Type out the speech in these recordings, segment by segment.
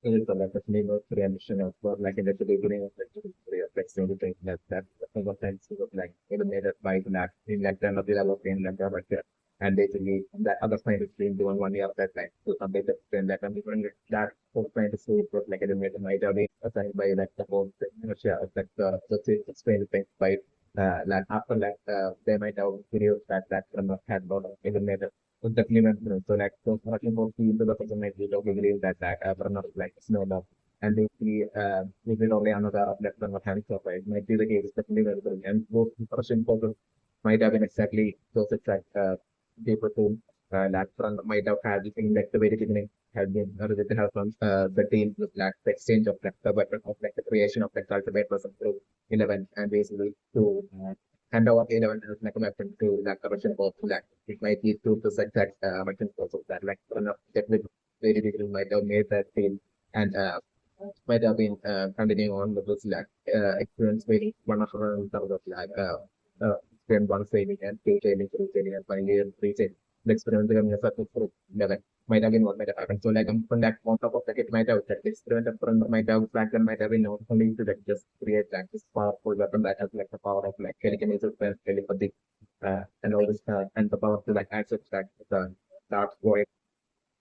it is like a name of preemption of like in the beginning of the flexion thing that single sense was like eliminated by that in like the level in like the and basically that other side is being doing 1 year of that like to some basic then that and different that whole trying to see was like eliminated might have been assigned by like the whole thing share like the explain things by like after that they might have videos that kind of had about eliminated so definitely went so like so talking about the into the person might be believe that burn up like snow love and basically if it only another left on what having so it might be the case definitely very good and both person focus might have been exactly those exact people who that front might have had the thing like the very beginning had been written her from the team like the exchange of like the weapon of like the creation of like the ultimate person through 11 and basically to hand over 11 as like a weapon to like the Russian force like it might be to the exact Russian force of that like one of definitely very beginning might have made that team and might have been continuing on with this like experience very one of in terms of like experience one saving and two saving, two saving, and finally three saving. The experiment becoming a successful level might have been what might have happened. So like from that on top of that it might have that experiment upfront might have Franklin might have been not only to like just create like this powerful weapon that has like the power of like telekinesis and telepathy and all this and the power to like access that dark void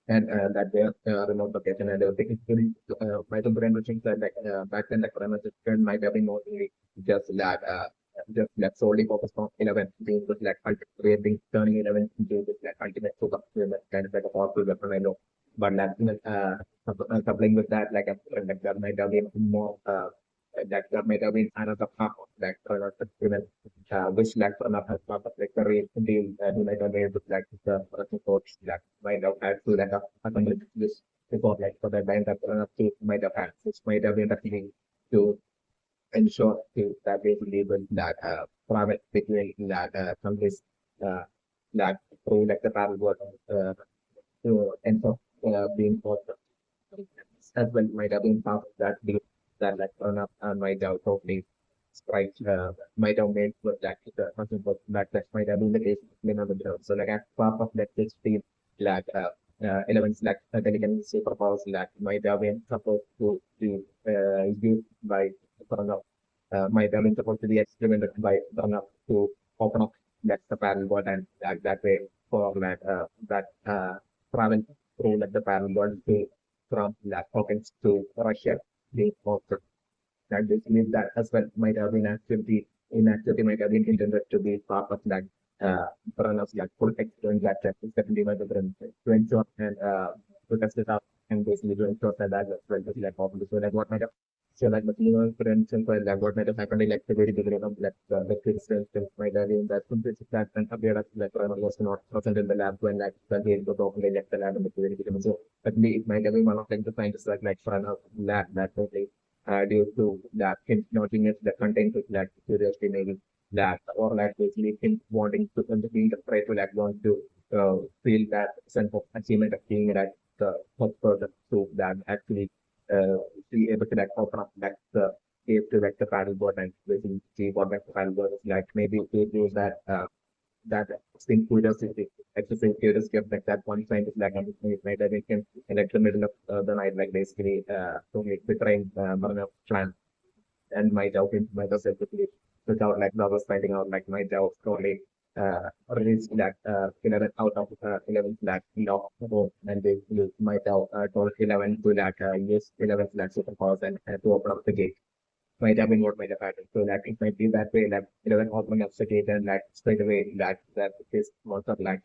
and that their remote location and everything. Including my brain machines that like back then the current system might have been mostly just like solely focused on 11 being just like creating turning 11 into this like ultimate super kind of like a powerful weapon I know. But like coupling with that like that might have been more that might have been another part of that current experiment which like another part of like the real deal might have been able to like the coach like might have had to like accomplish this before like for the line that might have had which might have been the to ensure that they will able that private between that countries uh, that through like the travel work to ensure being for as well might have been part of that deal that like run up and might have totally strike might have made with that something but that might have been the case in other terms. So like as part of that this team like elements like telegram superpowers that might have been supposed to used by Pranav might have been supposed to be experimented by Pranav to open up that's the parallel world and that way for that travel through like the parallel world to from that Hawkins to Russia being offered. That this means that as well might have been inactivity might have been intended to be part of that run of like full extent that is definitely by the brand to ensure and to test it out and basically to ensure that as well to like possible. So like what might have so like the you for instance like what might have happened like the very beginning of like the crystal might have been that simplicity that and appeared as like was not present in the lab when like when he was openly left the lab in the very beginning. So but it might have been one of like the scientists like front of lab that totally due to that him noting it the content of that curiosity maybe that or like basically him wanting to feel the try to like want to feel that sense of achievement of being that the first person to that actually uh, be able to like open up like the cave to like the paddleboard and basically see what like the paddleboard is like maybe to use that thing curiosity, excessive curiosity of like that one scientist like made that we can in like the middle of the night, like basically to like betraying Marina plan and my doubt in my self without like I was finding out like my doubt only released that 11 out of 11 flat lock and they use my doubt told 11 to like use 11 flat superpowers and to open up the gate might have been what might have happened. So that it might be that way that it doesn't open up the gate and like straight away that is lots of like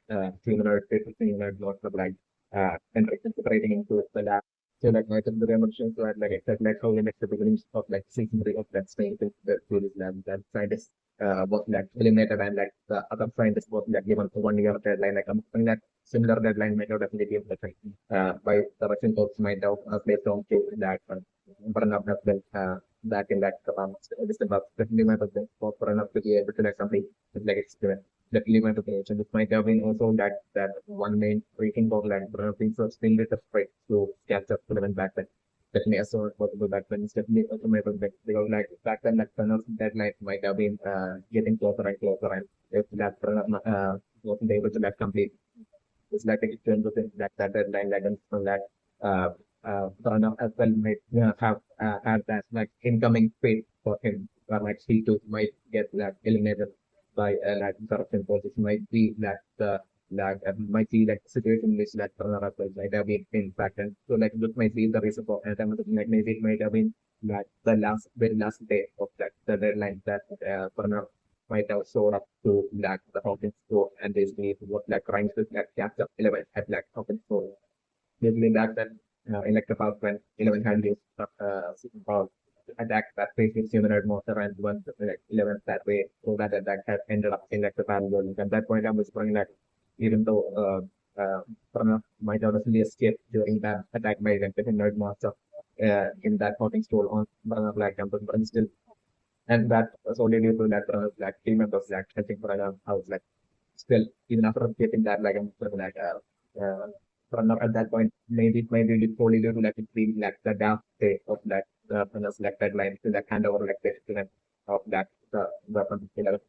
humanoid lots of like and integrating into the lab. So like I took the emotions so like I said like how in the beginnings of like season 3 of that space the tourist lab that scientists was like eliminated and like the other scientists was like given 1 year deadline like something that similar deadline might have definitely given the thing by the Russian folks might have based on that burn up as well back in that December. Definitely my birthday for enough to be able to like something like experiment. Definitely my birthday. So this might have been also that one main reason for like things was still with the fight to catch up to them back then. Definitely as soon as possible back then. It's definitely also my birthday. Because like back then that Pranav deadline might have been getting closer and closer and if that Pranav wasn't able to like complete it's like a extent within that deadline like and from that Pranav as well might have that like incoming fate for him, or like he too might get like eliminated by like corruption policies. Might be that might be like situation in which that Pranav as well might have been impacted. So like this might be the reason for like maybe it might have been like the very last day of that the deadline that Pranav might have showed up to like the Hawkins store and they see what like crimes with like chapter 11 at like Hawkins store. Usually back then, in like about when 11 had this uh, attack that faced its humanoid monster and one like 11 that way, so that attack had ended up in like the parallel world. At that point, I was going like, even though Pranav might have actually escaped during that attack by like the humanoid monster in that floating store on Pranav Black Campus, but still, and that was only due to that like team members like helping Pranav out like still even after getting that like I'm sort of like runner at that point maybe it might really fully due to like it being like the dark state of that runners like that line to that hand over like the instrument of that weapon killer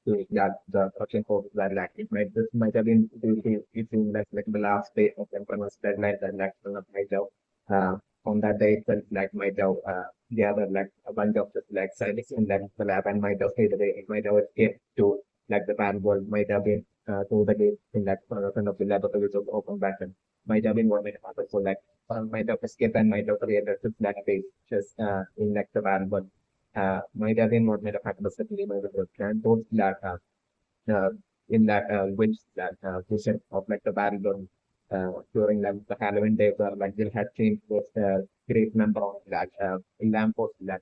to that the production code that like it might this might have been due to it being like the last day of the runners deadline that like runner might have on that day itself like might have the other like a bunch of just like scientists in that the lab and might have stayed away it might have escaped to like the band world might have been to the gate in that kind of the laboratories of open battle might have been one might have so like might have escaped and might have created this black space just in like the band world might have been what might have happened certainly by the group and those that uh, in that which that vision of like the battle world during like the Halloween day where like they had changed those great number of that lampposts that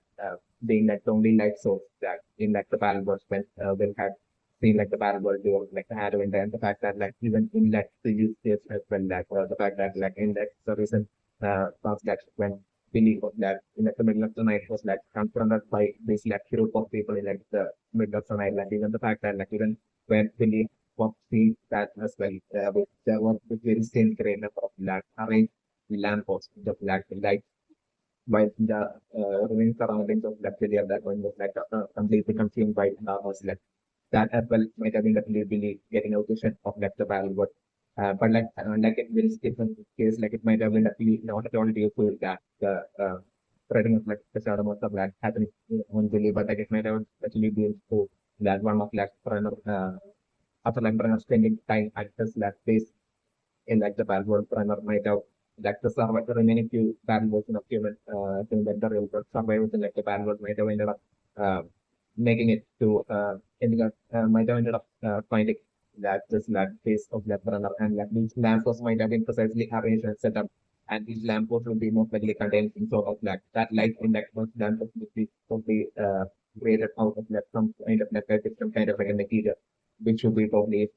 being like the only light source that in like the battle world when will have seen like the battle world during like the Halloween day and the fact that like even in like the use case as well like the fact that like in that the recent past that when Billy was that in like the middle of the night was like confronted by this like group of people in like the middle of the night like even the fact that like even when Billy was seeing that as well with there was the very same great number of like arranged lampposts the black light while the remaining surroundings of that Billy at that point was like completely consumed by was like that as well might have been definitely getting out of like the battle but like in this different case like it might have been actually not at all due to that the spreading of like the shadow amount of like happening on Billy but like it might have actually been to that one of like runner after like runner spending time at this that place in like the battle world runner might have like the survive the remaining few battle version of human to like the real world survive within like the battle world might have ended up uh, making it to ending up might have ended up finding that this that face of that runner and like these lampposts might have been precisely arranged and set up and these lampposts will be most likely contain some sort of like that light in that most lamppost would be created out of like some kind of like a different kind of like a material which would be probably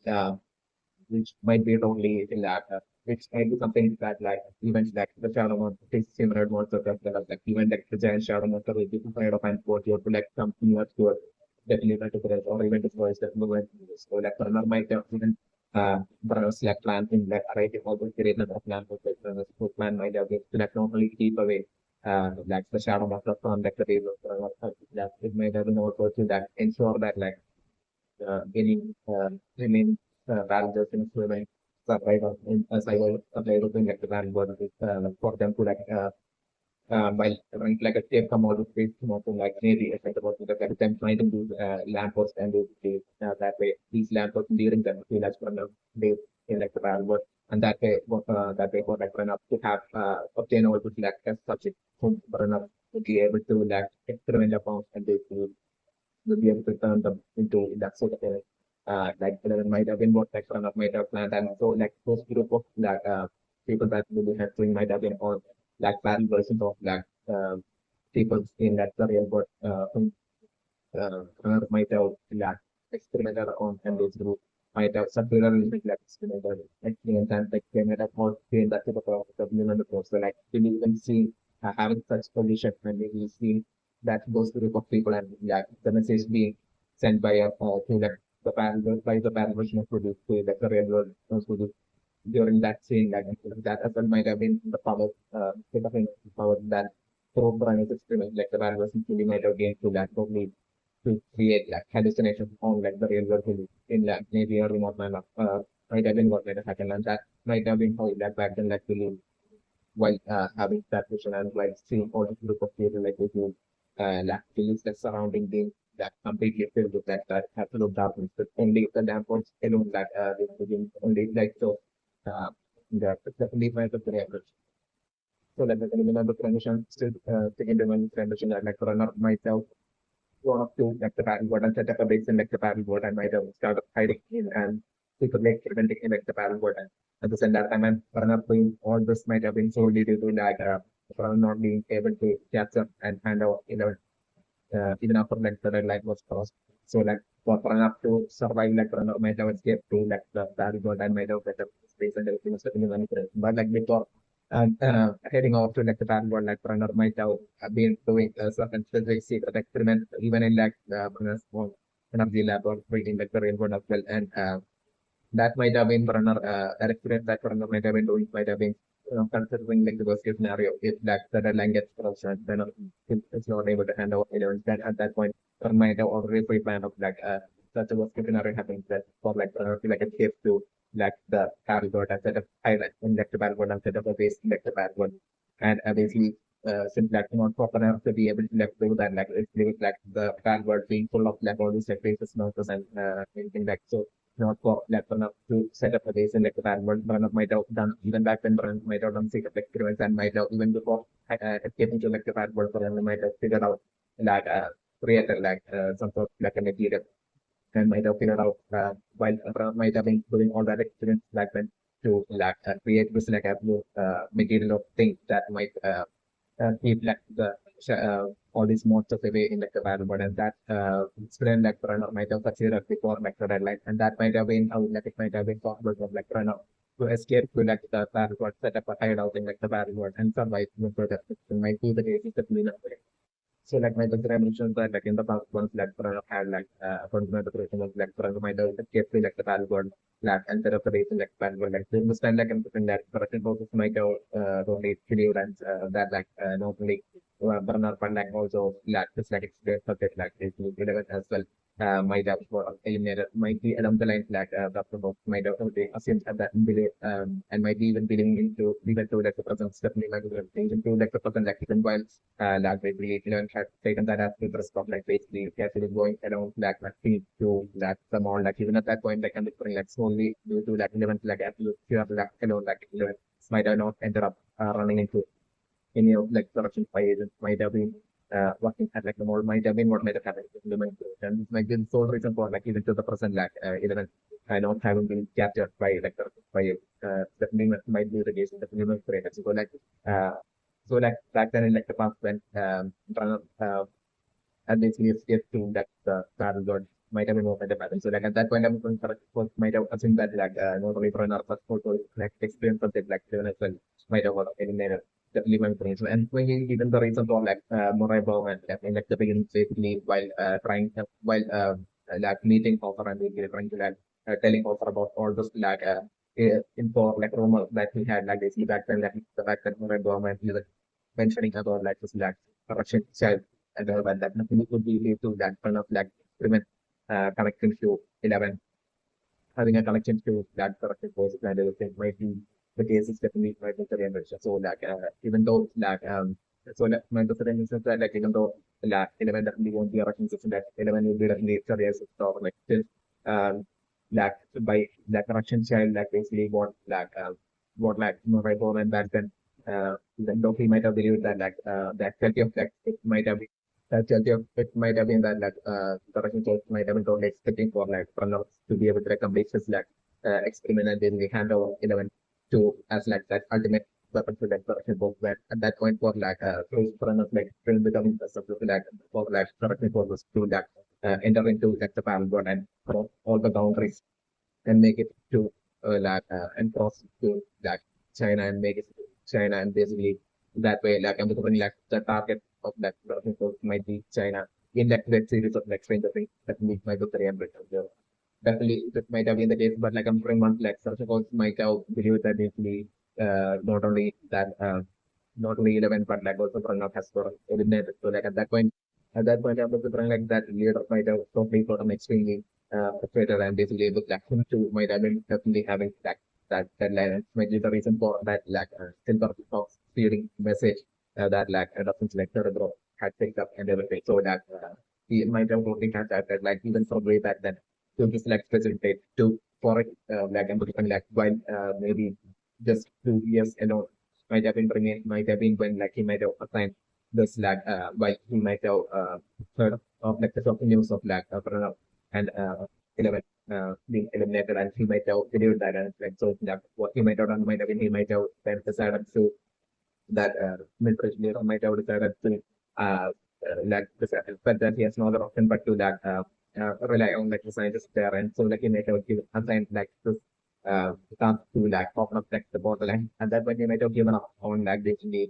which might be only in that, which might be something that like events like the shadow monster, takes similar monster like even like the giant shadow monster will be afraid of and what you to like come near to it, definitely to press or even destroys that movement. So like runner might have even browse like plan in like array all the created of plan for the plan might have been to like normally keep away like the shadow monster from like the table that it might have been also to that ensure that like any remain barriers in swimming survival in survival in like the land world for them to like while running like a tape come out of space to like maybe effect about the like them trying to do lamppost and do that way these lampposts during the that's one of days in like the land world and that way for like run up to have obtain all good like as such run up to be able to like experiment upon and they will be able to turn them into that sort of a like there might have been what like one of might have planned and so like those group of like people that will be having might have been on like bad versions of like people in that the real world might have like experimented on and this group might have subsequently like experimented experience and like they might have all seen that type of human approach so like we even see having such position when we see that those group of people and yeah, the message being sent by to like the panel by the panel version of produce to like the real world produce during that scene like that as well might have been the power sort of power that through Brani's experiment like the panel version really might have gained to that probably to create like hallucination on like the real world produce in like maybe a remote manner might have been what might have happened and that might have been how that back then like really while having that vision and while seeing all the group of people like if you like feels the surrounding thing that completely filled with that absolute darkness, but only the lamp was alone that the only like so the only way to the average. So like the eliminate the transition still taking the one transition like run up myself one of two like the paddleboard and set up a base in like the paddleboard and might have started hiding in and we could make preventing in like the paddleboard and at the same time and run up doing all this might have been solely due to like for not being able to capture and handle even after like the red light was crossed. So like for enough to survive like Pranav might have escaped to like the barricade and might have better space and everything was certainly manipulated. But like before and heading off to like the barricade like Pranav might have been doing certain specific secret experiment even in like Pranav small energy lab or waiting like the real world as well. And that might have been runner that experience that runner might have been doing might have been considering like the worst case scenario if like the deadline gets crossed and then it's not able to hand over elements then at that point one might have already pre-planned of like such a worst case scenario happens that for like like escape to like the battlefield and set up highlight in like the battlefield and set up a base in like the battlefield and basically since like not proper enough to be able to like do that like it's like the battlefield being full of like all these like bases nurses and anything like so not for like enough to set up a base in like the battlefield Bernard might have done even back when Bernard might have done secret experiments and might have even before escaping to like the battlefield Bernard might have figured out like created like some sort of like a material and might have figured out while might have been doing all that experience back then to like create this like absolute material of things that might keep like the all these monsters away in like the battlefield and that student like runner might have succeeded before like the deadline and that might have been how like it might have been possible for like runner to escape to like the battlefield, set up a hideout in like the battlefield and survive with the might be the case is the so like my consider mentioned that like in the past once like Pranav had like continued the operation of like Pranav might have escaped like the battlefield like and set up the base in like battlefield like during this time like in that production process might have totally believed and that like not only Pranav but like also like this like experience subject like is relevant as well. Might have eliminated might be along the lines like Dr. Bob might have already assumed at that believe and might be even believing into even to like the present definitely might be into like the present like even while like basically Eleven had taken that as the risk of like basically carefully going around like feed to like some more like even at that point like I'm putting like slowly due to like Eleven like absolute fear like alone like Eleven might have not ended up running into any of like production by agents might have been working at like the mall might have been what might have happened to implement it. And this might be the sole reason for like even to the present like Eleven not having been captured by like by definitely might be the case in the human creator. So like uh so like back then in like the past when Runner and basically escaped to that battle god might have been more the battle. So like at that point I'm going for might have assumed that like not only Runner but also like experience of it like Seven as well might have eliminated the element range. And when even the reason for like Moray Bowman in like the beginning basically while trying while like meeting Hoffer and basically trying to like telling Hoffer about all those like info like rumors that he had like basically back then like the fact that Moray Bowman is like mentioning about like this like Russian child and all that nothing would be lead to that kind of like experiment connecting to 11 having a connection to that corrected course and everything might be the case is definitely right with the invention. So like even though like so like my president is that like even though like 11 definitely won't be a Russian system that 11 will be definitely career system like still like by that Russian child like basically what like mobile phone and back then though he might have believed that like that quality of like it might have been that quality of it might have been that like the Russian child might have been totally expecting for like Pranav to be able to like complete his like experiment and then we hand over 11 to as like that ultimate weapon to like the Russian both where at that point for like close Pranav like film becoming the subject like for like the Russian forces to like enter into like the battle and cross all the boundaries and make it to and cross to like China and make it to China and basically that way like I'm becoming like the target of that person so might be China in that web series of like Stranger Things that meet my book the definitely that might have been the case but like I'm trying one like such a course might have believed that basically not only that not only 11 but like also Pranav has sort of eliminated so like at that point I'm also trying like that leader might have totally sort of extremely frustrated and basically able like him to might have been definitely having that deadline. Might be the reason for that like still talks feeding message that like doesn't like cerebral had picked up and everything. So that he might have already had that like even from way back then to just like facilitate to for it like and like while maybe just 2 years alone might have been when like he might have assigned this like while he might have heard of like the top news of like Pranav and 11 being eliminated and he might have believed that and like so that what he might have done might have been he might have then decided to that military leader might have decided to like but that he has no other option but to that rely on like the scientists there and so like he might have given assigned like this task to like open up like the borderline and that when he might have given up on like basically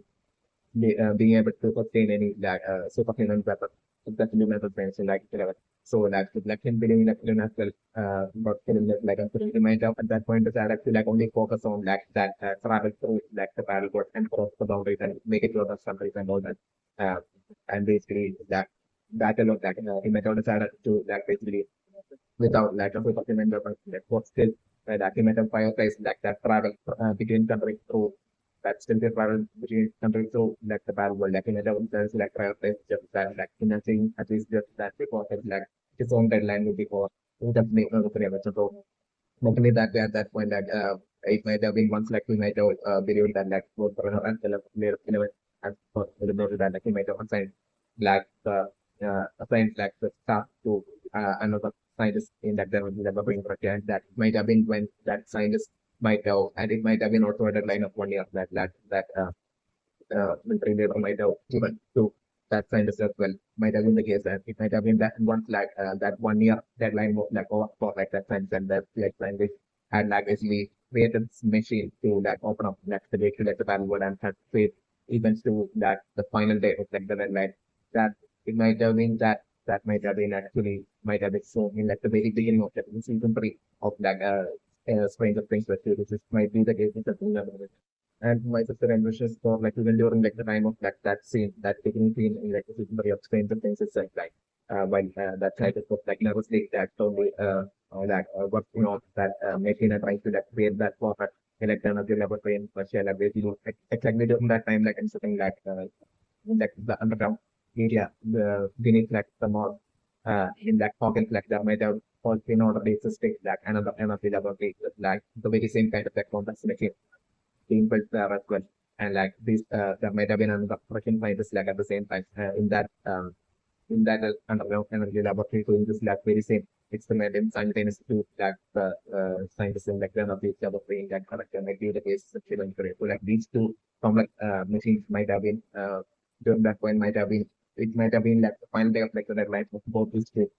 being able to obtain any like superhuman weapon, especially metal frames in like 11. So like with like him believing like as well, but killing it like a remind of at that point decided to like only focus on like that travel through like the battle board and cross the boundaries and make it to other countries and all that. Uh, and basically that battle of like he might have decided to like basically without like a superhuman weapon like what still that he might have prioritized like that travel between countries through that still the travel between countries so like the battle world like in other there's like prioritize just that like financing at least just that because it's like his own deadline would be for definitely so definitely that at that point like it might have been once like we might have believed that like both for and later and for the that like he might have assigned like assigned like the staff to another scientist in that there was never been project that might have been when that scientist might have and it might have been also a deadline of 1 year that military leader might have given to that scientist as well. Might have been the case that it might have been that once like that 1 year deadline was like over for like that science and that like scientist had like basically created this machine to like open up like the day to like the battle world and had faith events to that the final day of like the deadline. That it might have been that might have been actually might have been shown in like the very beginning of the season 3 of like Stranger Things, but this might be the case in the and my sister and wishes for like even during like the time of like that scene, that beginning scene in like the season 3 of Stranger Things is like when that child was like nervously that totally working on that machine and trying to like create that perfect electronic laboratory in Russia like basically exactly during that time like and something like the underground area the beneath like the mall in that pocket like there might have also been already existing like another energy laboratory like the very same kind of like complex machine being built there as well. And like this, there might have been another Russian scientist like at the same time in that underground energy laboratory doing this like very same experiment in simultaneous to like the scientists in like one of each other being like correct and like the case of correct. So like these two complex machines might have been during that point might have been it might have been like the final day of like the deadline of both these two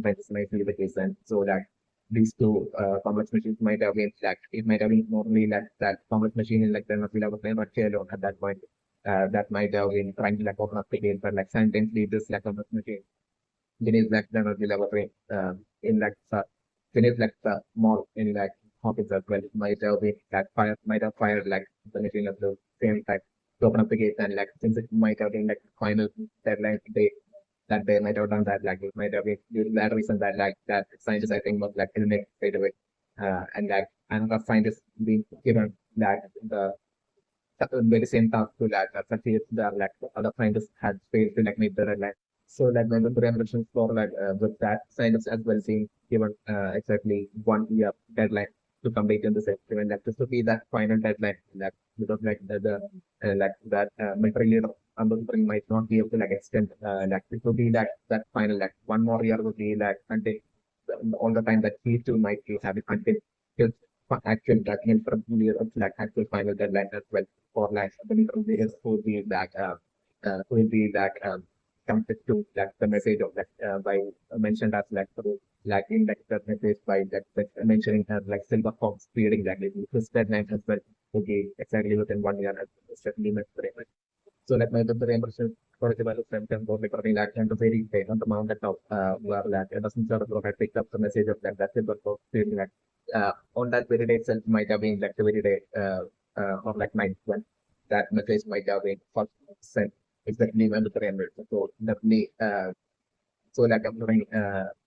scientists might be the case and so like these two complex machines might have been like it might have been normally like that complex machine in like the Mozilla was not alone at that point. That might have been trying to like open up the game, but like simultaneously this like complex machine beneath like the Mozilla laboratory in like beneath like the mall in like Hawkins as well. It might have been like fire might have fired like the machine at the same time to open up the gate and like since it might have been like final deadline day that they might have done that, like it might have been due to that reason that like that scientist I think was like eliminated straight away. And like another scientist being given that the very same task to like succeed the like the other scientists had failed to like meet the deadline. So like when the revolution for like with that scientist as well being given exactly 1 year deadline to complete in this experiment, like this would be that final deadline, like because like the like that military leader military might not be able to like extend like it would be like that final like 1 more year would be like until all the time that he too might be having until his actual like military leader like actual final deadline as well for like the military leaders who would be like who will be like committed to like the message of like by mentioned as like like in like the message by like mentioning like silver fox period exactly his deadline as well would be exactly within 1 year as certainly necessary. So like my the reimbursement for the development and for like like and the very on the mountain top where like it doesn't sort of look I picked up the message of like that silver fox period like on that very day itself might have been like the very day of like 9th that message might have been first sent exactly when the reimbursement. So definitely so like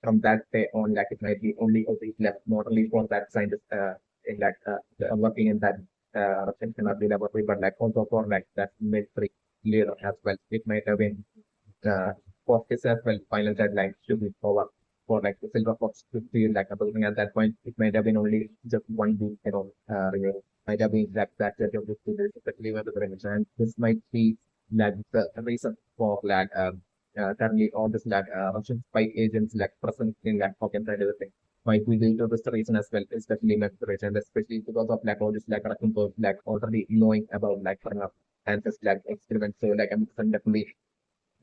from that day on, like it might be only a week left, not only for that scientist in like working in that retention of the laboratory, but like also for like that military leader as well. It might have been for his as well. Final deadline should be over for like the silver fox to feel like a building at that point. It might have been only just 1 week, remaining. Might have been that of the students, especially with the remission. And this might be like the reason for like currently all this like Russian spy agents like present in like Hawkins and everything. Might be due to this reason as well, especially menstruation, especially because of like all this like Russian like already knowing about like and this like experiments. So like I'm definitely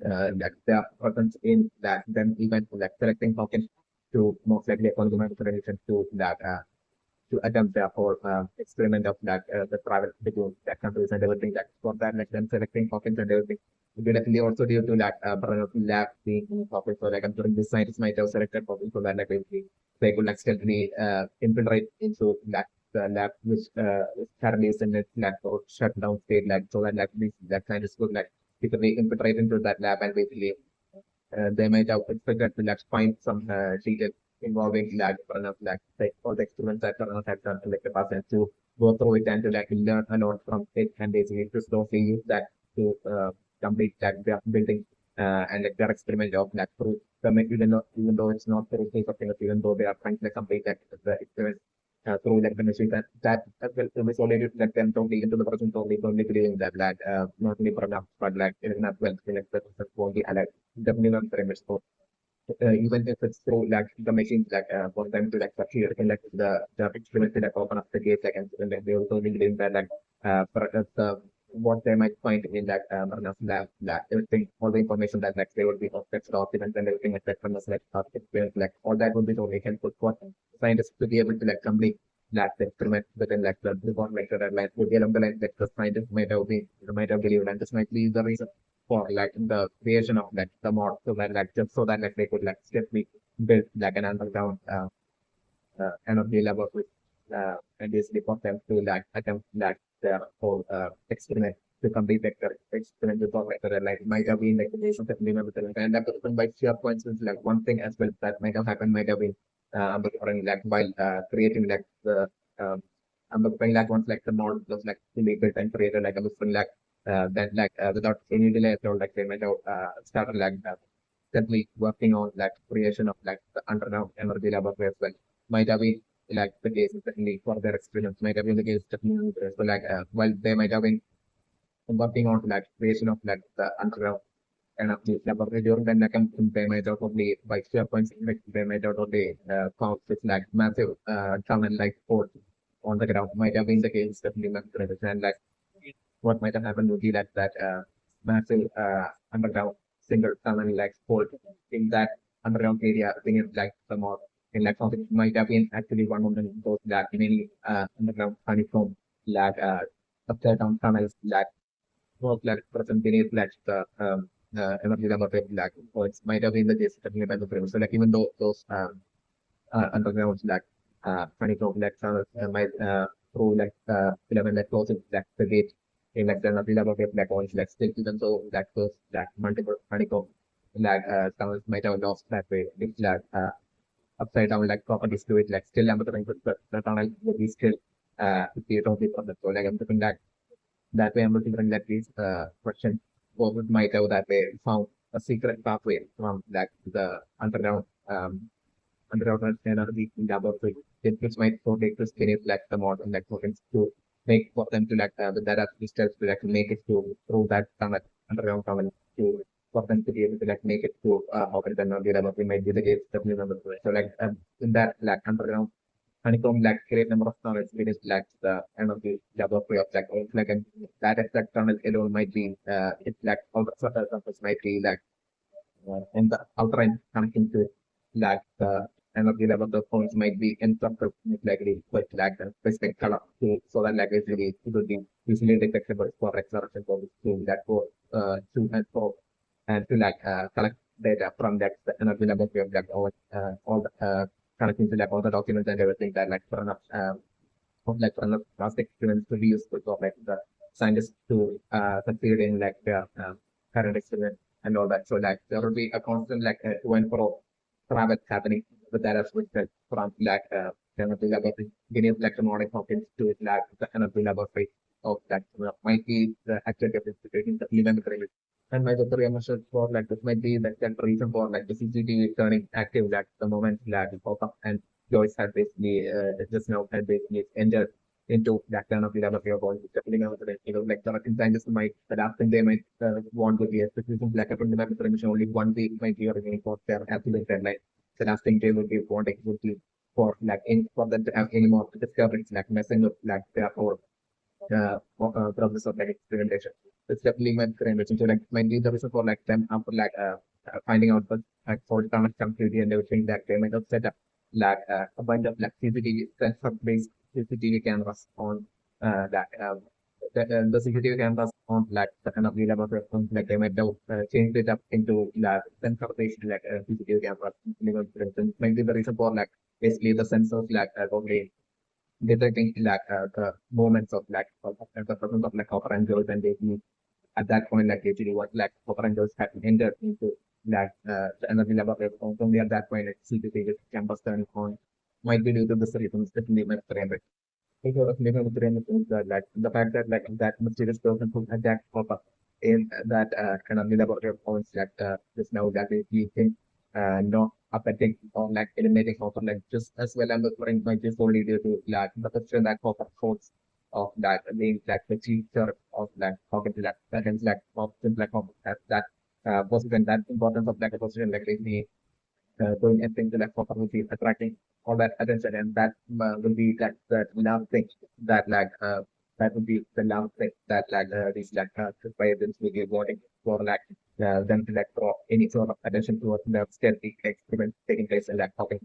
that their presence in that then even like selecting Hawkins to most likely a consumer to that to attempt the whole experiment of that the travel between that countries and everything that for that like them selecting Hawkins and everything. It will definitely also due to that lab being Hawkins. So like I'm sure this scientists might have selected Hawkins so that like they could like steadily infiltrate into that lab which currently is in its lab or shut down state lab so that like these that scientists could like basically infiltrate into that lab and basically they might have expected to like find some details involving like like all the experiments that Pranav had done in like the past and to go through it and to like learn a lot from it and basically to slowly use that to complete that their building and like their experiment of like through the even though it's not through safe of things, even though they are trying to like, complete that the experiment through like the machine that as well is already like them totally into the person totally believing that not only Pranav but like even as well like the only alert definitely not very much so even if it's through like the machines like for them to like succeed in like the experiment to like open up the gate like and then they also need to that like what they might find in that lab everything all the information that like they would be of text documents and everything like that from the like experience like all that would be totally helpful for scientists to be able to like complete that experiment within like the bond lecture and like would be along the line that the scientists might have believed and this might be the reason for like the creation of like the mod so that like just so that like they could like safely build like an underground energy laboratory and basically for them to like attempt like their whole experiment to complete like the experiment with like the like might have been like the nation that remember the and that by sheer coincidence like one thing as well that might have happened might have been like while creating like the like once like the mod was like fully built and created like a different like then like without any delay at all like they might have started like currently working on like creation of like the underground energy laboratory as well. Might have been like the case certainly for their experience, might have been the case definitely. So like while they might have been working on like creation of like the underground energy laboratory during the like they might have probably by sheer coincidence they might have probably found this like massive tunnel like port on the ground. Might have been the case definitely and like what might have happened would be that massive underground single tunnel like hole in that underground area thing is like some more in like something might have been actually one of those that many underground honeycomb like upside down tunnels like was like present beneath like the energy laboratory like so it might have been the case definitely by the premise. So like even though those underground like honeycomb like tunnels might through like 11 like closing like the gate in like the available of black orange like still even though that first like multiple honeycomb like tunnels might have lost that way it's like upside down like properties to it like still I'm trying to the tunnel will be still 50 from the so like I'm thinking that way I'm looking at this question what would might have that way found a secret pathway from like the underground underground energy laboratory which might so take to spirit like the modern like tokens to make for them to like with that as steps to like make it to through that tunnel underground tunnel to for them to be able to like make it to open the energy laboratory might be the case definitely number two. So like in that like underground honeycomb like great number of tunnels it is like the energy laboratory of like it's like and that exact tunnel alone might be it's like all the surface might be like and the outer end connecting to like the energy level of the phones might be interrupted likely with like a specific color so that like easily it will be easily detectable for acceleration to that for to and for and to like collect data from that the energy level of like all the connecting to like all the documents and everything that like for enough like for enough past experience to be useful for like the scientists to succeed in like their current experiment and all that. So like there will be a constant like to and fro travel happening with that aspect from like energy laboratory, getting electronic pockets to it, like the energy laboratory of that might be the actual situation, the event credit. And my other emotions for like this might be the reason for like the CCTV turning active at the moment that pop up and Joyce had basically just now had basically entered into that kind of laboratory of all definitely now that like the scientists might the last thing they might want to be a specific black up in the laboratory mission only 1 week might be remaining for their absolute deadline. The last thing they would be wanting would be for like for them to have any more discoveries like messing with like their whole process of like experimentation. It's definitely my experimentation. So like might be the reason for like them after like finding out that like for the connectivity and everything that they might have set up like a bunch of like CCTV sensor based CCTV cameras on that the CCTV cameras on like the kind of the laboratory like they might have changed it up into like sensor based like CCTV cameras. Might be the reason for like basically the sensors like totally detecting like the moments of like the presence of like copper angels and they at that point like actually what like copper angels had entered into like the energy laboratory only at that point like CCTV campus turn on might be due to this reason especially my friend. Because of living with the like the fact that like that mysterious person who attacked copper in that energy laboratory points that just now that is using no affecting or like eliminating copper like just as well as the current might just only due to like the question that copper holds of that being like the future of like pocket that is like option like that position that importance of like a position like the doing anything to like copper will be attracting all that attention and that will be like the last thing that like that would be the last thing that like these like survivors will be wanting for like them to like draw any sort of attention towards the stealthy experiment taking place in that topic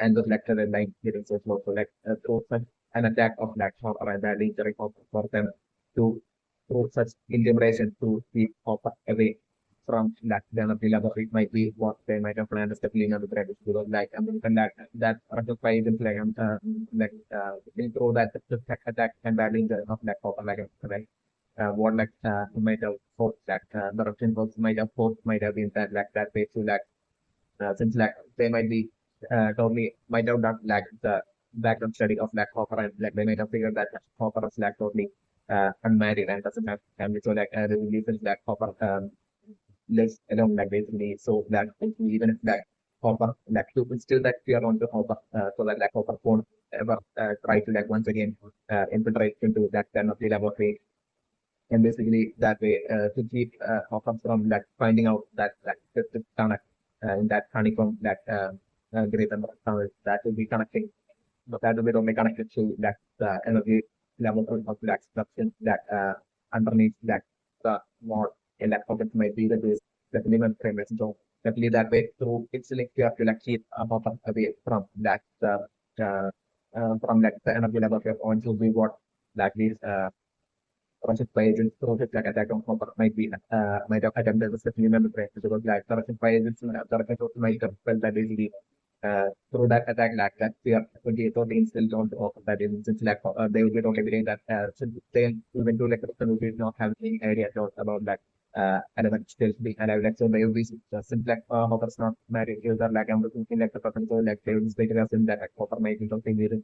and the lecture and like getting so slow. So like through such an attack of like Hopper and that injury for them to through such intimidation to keep Hopper away from that then of the laboratory might be what they might have planned as the feeling of the credits because like and that justify isn't like through that attack and battling the of like Hopper like right. What like might have thought that the Russian folks might have thought might have been that like that way to like since like they might be totally might have done like the background study of Black Hopper and like they might have figured that Hopper is like totally unmarried and doesn't have family. So like the reason Black Hopper lives alone like basically so that even if Black Hopper like to still that fear on the Hopper so that like Hopper won't ever try to like once again infiltrate into that kind of the laboratory and basically that way to keep Hopper from like finding out that like the tunnel in that honeycomb that greater tunnel that will be connecting that will be only connected to that energy level of that substance that underneath that the more electrons might be the base that limit premise. So definitely that way through instantly you have to like keep Hopper away from that from like the energy level of on to be what that is Russian spy agents project like attack on Hopper might have attempted this remember correctly because like the Russian spy agents the Russian also might have felt that basically through that attack like that fear would be totally instilled on the offer that is since like they would be totally believe that since they even though like the person would not have any idea at all about that element still being alive like so they would be since like Hopper's not married he was like I'm looking like the person so like they would just take it as in that like Hopper might be totally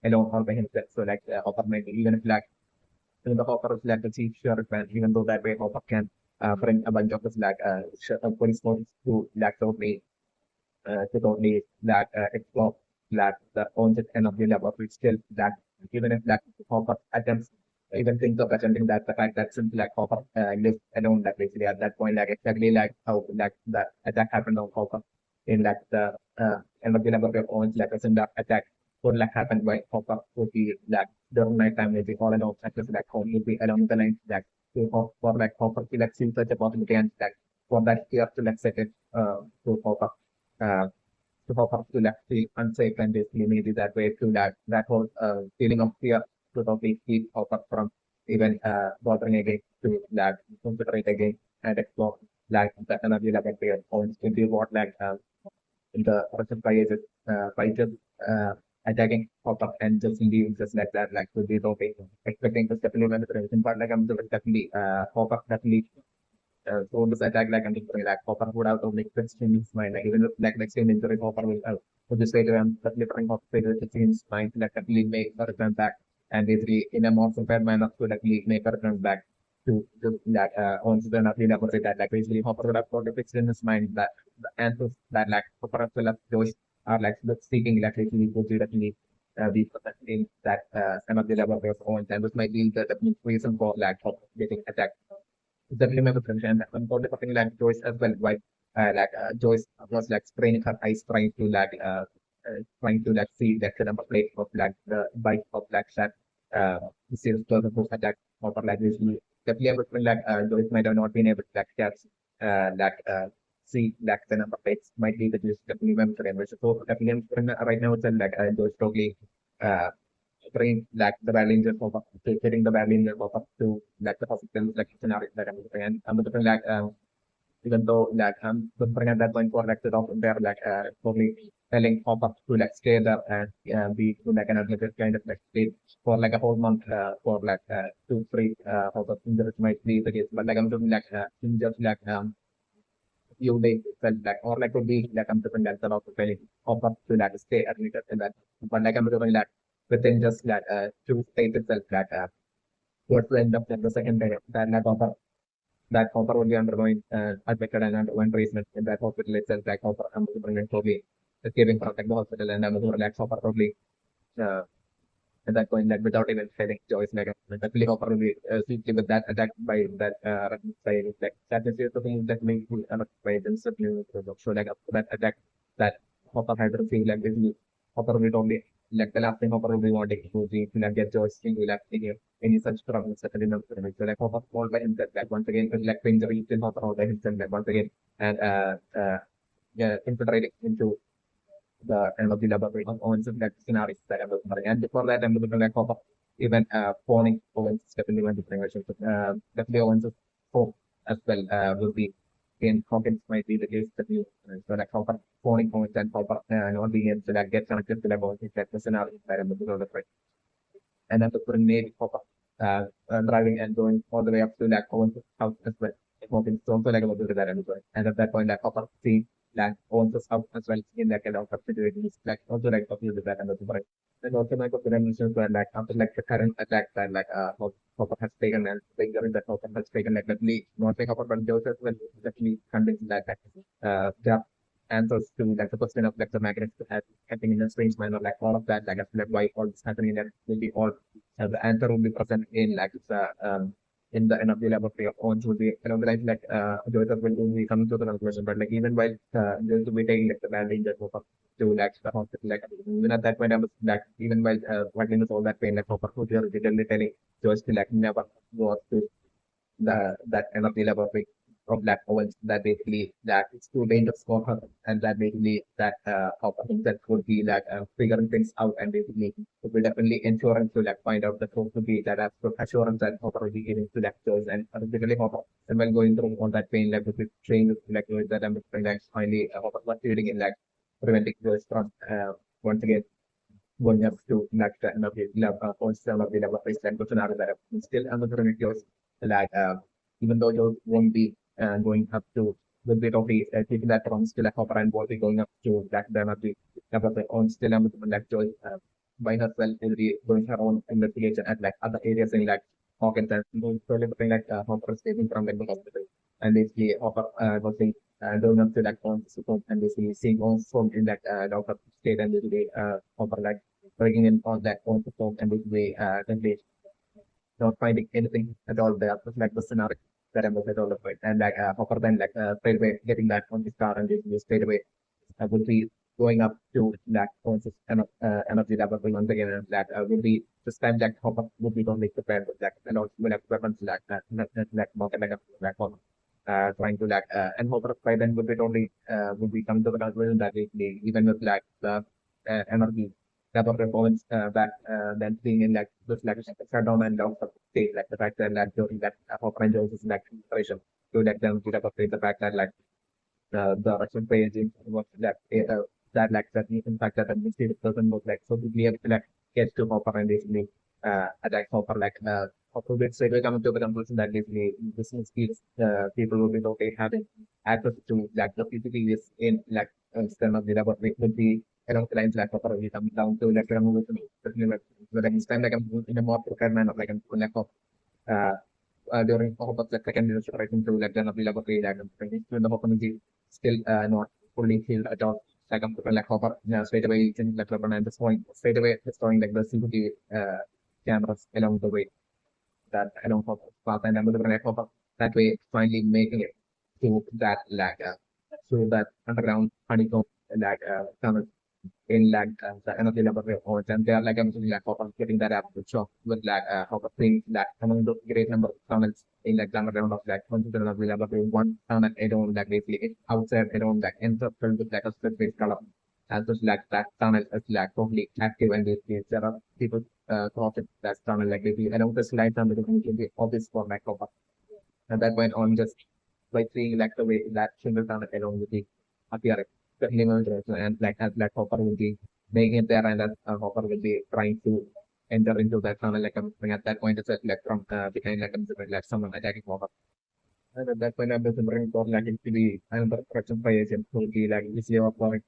alone all by himself so like Hopper might be even if like the Hopper is like the chief sheriff, and even though that way Hopper can bring a bunch of his like police forces to like totally like explore like the owns end of the laboratory still that even if like Hopper attempts even think of attempting that the fact that since like Hopper lives alone that basically at that point like exactly like how like the attack happened on Hopper in like the end of the laboratory owns like a similar attack would like happen by Hopper would be like during night time will be all alone at just like home will be along the night like to for like Hopper to like see such a possibility and like for that fear to like set it to Hopper uh to Hopper to like feel unsafe and basically maybe that way to that whole feeling of fear to probably keep Hopper from even bothering again to like consider it again and explore like the energy level fear points to be what like the Russian by just attacking pop up and just leave just like that, like to be okay, expecting this definitely manipulation, but like I'm doing definitely pop up definitely so this attack like I'm thinking like pop up would have to make question in his mind, like even if like next game injury pop up will would just later on the different of figures it seems fine to actually make a return back and basically in a more prepared manner to actually make a return back to that also then actually elaborate that like basically Hopper would have got fixed in his mind that the answers that like Hopper as well as Joyce are like seeking like actually to actually be in that some of the laboratory of own and which might be the reason for like of getting attacked. Definitely my preference and for the something like Joyce as well, why Joyce was like straining her eyes trying to like see that the number plate of like the bite of like that the sales person who attacked or like this definitely I would feel like Joyce might have not been able to like catch like see like the number plates might be the juice definitely member which so definitely right now it's like Joyce totally uh bring like the Berlin of to getting the Berlin of up to like the hospitals like scenario that I'm looking and I'm looking like even though like bring at that point for like the doctor there like probably telling pop up to like stay there and be to like an admitted kind of like stay for like a whole month for like 2 3 pop up injuries might be the case but like I'm doing like in just like few days itself like or like could be like I'm doing like the doctor telling pop up to like stay admitted in that but like I'm doing like within just like 2 days itself like towards the end of like, the second day that like that Hopper would be undergoing admitted and undergoing treatment in that hospital itself, like Hopper probably escaping from like, the hospital and like Hopper probably uh, at that point like without even having choice like actually Hopper will be simply with that attacked by that by like that is the thing that may be by instantly so like after that attack that Hopper had received like basically Hopper will only like the last thing Hopper will be wanting to see to like get Joyce to like any such problems that didn't so like Hopper all by himself like once again with like injury still Hopper all by himself like once again and yeah infiltrating into the kind of the laboratory on some like scenarios that I'm looking at. And before that, I'm looking at pop up even phoning Owens definitely one different versions. Definitely Owens phone as well will be in Hawkins might be the case that you so like how phoning Owens and pop up not being able to like get connected to the laboratory that the scenario that I'm looking at and then the Navy pop up driving and going all the way up to like Owens' house as well. Hawkins is also like about to do that as well. And at that point, like Hopper see like Owens' house as well in that kind of situation. Like also like talking to that and that's right. And also like of the dimensions where like after like the current attack that like Hopper has taken and figure that Hopper has taken like definitely not like Hopper but Joseph will definitely convince that the answers to like the question of like the magnets happening in a strange manner, like all of that, like like why all this happening, that will be all the answer will be present in like in the energy laboratory of owns will be like Joseph will be coming to the conclusion, but like even while going to be taking like the bandage that Hopper to like the hospital, like even at that point I was like even while fighting with all that pain, like Hopper was literally telling Joyce to like never go up to that energy laboratory of black holes that basically that it's too dangerous for her and that basically that that would be like figuring things out and basically it will definitely insurance to like find out the truth to be that absolute assurance that Hopper will be giving to lectures and particularly Hopper and when going through all that pain like with train like with that I'm like finally Hopper was leading in like preventing those from once again going up to like the energy level on some of the level and scenario that still another close like even though you won't be going up to the bit of the taking that on still a hopper and won't be going up to that the energy level on still like Joy by herself will be doing her own investigation at like other areas in like Hawkins and slowly looking like Hopper escaping from the hospital and basically Hopper was going up to like on support and basically seeing on from in that doctor state and basically Hopper like breaking in on that on support and basically not finding anything at all there. Just like the scenario that I was at all of it. And like Hopper then like straight away getting that on his car and basically straight away would be going up to that conscious energy laboratory once again and that would be this time that Hopper would be only prepared with that and also will have weapons like that market like a black hole. Trying to like and Hopper by then would be only would be come to the conclusion that even with like the energy type of performance back then being in like this like shutdown and down state like the fact that like during that Hopper enjoys his like operation to like them to like the fact that like the Russian page was that like that in fact that administrative person was like so quickly able to like get to Hopper and basically attack Hopper like Hopper will straight away coming to the conclusion that basically business skills people will be okay having access to like the CCTVs in like external data but it would be along the lines like properly come down to like remove the next time like I'm in a more prepared manner like I'm lack of uh, during hope of like second trying to like the laboratory like when the opportunity still not fully filled at all like I'm like hopper straight away you can like and this point straight away destroying like the CCTV cameras along the way that along for path and another like hopper that way finally making it to that like so that underground honeycomb like tunnel in like the energy level reports and they are like I'm like hopper getting that up to shock with like hopper things that among the great number of tunnels in like the round of like consider of level one tunnel around like basically outside around like ends up filled with like a specific color and just like that tunnel is like totally active and there are people crossing that tunnel like basically around this light tunnel it can be obvious for like hopper and that went on just by seeing like the way that single tunnel along with the appearing and like as Black Hopper will be making it there and that Hopper will be trying to enter into that tunnel like at that point it's like from behind like someone attacking Hopper. And at that point I'm just bringing for like actually another correction by agent who will be like this year for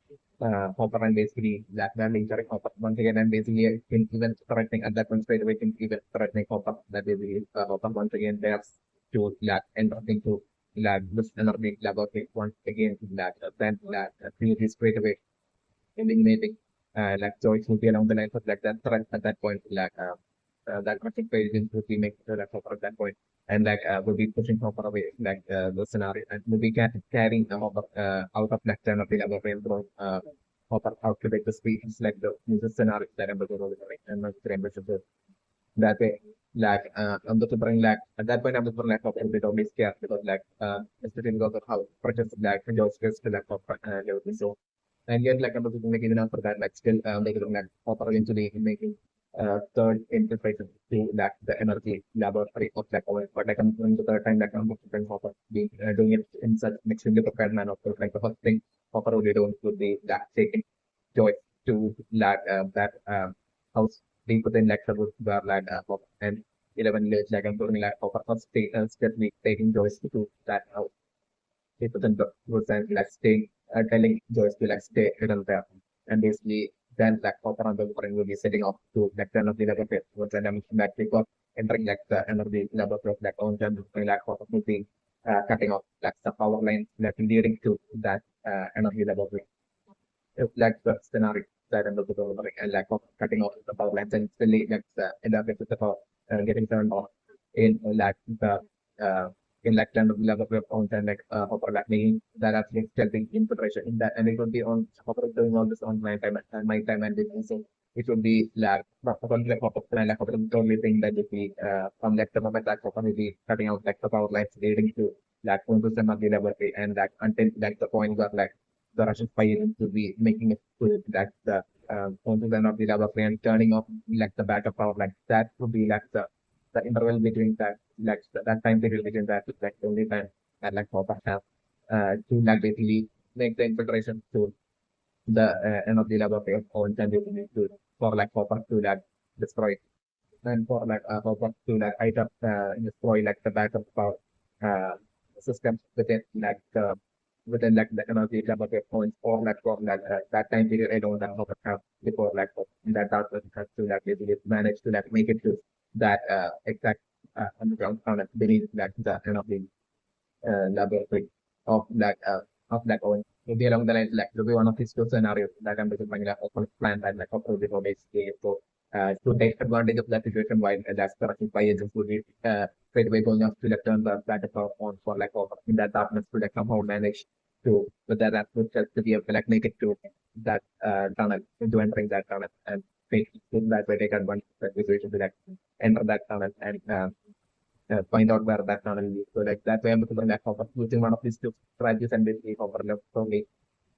Hopper and basically that man injuring Hopper once again and basically even threatening at that point straight away even threatening Hopper that basically Hopper once again there's to like enter into like this energy laboratory once again like then like create straight away eliminating like Joyce will be along the lines of like that threat at that point like that crushing agent would be making the like Hopper at that point and like will be pushing Hopper away like the scenario and will be carrying the Hopper out of like turn of the laboratory and throwing Hopper out to like the speed like the scenario that I'm going to and not that way like I'm just bring like at that point I'm just bring like a bit of scared because like especially because of how precious like enjoys stress to like level so and yet like I'm just making enough for that like still making like proper eventually making third infiltration to like the energy laboratory of like our but like I'm doing the third time like I'm being doing it in such an extremely prepared manner so like the first thing proper would do would be that taking joy to like that house being put in like the were like and 11 years like I'm doing like for first step me taking Joyce to that house. People then was then like staying telling Joyce to like stay hidden there. And basically then like Popper and the will be setting off to like turn of the level pit. Was then like because entering like the end of the level of like on them like Popper will be cutting off like the power lines like leading to that end of the level if like the scenario that end of the delivery and lack of cutting off the power lines and still like the end up with the power getting turned off in like the uh, in like kind of level of phones and like hopper like making that actually helping infiltration in that and it would be on hopper doing all this on my time and my time and business so it would be like like hopper and like hopper the only thing that would be from like the moment that hopper will be cutting out like the power lines leading to like point to some of the laboratory and like until like the point where like the Russian spy agent to be making it to that the content of the laboratory and turning off like the backup power like that would be like the interval between that like that time period between that like the only time and like Hopper have to like basically make the infiltration to the end of the laboratory of all intended to for like Hopper to like destroy and for like Hopper to like either destroy like the backup power uh systems within like the energy level of points or like from that time period I don't have before like that darkness has to like basically manage to like make it to that exact underground tunnel beneath like the energy laboratory of that point. Maybe along the line like to be one of these two scenarios that I'm becoming like open plan and like open before basically so to take advantage of that situation while that's the by agents would be straight away going up to like turn the backup on for like in that darkness to like somehow manage to with that would just to be able to like make it to that tunnel into entering that tunnel and make in that way take advantage of that situation to like enter that tunnel and find out where that tunnel is. So like that way I'm looking at using one of these two strategies and basically Hopper left only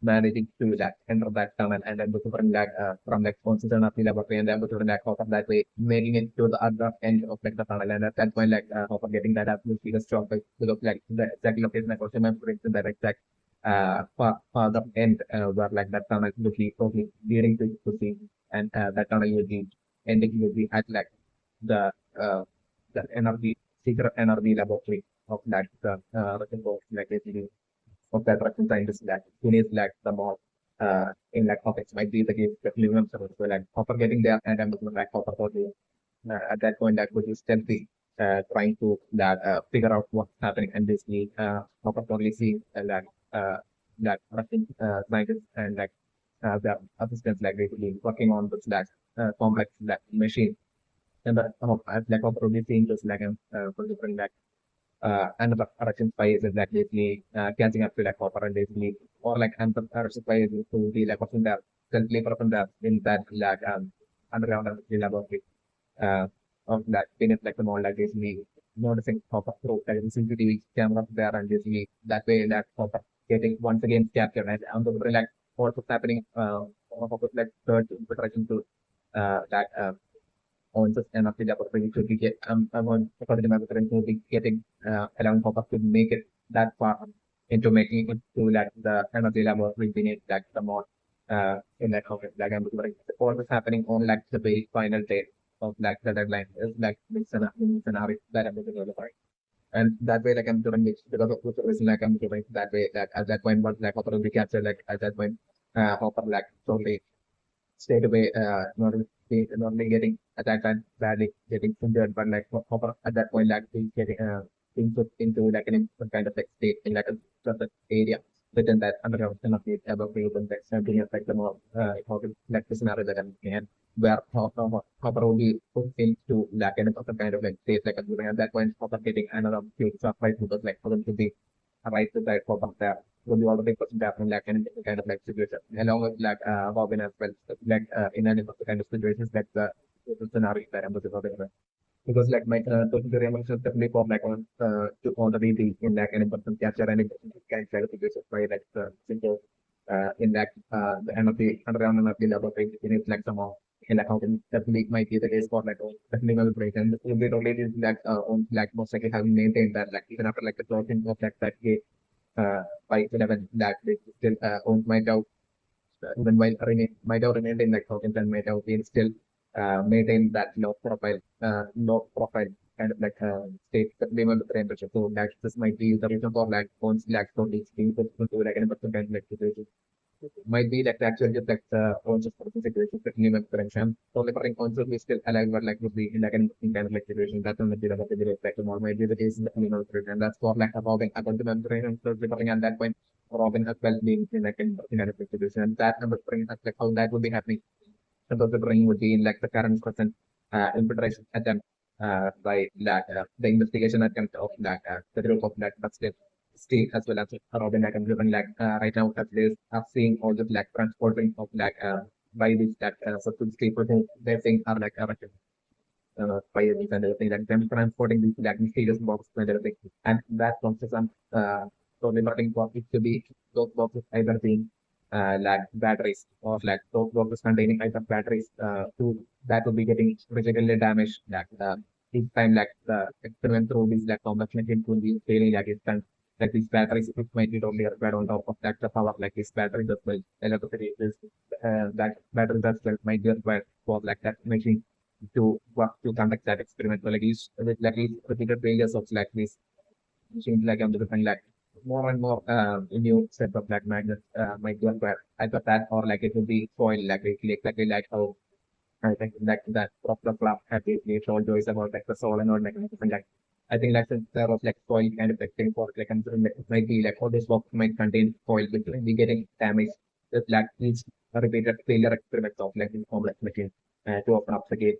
managing to like enter that tunnel and then to bring that from like consistent of the laboratory and then to bring that Hopper that way making it to the other end of like the tunnel and at that point like Hopper getting that absolutely the strong like to look like the exact location like also remembering to that exact farther end where like that tunnel would be totally leading to see and that tunnel would be ending would be at like the uh, the energy secret energy laboratory of like the Russian box like basically of that Russian scientist that who is like the more in like topics might be the case with minimum server. So like Hopper getting there and I'm looking like Hopper for the at that point that would be stealthy, trying to that figure out what's happening and basically Hopper probably see that Russian scientists and like the assistants like basically working on this like complex like machine and the like Hopper probably seeing this like for different like another Russian spy is like basically catching up to like Hopper and basically or like another Russian spy is to be like person there stealthily person there in that like underground laboratory uh, of that beneath like the mall like basically noticing pop-up through like the CCTV camera there and basically that way that pop-up getting once again captured and on the like what's happening like third interaction to that on just enough the opportunity to be get I want according to my preference to be getting allowing pop-up to make it that far into making it to like the end of the laboratory beneath like the mall in that comment like I'm like all this happening on like the very final day of like the deadline is like this scenario that I'm looking for. And that way, like I'm doing it because of the reason, like I'm doing that way, like at that point, what like Hopper will be captured, like at that point, Hopper like totally stayed away, not only getting attacked and badly getting injured, but like Hopper at that point, like he's getting being put into like some kind of like state in like a certain area within that underground of the above field and like something affect the more like the scenario that I'm looking at where Hopper will be put into like some kind of like state like at that point Hopper getting another few surprise because like for them to be right to side Hopper there will be already put happening like in kind of like situation along with like Robin as well like in any of the kind of situations like the scenario that I'm looking for because like my tertiary emotions definitely form like on to already be in like any person capture any kind of situations by like simple in like the end of the underground and of the laboratory in it like somehow in like how can definitely might be the case for like definitely will break and the only is like on like most likely having maintained that like even after like the closing of like that gate by 11 that they still owned my doubt even while might have remained in like Hawkins and might have been still maintain that low profile kind of like state level of temperature. So that this might be the reason for like phones like so these things to like an person kind of like situation. Might be like the actual just like the phones of the situation that new prevention. So like for console we still alive but like would be in like an kind of like situation that will be the like tomorrow might be the case in the new and that's for like about about the membrane and so recovering at that point Robin as well being in like in a situation. And that number bring us like how that would be happening. And the brain would be in like the current present infiltration attempt by like the investigation attempt of like the group of like but still as well as Robin like I'm given like right now at least are seeing all the like transporting of like by these like substance people who they think are like by these and everything like them transporting these like mysterious boxes and everything. And that process so liberating what it to be those boxes either being like batteries or like those boxes containing either batteries to that will be getting physically damaged like each time like the experiment through these like complex machines will be failing like each time like these batteries it might be only required on top of that the power like this battery that will electricity is that battery that well might be required for like that machine to work to conduct that experiment. So like use with like these repeated failures of like these machines like I'm different like more and more new set of like magnets might be required. Either that or like it will be foil like exactly like how I think like that proper club had the told Joyce about like the solenoid mechanism like I think like since there was like foil kind of like thing for like considering like, it might be like all this box might contain foil which will be getting damaged with like each repeated failure experiments of like in complex machine to open up the gate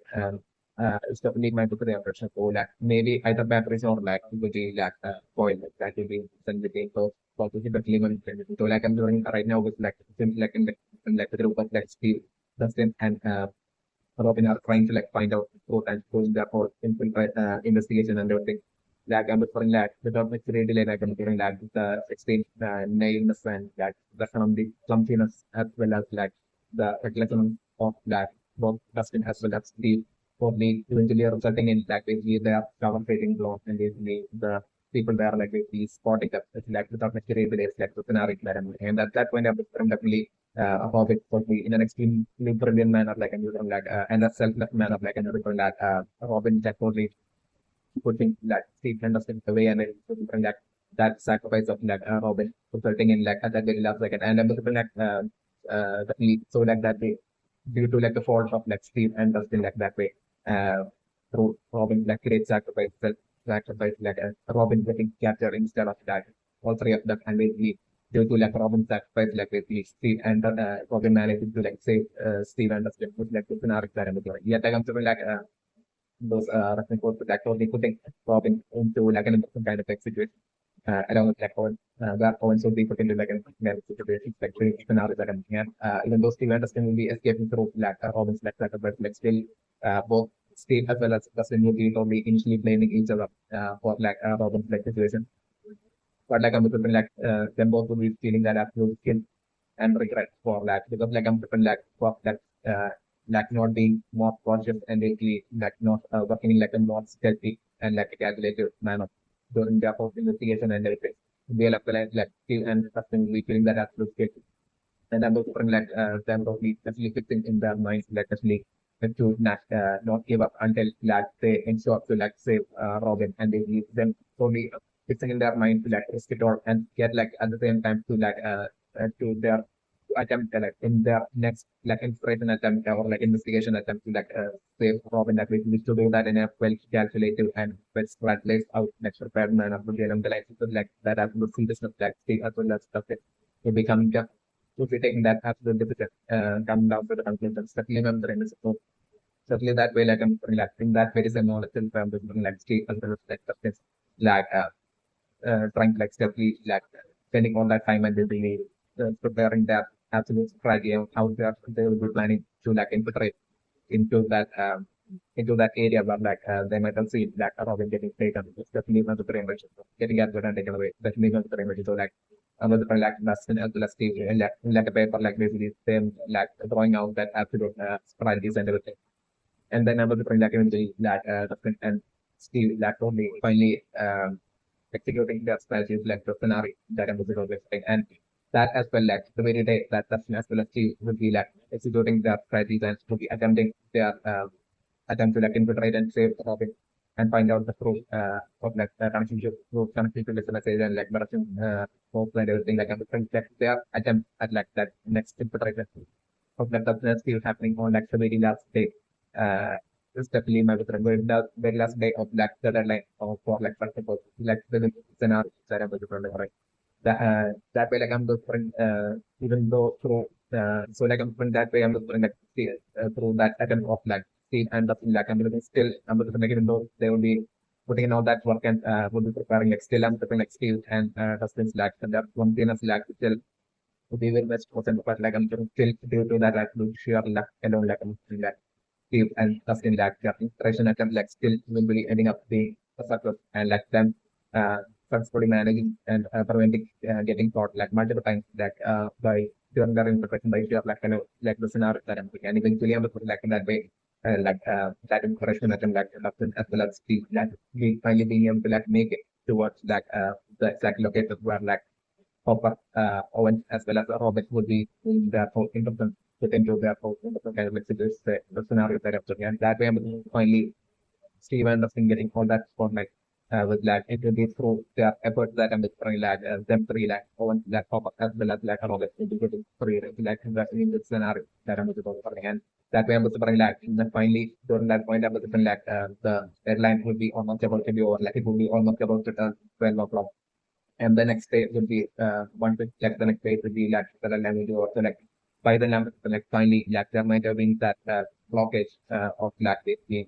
it's definitely my book the impression so like maybe either batteries or like will be like foil like that will be sent with the so definitely going to so like I'm doing right now with like like in like the group of like Steve Dustin and Robin are trying to like find out the truth and doing their whole investigation and everything. Like I'm referring like without much delay, like I'm referring like the extreme naiveness and like the clumsiness as well as like the recklessness of that both Dustin as well as Steve probably eventually resulting in like basically they are counterfeiting laws and basically the people there like basically spotting that it's like without much delay, it's like the scenario that I'm and at that point I'm definitely about it for me in an extremely brilliant manner, like and using like and a selfless manner, like and everything that Robin that totally putting like Steve Henderson away and then that that sacrifice of like Robin resulting in like at that very last second and I'm looking at definitely so like that way due to like the fault of like Steve and Dustin like that way through Robin like great sacrifice like Robin getting captured instead of that all three of them and basically due to like Robin sacrifice like basically Steve and Robin managed to like save Steve and Dustin with like the scenario that I'm looking at. Yeah, like I'm something like those wrestling coach like totally putting Robin into like an different kind of like situation along with like Owen. That Owen should be put into like an situation like the scenario that I'm looking at. Even though Steve and Dustin will be escaping through like Robin's like but like still both Steve as well as Dustin will be totally initially blaming each other for like Robin's like situation. But like I'm looking like them both will be feeling that absolute guilt and regret for that because like I'm looking like for that like not being more conscious and basically like not working like a not stealthy and like a calculated manner during their post investigation and everything. They'll apply like skill and trusting we feeling that absolute skill. And I'm looking like them probably actually fixing in their minds like actually to not give up until like they ensure to like save Robin and they leave them only fixing in their mind to like risk it all and get like at the same time to like to their to attempt like in their next like inspiration attempt or like investigation attempt to like save Robin that we need to do that in a well calculated and well strategized out next prepared manner to get them the life like that as the seriousness like as well as stuff to become just to be taking that absolute decision come down to the conclusion certainly remember so certainly that way like I'm relaxing that very same knowledge in terms of like state as well as like substance like trying to like steadily like spending all that time and really preparing that absolute strategy of how they will be planning to like infiltrate into that area where like they might have seen that Robin getting taken. It's definitely not the brain which getting at and taken away. Definitely not the brain which so like another like Dustin as well as Steve and like a paper like basically them like drawing out that absolute strategies and everything. And then another thing like eventually like Dustin and Steve like only finally executing their strategies like the scenario that I'm executing and that as well like the very day that Dustin as well as Steve will be like executing their strategies and will be attempting their attempt to like infiltrate and save the topic and find out the proof of like connecting to the message and like Russian hopes and everything like and like their attempt at like that next infiltration of like the still happening on like the very last day. It's definitely my the very last day of like the deadline for like first of all like the scenario that I'm right. That way like I'm different even though through so like I'm different that way I'm different like through that attempt of like scene and the like I'm looking still I'm looking like even though they will be putting in all that work and will be preparing like still I'm looking like skills and dustbins like and that one thing is like still to be very best person but like I'm still due to that like to share luck alone like I'm feeling that Steve and Dustin like their inspiration attempt like still will be ending up being a success and like them successfully managing and preventing getting caught like multiple times like by during their interpretation by share like kind of like the scenario that I'm looking and eventually I'm looking like in that way that encouragement and like Dustin as well as Steve like we finally being able to like make it towards like the exact location where like Hopper, Owen as well as Robert would be in their whole interpretation fit into their whole kind of messages the scenario that I'm looking and that way I'm finally Steve and Dustin getting all that spotlight with like introduced through their efforts that I'm three like them three like Owen like pop up as well as like Robert integrating three like investing in the scenario that I'm looking for and that way I'm looking like and then finally during that point I'm looking like the deadline will be almost about to be over like it will be almost about to turn 12 o'clock and the next day would be one week like the next day would be like the language or the like by the number like finally like there might have been that blockage of like the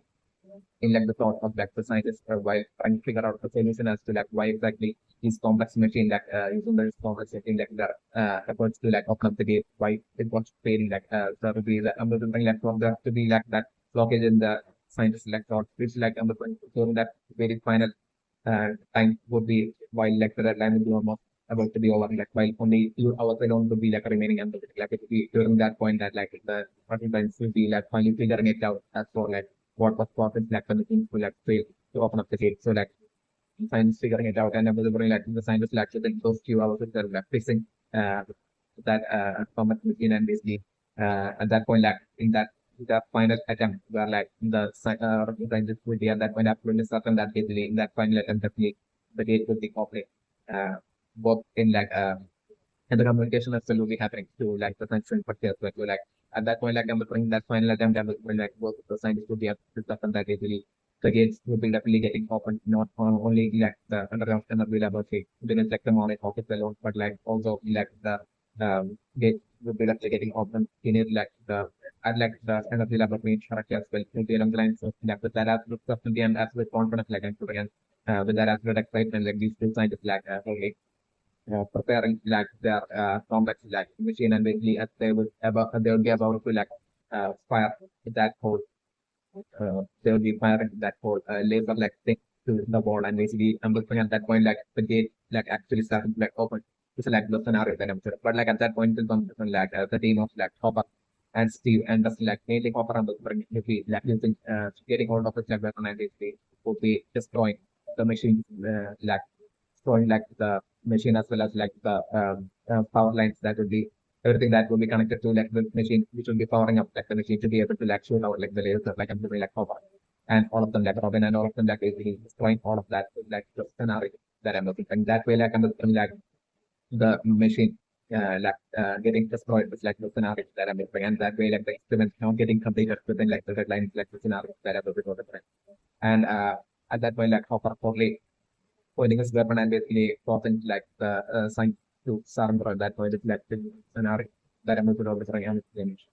in like the thought of like the scientists while trying to figure out the solution as to like why exactly these complex machine like using this complex machine like the efforts to like open up the gate why it was failing like so to be that something like from the to be like that blockage in the scientists like thought which like during that very final time would be while like the deadline will be almost about to be over like while only few hours alone would be like remaining and like it would be during that point that like the participants will be like finally figuring it out as for like what was profit like when the things will like fail to open up the gate. So like science figuring it out and everybody like the scientists like in those few hours they're like fixing that format machine and basically at that point like in that the final attempt where like scientists will be at that point absolutely certain that basically in that final attempt definitely the gate will be complete both in like and the communication as well will be happening to like the scientific party as well. So, like at that point, like I'm bring that final attempt, I'm going like both of the scientists will be able to stuff and that easily. The gates will be definitely getting open, not only like the underground energy laboratory didn't like the morning office alone, but like also like the gate will be definitely getting open. You need like the I'd like the energy laboratory structure as well to be along the lines of like with that absolute certainty and absolute confidence like I'm putting in with that absolute excitement like these two scientists like okay preparing like their complex like machine and basically as they would be about to like fire that whole they would be firing that whole laser like thing to the wall and basically I'm looking at that point like the gate like actually started like open. It's like the scenario that I'm sure. But like at that point it's on like the team of like Hopper and Steve and just like mainly Hopper and the like using getting hold of it like weapon and basically would be destroying the machine like showing like the machine as well as like the power lines that would be everything that will be connected to like the machine which will be powering up like the machine to be able to like shoot out like the laser like I'm doing like power and all of them like Robin and all of them like basically destroying all of that like the scenario that I'm looking and that way like I'm looking like the machine getting destroyed with like the scenario that I'm looking and that way like the experiment not getting completed within like the deadlines like the scenario that I'm looking for and at that point like Hopper probably pointing his weapon and basically causing like the sign to surrender at that point. It's like the scenario that I'm going to and damage.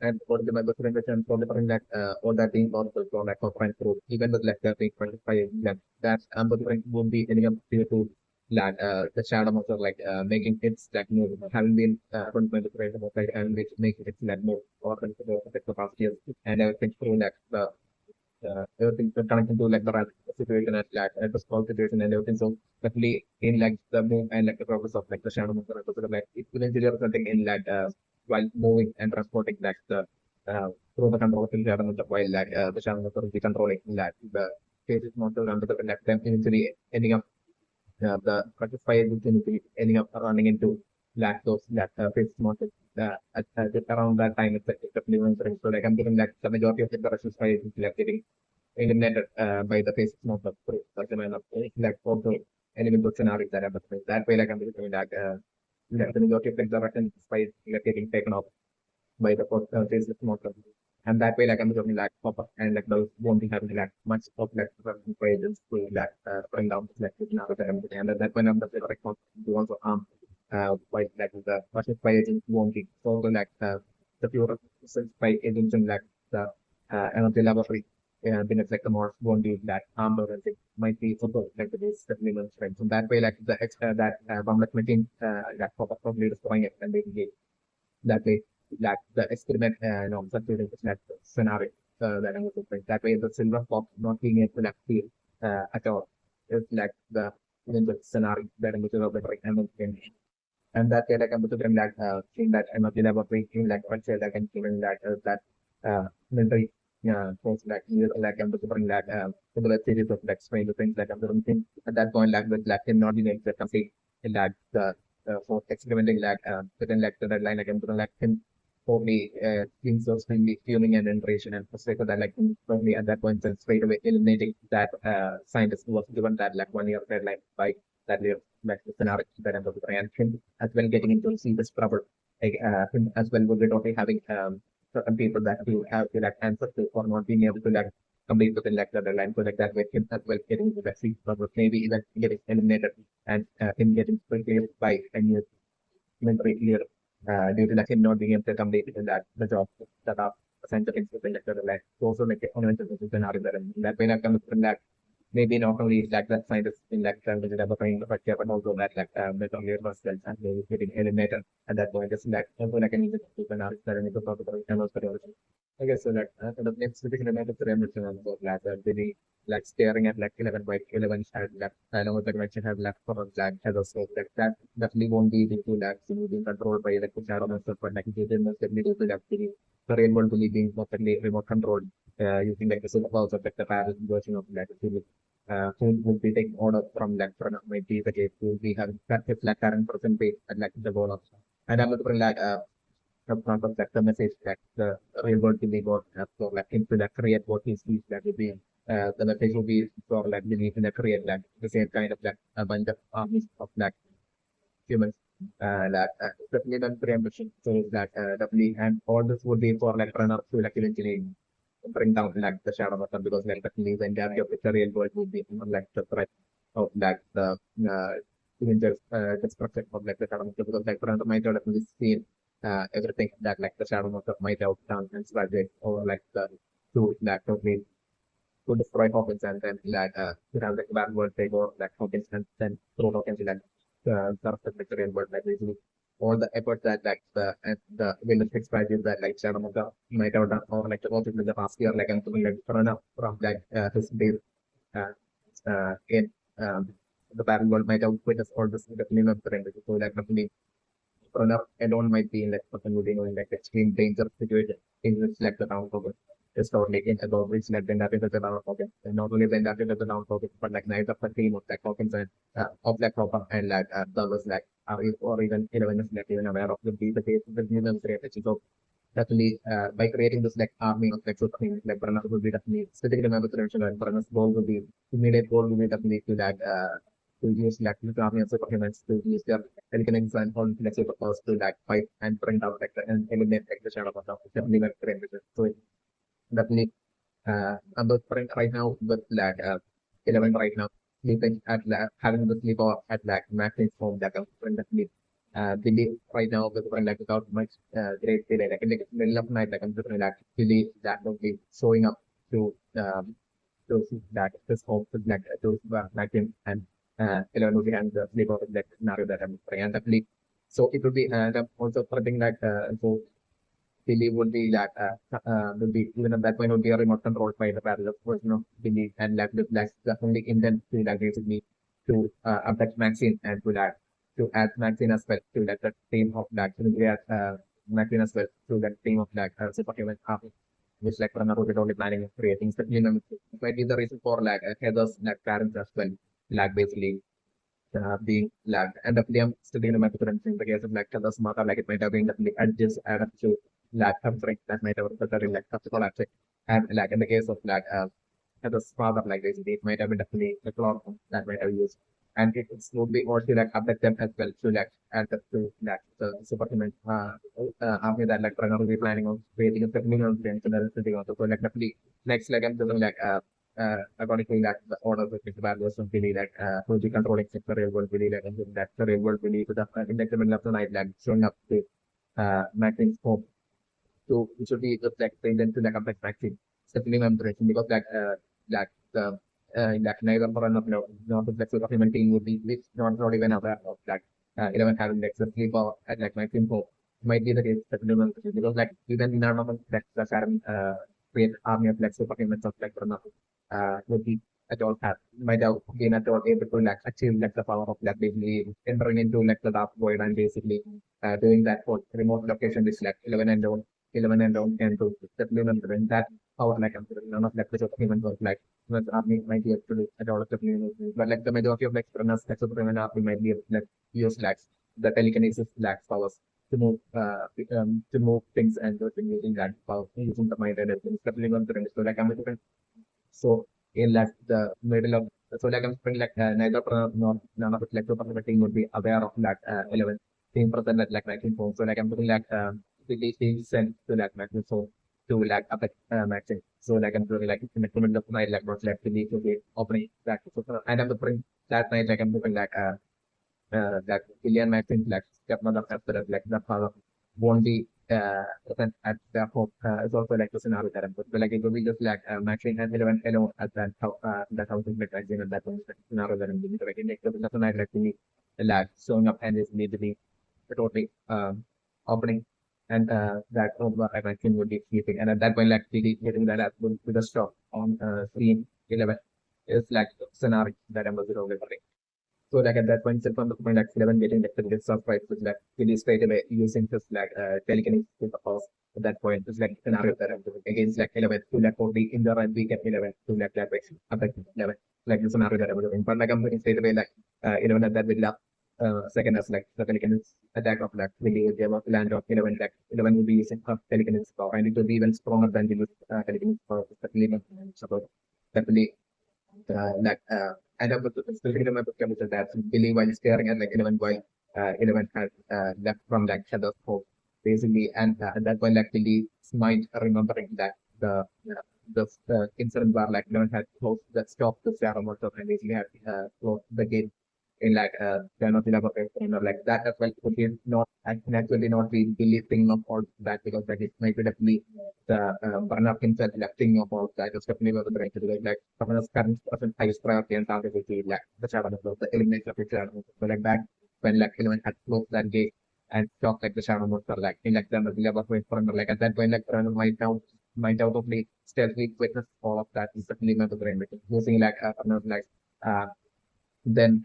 And for the member presentation, for the like all that being possible for like for friends group, even with like the being 25 like that won't be any of to like the shadow monster like making its like move having been from the presentation like and which making its like move or the past years and everything through like the everything connected to like the right situation and like the small situation and everything. So definitely in like the move and like the progress of like the shadow movement, like it will engineer something in like while moving and transporting like the through the control of the shadow movement while like the shadow movement will be controlling like the cases monster and the like them eventually ending up the fire eventually ending up running into like those like cases monster. Around that time, it's definitely going so like I'm giving like the majority of the Russian fire is like getting eliminated by the faces of the proof. That's the main of like also eliminate the scenarios that happen. That way, like I'm doing like the majority of the Russian spies like getting taken off by the faces of the and that way, like I'm doing like pop up and like those won't be having like much of like Russian pages to like bring down like the scenario that I'm doing. And that's when I'm the response to also by like the Russian spy agents won't be so like the pure spy agents and like the energy laboratory been like the more won't be that armor and it might be also like the base supplement strength. So that way like the extra that bomb like machine that pop up probably destroying it and making it that way like the experiment substituting that scenario that I was doing. That way the silver fox not being able to like feel at all is like the in the scenario that I'm going to and that way like I'm going to like seeing that I'm not about thinking like one say like I'm feeling that military force like like I'm going to bring that similar series of like strange things like I'm doing things at that point like with like him not being able to complete in like the for experimenting like within like the deadline like I'm going to like him probably things of mainly fueling and iteration and for that like probably at that point then straight away eliminating that scientist who was given that like 1 year deadline by that year like the scenario that I'm going to and him as well getting into serious trouble like him as well will be totally having certain people that you have to like answer to or not being able to like complete within like the deadline so like that way him as well getting into that serious trouble maybe even getting eliminated and him getting cleared by a new mentally clear due to like him not being able to complete that the job that are essential things within like the deadline. So also like fundamental scenario that way like comes from that maybe not only like that scientist in like which is developing but yeah, but also that like not only yourself and maybe getting eliminated at that point just like also like an easy to analyze that and to talk about it. I guess so that the next specific element of the revolution about like really like staring at like 11 by 11 had left I know the connection have left for like as a scope like that definitely won't be able to like being controlled by like the shadow and stuff but like it is most definitely to like the real world will be being perfectly remote controlled using like the super of like the parallel version of like who would be taking order from like from maybe the case who will be having practice like current percentage and like the goal of and I'm looking like from like the message that the real world will be got so like into like create what is these that will be the message will be for like believe in the create like the same kind of like a bunch of armies of like humans that definitely done preemption. So that definitely, and all this would be for like runners to like eventually bring down like the shadow button because like definitely the entirety of the real world would be like the threat of like the even just destruction of like the shadow button because like runner might have definitely seen everything that like the shadow button might have done and strategy or like the to that totally to destroy Hawkins and then like to have like bad world take over like Hawkins and then throw Hawkins in like the real world like basically all the effort that like the realistic strategies that like Shadow Maka might have done or like also in the past year like I'm like run up from like his days uh, in the battle world might have witnessed all this definitely not the so like definitely run up alone might be in like potentially in like extreme danger situation in which like the round robin is totally in about which like then that is the round robin and not only then that is the round robin but like neither of the team of like Hawkins and of like Hopper and like the others like or even 11 is like even aware of the case of the new creation. So definitely by creating this like army of like super things like Brenner would be definitely specifically member potential and Brenner's goal would be immediate goal would be definitely to that to use like the army of superhumans to use their telekinesis and all like superpowers to like fight and bring down like the and eliminate like the shadow of the definitely very great. So definitely I'm the current right now with like 11 right now sleeping at having the sleep or at like maximum form that I'm definitely believe right now with like without much great delay like in the middle of night like I'm just like believe that will be showing up to those that this hope with like those maximum and 11 will be and the sleep of that scenario that I'm playing and definitely so it will be and I'm also something like so Billy would be that would be even at that point would be a remote controlled by the parallel version of Billy and like the like the only intent to like basically to abduct Maxine and to add Maxine as well to like the team of that to add Maxine as well to that team of like superhuman army which like Pranav was only planning of creating so, might be the reason for like Heather's like parents as well like basically being lagged. And definitely, I'm still in my preference in the case of like the smarter, like it might have been definitely adjust add up to lag something that might have resulted in like after collapsing. And like in the case of like the father, like basically, it might have been definitely a clock that might have used. And it would be also like update them as well to like add up to that the superhuman army that like Pranav will be planning on creating a terminal and that is sitting also. So like definitely next like I'm doing like according to that the order of the bad was really that who be controlling the real world really like and that the real world really to the in the middle of the night like showing up to Maxine home to it should be just like then to like complex Maxine. Especially membrane because like the like neither for an not the flexible document team would be which not even aware of like 11 having like the sleeper at like Maxine home might be the case because like even none of like the current create army of like superhumans of like would be at all have might have been at all able to like achieve like the power of like basically entering into like the dark void and basically doing that for remote location is like 11 and down and to supplement and that power like none of like the superhumans was like was army might be able to do at all of the but like the majority of like runners like superhuman army might be able to like use like the telekinesis like powers to move things and do things using that power using the mind and everything supplement so like I'm so in like the middle of so like I'm saying like neither nor none of it like super team would be aware of that 11 team present at like 19 form. So like I'm putting like the team sent to like maximum so to like affect matching. So like I'm doing like in the middle of the night like what's left to be opening that so and I'm putting that night like I'm doing like that billion matching like stepmother after like the father won't be present at the home. It's also like the scenario that I'm putting. But like it will be just like matching and 11 alone at that house in matching and that was the scenario that I'm doing. So like in the night like really like showing up and it's need to be totally opening and that over I mentioned would be sleeping. And at that point like really getting that up with a stop on screen 11 is like scenario that I'm over. So like at that point, from the point like 11 getting like the list of rights, which like really straight away using this like telekinesis with the pause at that point, it's like scenario that I'm doing against like 11 to like only in the run we get 11 to like that way affect 11 like the scenario that I'm doing. But like I'm doing straight away like 11 at that with last second as like the telekinesis attack of like really they were land of 11 like 11 will be using her telekinesis power and it will be even stronger than the telekinesis power, especially support definitely like and I was speaking to my book chemistry that believe while staring at like 11 while 11 has left from like Heather's hope basically, and at that point, like Billy's mind remembering that the incident where like 11 had closed the stop the ceremony and basically had closed the gate in like kind of like that as well could be not and actually not be Billy thing of all that because that it might be definitely the burner himself like thing of all that is definitely what the right to do like someone's current person highest priority and target will be like the shadow of the elimination of the shadow. So like that when like 11 had closed that gate and stopped like the shadow monster like in like the level wait for like at that point like might out of the stealthy witness all of that is definitely not the brain using like like uh then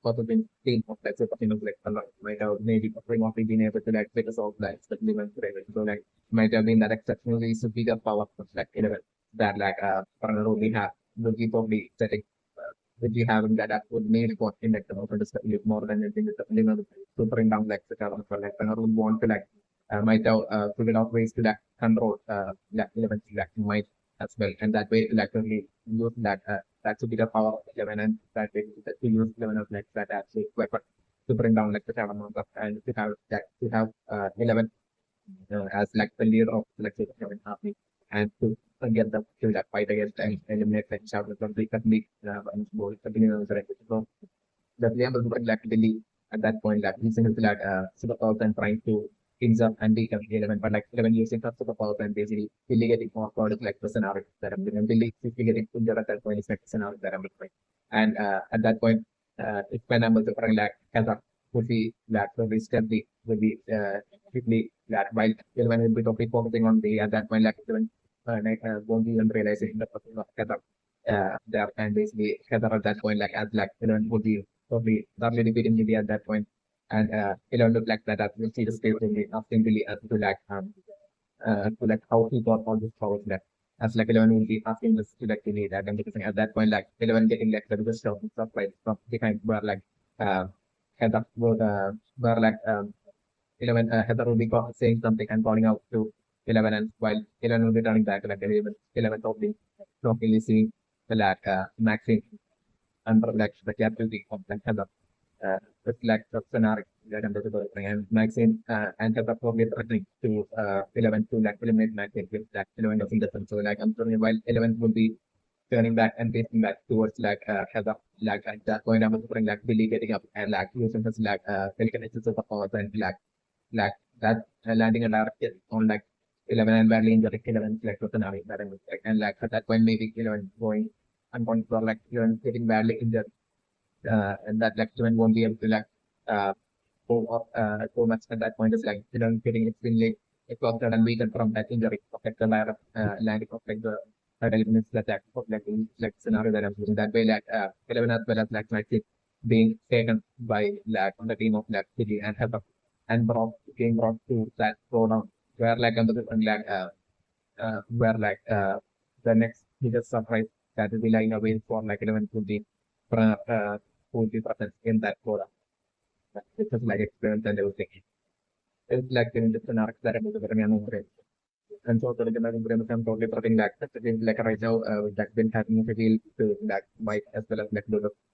possibly team of let's say like a lot might have maybe offering of being able to like figure out that especially when private. So like might have been that exceptionally superior power of like 11 that like partner we have would be probably setting would be having that would need for in like the open more than anything is definitely to bring down like the cover for like partner would want to like might have figured out ways to like control like 11 like might as well and that way like really use that that's a bigger power of 11 and that way that we use 11 of like that actually weapon to bring down like the seven amount of and to have that to have 11 as like the leader of like the 7 army and to get them to that fight against and eliminate like shadow from the technique and continue on the right. So the player was like Delhi at that point like using his like superpowers and trying to injure and become 11 but like 11 using her superpowers and basically Billy getting more products like the scenario that I'm doing. Billy is getting injured at that point is like the scenario that I'm doing. And at that point if when I'm also like Heather would be that very steadily would be quickly that while 11 will be totally focusing on the at that point like 11 won't even realizing the person of Heather there and basically Heather at that point like as like 11 would be probably thoroughly defeating Billy at that point. And it looked like that we'll see the state really asking Billy to like how he got all this powers that as like 11 will be asking this to like Billy that and because at that point like 11 getting like the biggest stuff and stuff like from behind where like Heather would where like 11 Heather will be saying something and calling out to 11 and while 11 will be turning back like 11 totally shockingly seeing the like Maxine under like the captivity of like Heather reflect the scenario that I'm developing. And Maxine and have probably threatening to 11 to like eliminate Maxine with that 11 doesn't listen. So like I'm turning while 11 would be turning back and facing back towards like Heather like at that point I'm putting like Billy getting up and like using his like telekinesis of the powers and like that landing a direct hit on like 11 and badly injuring 11 like the scenario that I'm like and like at that point maybe 11 going I'm going for like 11 getting badly injured and that like student won't be able to like uh go up so much at that point is like you know getting extremely exhausted and weakened from that injury of like the landing of like the elements that of like scenario that I'm using that way like 11 as well as like my kid being taken by like on the team of like City and help and brought being brought to that program where like under the like where like the next biggest surprise that will be lying away for like 11 would be present in that program. This is like experience and everything. It's like in different arcs that I'm going and so the I'm totally prepping that like right now that's been having a feel to that might as well as like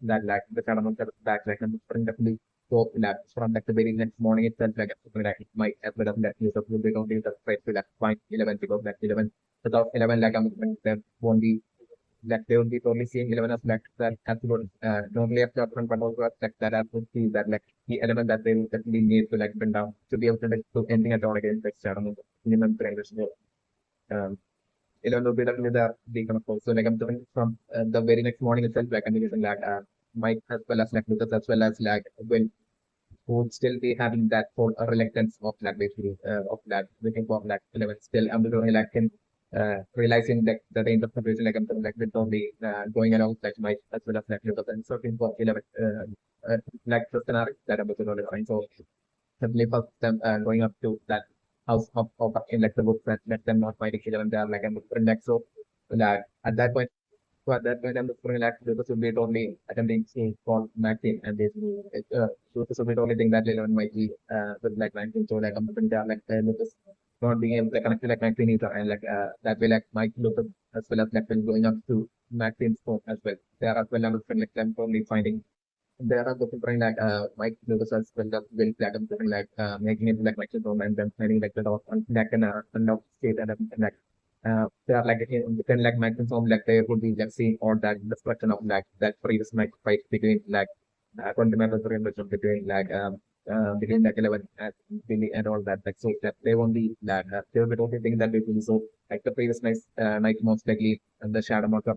that like the kind of back like and definitely so like from like the very next morning itself like like it might as well as that use of the don't use the straight to like find 11 because like 11 without 11 like I'm there won't be like they would be totally seeing 11 as like that absolute normally after different but also as like that absolute see that like the element that they will definitely need to like bring down to be able to like do anything at all against like Shadow minimum parameters. Um, 11 will be definitely the kind of so like I'm doing from the very next morning itself like I'm using like Mike as well as like Lucas as well as like Will who would still be having that whole reluctance of like basically of that waiting for like 11 still I'm doing like in realizing that the range of situation like I'm like with only going around like Mike as well as like Lucas and searching for 11 like the scenario that I'm doing so simply for them going up to that house of in like the book that let them not fighting each other and they are like a different like so that at that point so at that point I'm looking like this will be only attempting to call Maxine and this so this will be the only thing that Leon might be with like Maxine so like I'm looking there like Lucas not being able to connect to like Maxine either and like that way like Mike Lucas as well as like when going up to Maxine's phone as well. There as well I'm looking like them probably finding there are the different like mic levels as well as will platinum different like making it like microphone and then finding like the dot on like an of state and like they are like then like microphone like there would be like seeing all that destruction of like that previous mic fight between like 20 members between like between like 11 and Billy and all that like so that they won't be that they will be only thing that they will be so like the previous night most likely and the shadow marker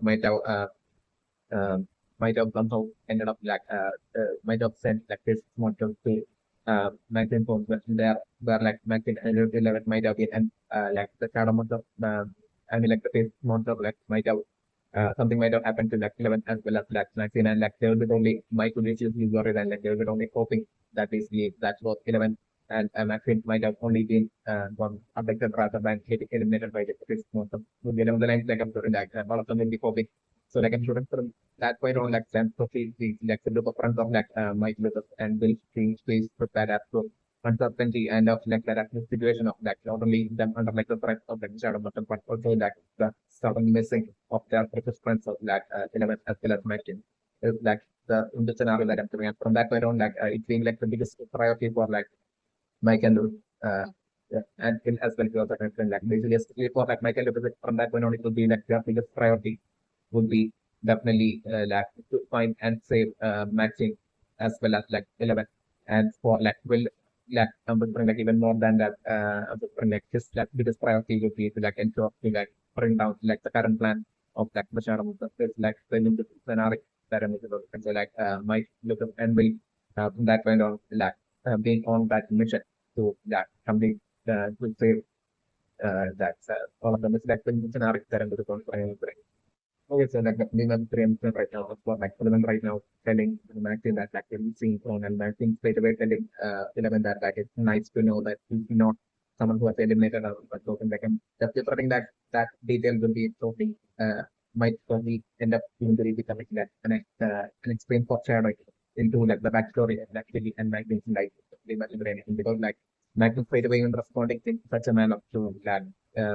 um, might have somehow ended up like might have sent like this model to Magazine phones there where like Magazine 11 might have been and like the shadow model I mean like the face model like might have something might have happened to like 11 as well as like 19 and like there will be only microlesions is worried and like there will be only hoping that basically that's what 11 and Maxine might have only been one abducted rather than getting eliminated by the face model. So the 11 lines like I'm sure like all of them will be hoping. So like I'm sure from that point on like Sam Sophie the like the look front of like Mike Lucas and will change space prepared as to uncertainty and of like that situation of like not only them under like the threat of like shadow button but also like the sudden missing of their precious friends of like 11 as well as Mackin is like in the scenario that I'm doing and from that point on like it being like the biggest priority for like Mike and yeah, and Phil as well as also mentioned like basically for like Michael from that point on it will be like their biggest priority would be definitely like to find and save matching as well as like 11 and for like will like like even more than that like his like biggest priority would be to like ensure to like bring down like the current plan of like the shadow is like the scenario that I'm and so like might look up and will from that point on like being on that mission to like complete to save that all of them is like the scenario that I'm going to okay, so like the minimum preemption right now, for like Element right now telling the Maxine that like we'll see on and Maxine straight away telling Element that like it's nice to know that he's not someone who has eliminated a token like him. Just different that that detail will be totally might probably end up eventually becoming that an explain foreshadowing into like the backstory and actually and Maxine's life pretty much or anything because like Maxine straight away in responding to such a man of to that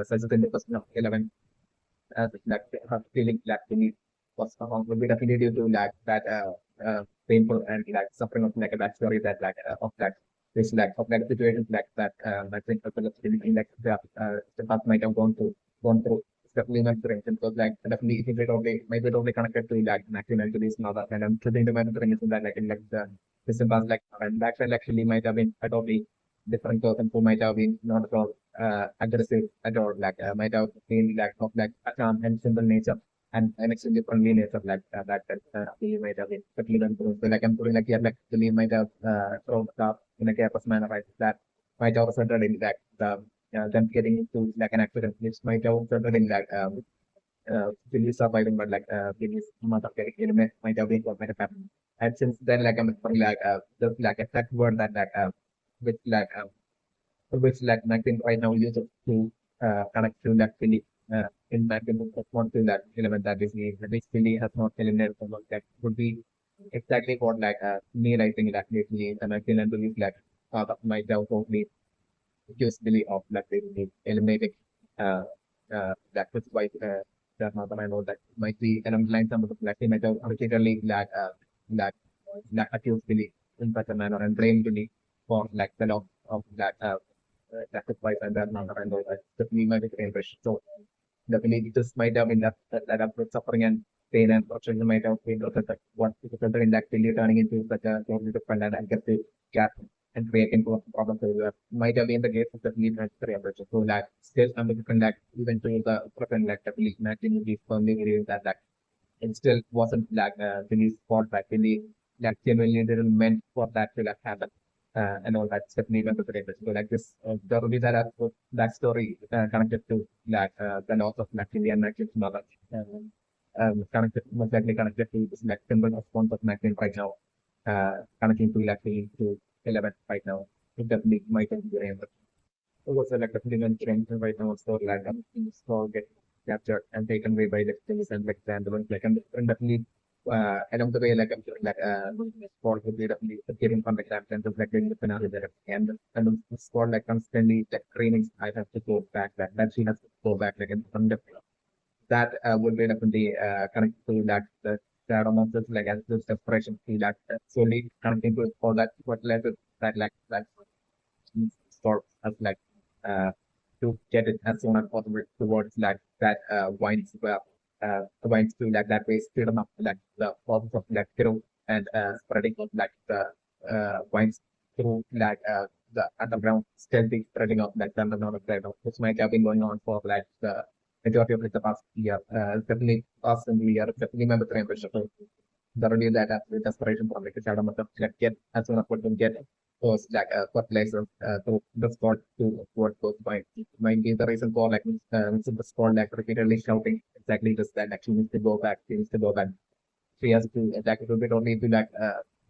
such as in the person of 11 like feeling like really was will be definitely due to like that painful and like suffering of like a backstory that like of that this like of like situations like that I think feeling like the past might have gone through it's definitely not experience because like definitely if it only might be only connected to like maximum to this and other and I'm to the mentoring is that like in like the distant past like and back then actually might have been totally different person who might have been not at all aggressive at all, like might have been like of like a calm and simple nature and extremely friendly nature that he might have been totally done to. So like I'm feeling like yeah, like he might have thrown stuff in a careless manner, right? That might have resulted in that them getting into like an accident, which might have resulted in that Billy surviving, but like Billy's mother getting eliminated might have been what might have happened. And since then, like I'm feeling like the like exact word that which like which like Mackin right now uses to connect to that Philly in Mackin response to that element that is needed. Which Philly has not eliminated from that would be exactly what like me writing that basically and Mackin and believe like part of my doubt only use Billy of like basically eliminating that which why that mother I know that might be an underlying some of the like they might have particularly like like accuse Billy in such a manner and blame Billy for like the loss of sacrifice and that manner and all that. Definitely might be impression. So definitely this might have been that absolute suffering and pain and torture might have been that what resulted in that failure turning into such a totally different and aggressive gap and creating problems everywhere. Might have been the case of the lead necessary average. So that still I'm different that even to the present like definitely matching these firmly believe that it still wasn't like Billy's fault that Billy like genuinely didn't meant for that to like happen and all that stuff need to be so like this there will be that story connected to like the loss of Maxine and Maxine's mother connected most likely connected to this like symbol response of Maxine right now connecting to like to 11 right now it definitely might be remembered. It was like definitely mentioned right now so like so get captured and taken away by the things and like the like and definitely along the way, like I'm sure, like sport would be definitely getting from the captain to like getting the finale there, and the sport like constantly like training. I have to go back that she has to go back like and from the that would be definitely connected to that shadow monsters like as the separation feel that slowly connecting to for that fertilizer that sort of like uh, to get it as soon as possible towards like that vines to like that way speed them up like the process of like grow and spreading of like the vines through like the underground stealthy spreading of like the underground of that which might have been going on for like the majority of like the past year definitely past year definitely remember the temperature the earlier that the desperation from like the shadow method like get as soon as we can get those like fertilizers to the spot to what goes by might be the reason for like the spot like repeatedly shouting exactly this that actually needs to go back, she needs to go back. She has to attack a little bit only to like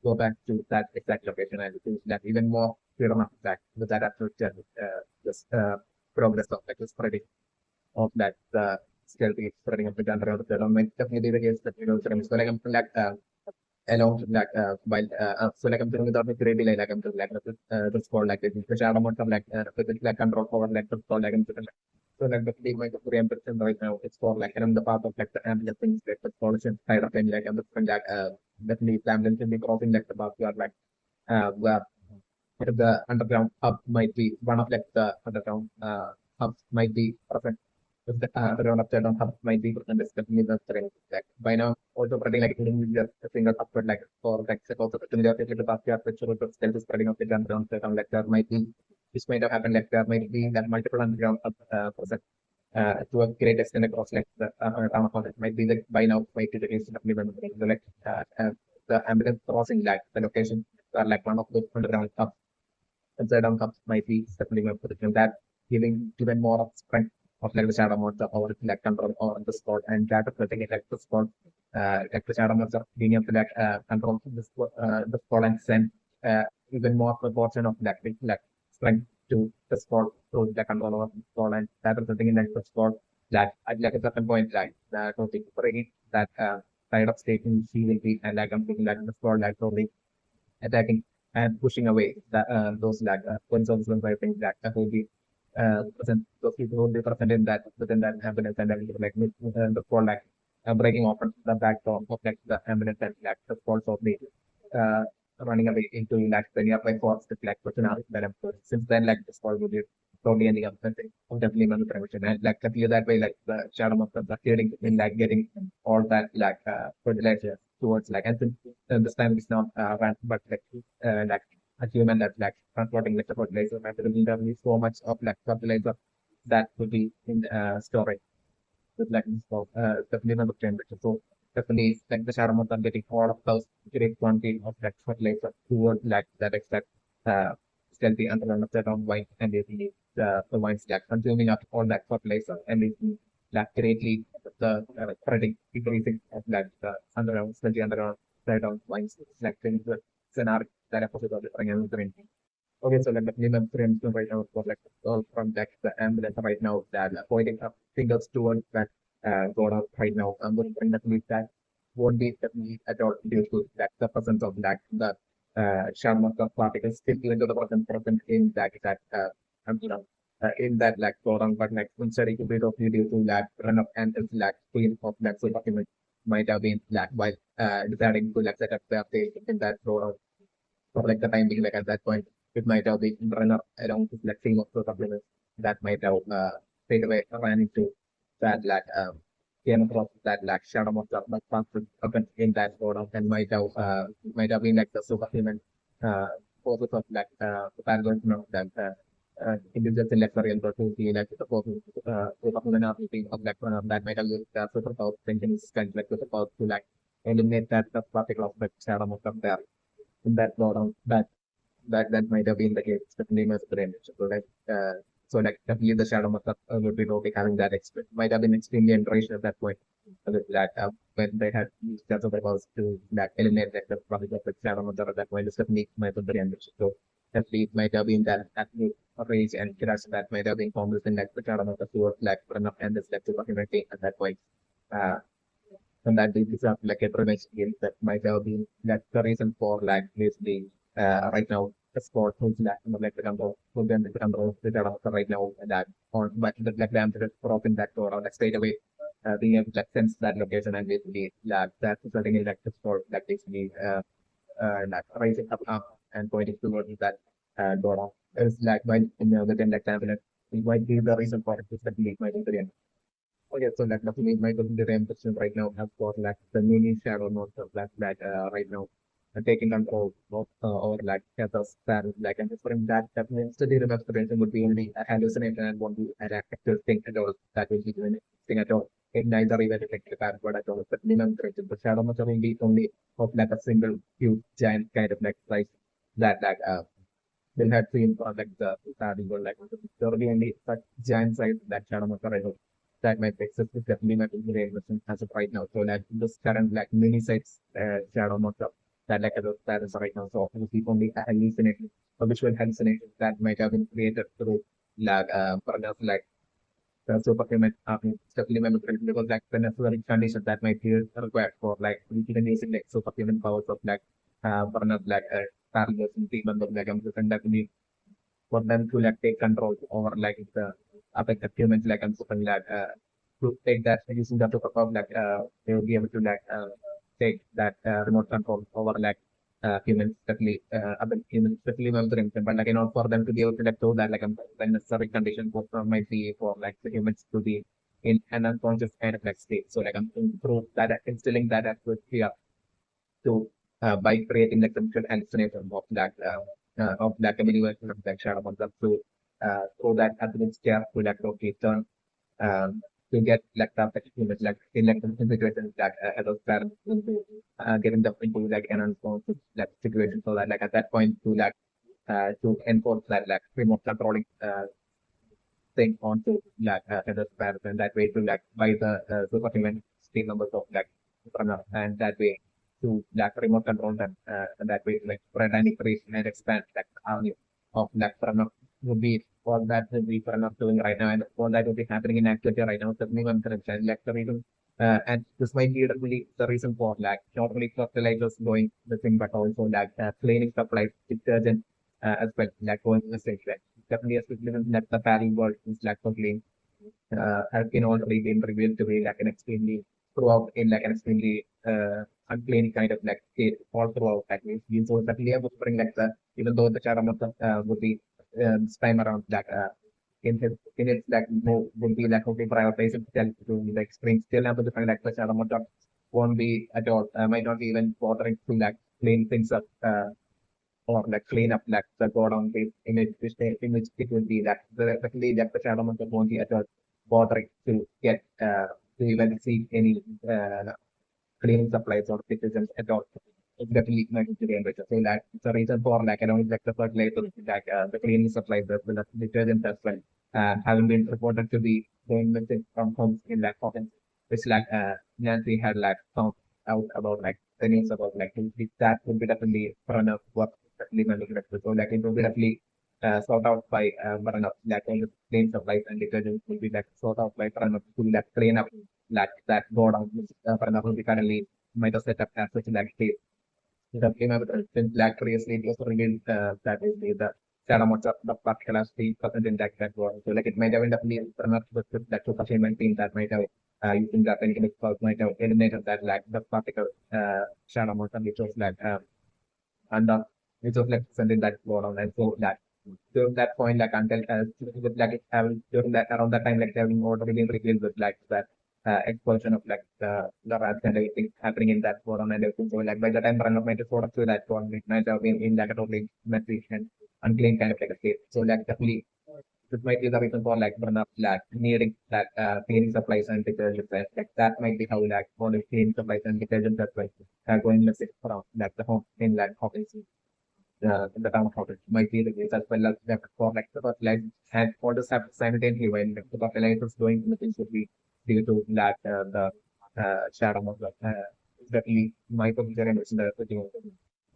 go back to that exact location and to like even more freedom of attack with that after this progress of like the spreading of that stealthy spreading of the gun around the development definitely the case that you know so like I'm like along like so like I'm doing without me really like I'm doing like the score like the shadow amount of like control over like the score like I'm doing so like the my Korean person right now it's for like I'm the part of like the ambulance things like the solution side of thing like I'm the friend like definitely the ambulance will be crossing like the backyard like where the underground hub might be one of like the underground hubs might be present. If the underground upside down hub might be present, is definitely the terrain. Like by now, also spreading like just a single upward like for like set also similar to the past year, which would still be spreading of the underground upside like there might be this might have happened like there might be that multiple underground hub present to a great extent across like the town of it might be like by now might be the case definitely when the like the ambulance crossing like the location are like one of the underground hubs upside down cups might be definitely my position that giving even more of strength of like the shadow modes of our like control on the spot and that of letting it like the spot like the shadow modes of being able to like control the spot and send even more proportion of like strength to the spot through the control of the spot and that resulting in like the spot that at like a certain point like totally breaking that side of state in she will be and like I'm thinking like the spot like totally attacking and pushing away those like concerns and I think that will be present those people will be present in that within that ambulance and then like the for like breaking open the back door of like the ambulance and like the faults of the uh, running away into like the nearby forest like question that I'm since then like this fall will be totally ending up something of definitely on the prevention and like clear that way like the shadow of the clearing in like getting all that like fertilizer towards like and since this time it's not ran but like a human that like transporting like the fertilizer and there will be so much of like fertilizer that will be in storage with like so definitely not the temperature. So definitely like the shadow are getting all of those great quantity of like fertilizer towards like that exact uh stealthy underground of that on wine and they need the wines like consuming up all that fertilizer and they like greatly the spreading increasing of like the underground stealthy underground side on wines like the scenario that opposite of the okay, so like definitely my friends right now for like all from like the ambulance right now that pointing up fingers towards that God out right now. I'm going to bring that means that won't be definitely at all due to that the presence of like the Sharma particles still even though the present in you know in that like program, but like instead it could be of due to like run up and it's like screen of that so document might have been like while deciding to like set up the update in that program for like the time being, like at that point, it might have been runner around with like team of the supplements that might have straight away ran into that like came across that like shadow of the conflict happened in that product and might have been like the supplement process of like the paradigm of that individuals in like the real world to be like the process of like that might have used the superpower thinking kind of like the power to like eliminate that the particle of the shadow of there in that drawdown that might have been the case definitely my brain. So like definitely the shadow must have would be probably having that might have been extremely enraged at that point with that when they had used that of powers to that eliminate that the project of the shadow mother at that point is definitely my brain. So definitely it might have been that absolute rage and crash that might have been formed within like the shadow mother towards like run up and this like to documenting at that point. Uh, and that this is like a revenge game that might have been that's the reason for like this being right now the sport who's like the control who then the control the right now and that or but the like them to drop in that door or like straight away being able to like sense that location and basically like that's certainly like the sport that basically like rising up and pointing towards that door is like by within like example it might be the reason for it is that it might be the okay, so like definitely my considering question right now have got like the mini shadow nodes of that right now taking control of or like HeathersDad like and from that definitely study representation would be only a hallucination and won't be an actual thing at all that will be doing thing at all. It neither even affect the backward at all. But minimum the shadow must be only of like a single huge giant kind of like size that will have to like the starting or like there will be only such giant size that shadow must that might exist is definitely not in the investment as of right now. So like this current like mini sites shadow not up that like that is right now. So obviously only a hallucination or visual hallucination that might have been created through like paragraphs like supplement supplement because like the necessary conditions that might be required for like even using like supplement powers of like paragraphs like targets and treatment of like definitely for them to like take control over like the affected humans like and something like to take that using that to perform like they will be able to like take that remote control over like humans especially other humans especially monitoring them but like in order for them to be able to like do that like the necessary condition for might be for like the humans to be in an unconscious kind of like state so like I'm improve that instilling that atmosphere to by creating like some good hallucination of that community of that shadow concept so that happens care to like okay turn to get like the image like in like some situations that as a parent getting them into like an unconscious like situation so that like at that point to enforce that like remote controlling thing onto like as a parent and that way to like by the superhuman team members of like runner and that way to like remote control them and that way like spread and increase and expand like army of like runner would be all that the runner doing right now and all that will be happening in activity right now. The minimum correction like the reason and this might be really the reason for like not only fertilizers going missing but also like cleaning supplies, detergent as well, like going missing. Like definitely especially when like the padding world is like totally has been already been revealed to be like an extremely throughout in like an extremely unclean kind of like state all throughout that means we so definitely able to bring like the even though the Charamata would be this time around like in its like no would be like okay prioritizing itself to the extreme still able to find like the Charamata won't be at all might not be even bothering to like clean things up or like clean up like the godown base image which image it will be that the clean that the shadow market won't be at all bothering to get to even see any cleaning supplies or citizens at all. It's definitely not to be enriched. So that it's a reason for like I don't like the fertilizer like the cleaning supplies as well as detergents as well having been reported to be going missing from homes in like province, which like Nancy had like found out about like the news about like that would be definitely run up work definitely manufactured. So like it will be definitely sort out by run up like all the clean supplies and detergents will be like sort out by run up to like clean up like that go down which run up will be currently might have set up as such like state the remember since like previously it was revealed that is the amount of the particular state percent in that was so like it might have definitely run up with that superhuman team that might have using that and might have eliminated that like the particle shadow amount which was like and which was like presented that go down and so that during that point like until with like it having during that around that time like having already been revealed with like that explosion of like the rats and everything happening in that forum and everything. So like by the time run of might sort of to that forum, it might have been in like a totally messy and unclean kind of like a state. So like definitely this might be the reason for like run up like needing that cleaning supplies and detergents and like that might be how like all the cleaning supplies and detergents as well going messy around like the home in like Hawkins in the town of it might be the case as well as that for like the fertilizer and all this happen simultaneously when the fertilizer is going the things would be due to that the shadow of the definitely my position in the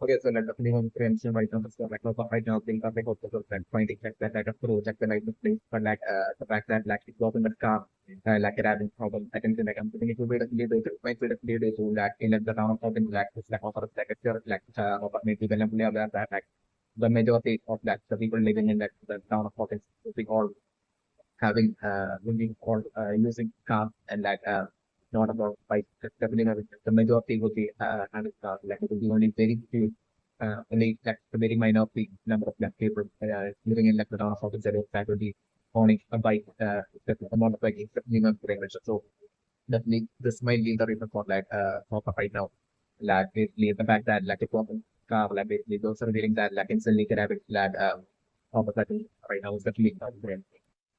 okay, so like definitely one prevention right now, so like right now, things are like also like finding that like a project that I think, but like the fact that like it was in the car, like it having problem. I think like I'm thinking it will be definitely it might be definitely to like in like the town of something like this like offer like a church like or maybe the level of that like the majority of that the people living in that the town of Hawkins will be all having will be all using car and like not about five. Definitely not. The majority would be having cars. Like it would be only very few, only like a very minority number of like people living in like the north of the city that would be owning a bike. A motorbike is definitely not very much. So definitely this might be the reason for like for right now. Like basically the fact that like a common car like basically those are revealing that like instantly can have it like of a sudden right now is definitely not great.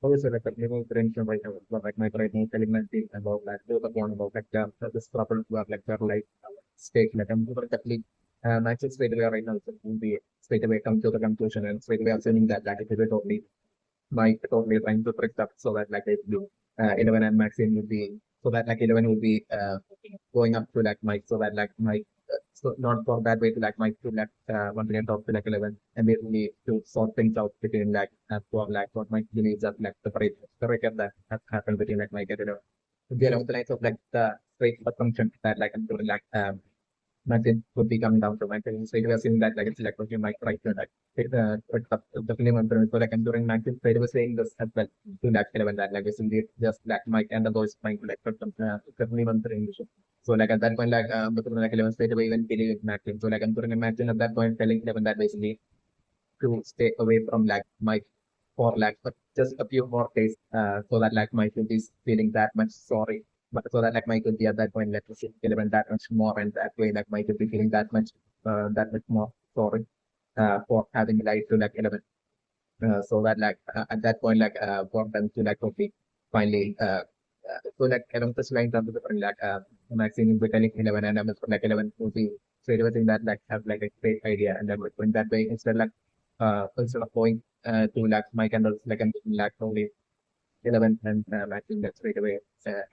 Also like the new tradition right now but like my right now telling my thing about like the one about like this proper work like their life state like I'm definitely I just straight away right now it will be straight away come to the conclusion and straight away assuming that like it is totally my totally trying to trick up so that like it will 11 and maximum will be so that like 11 will be going up to like Mike so that like Mike so not for that way to like Mike to like 1 million top to like 11 and basically to sort things out between like for like what Mike believes that like the breakup that has happened between like Mike and the along the lines of like the straight assumption that like I'm doing like Martin would be coming down to my parents. So it was in that like it's like okay, Mike right to like the film and so like and during Martin so it was saying this as well to that 11 that like it's indeed just like Mike and the boys trying to like certainly one thing. So like at that point like but like 11 straight away even believe Martin. So like I'm during Martin at that point telling 11 that basically to stay away from like Mike for like but just a few more days so that like Mike will be feeling that much sorry but so that like Mike will be at that point let us say 11 that much more and that way like Mike will be feeling that much more sorry for having lied to like 11 so that like at that point like for them to like okay finally so like along this line terms of the like Maxine will be telling 11 and I'm like 11 will be straight away saying that like have like a great idea and then we're going that way instead of going to like Mike and like and like only 11 and Maxine that straight away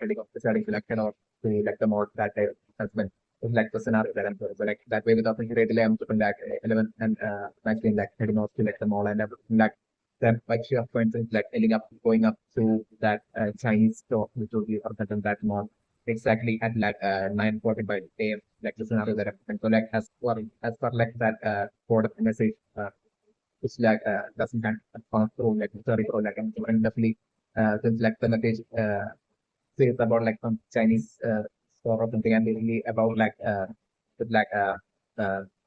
heading off deciding to like head off to like the mall that day as well. It's like the scenario that I'm doing. So like that way without thinking really I'm putting like 11 and Maxine like heading off to like the mall and everything like then like she for instance like ending up going up to that Chinese store which will be present that mall exactly at like 9:45 a.m. like the scenario that happened. So like as for like that code message which like doesn't kind of pass through like sorry bro like I'm definitely since like the message says about like some Chinese store or something and basically about like with like uh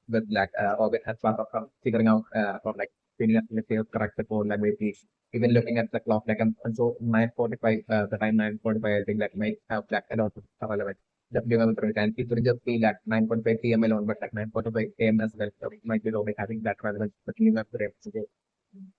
with like orbit as part of figuring out or like feeling that let's say correct the code like maybe even looking at the clock like and so 9:45 the time 9:45 I think that might have like a lot of relevant definitely and it will just be like 9:45 p.m. alone but like 9:45 a.m. as well so it might be only having that relevance but you have the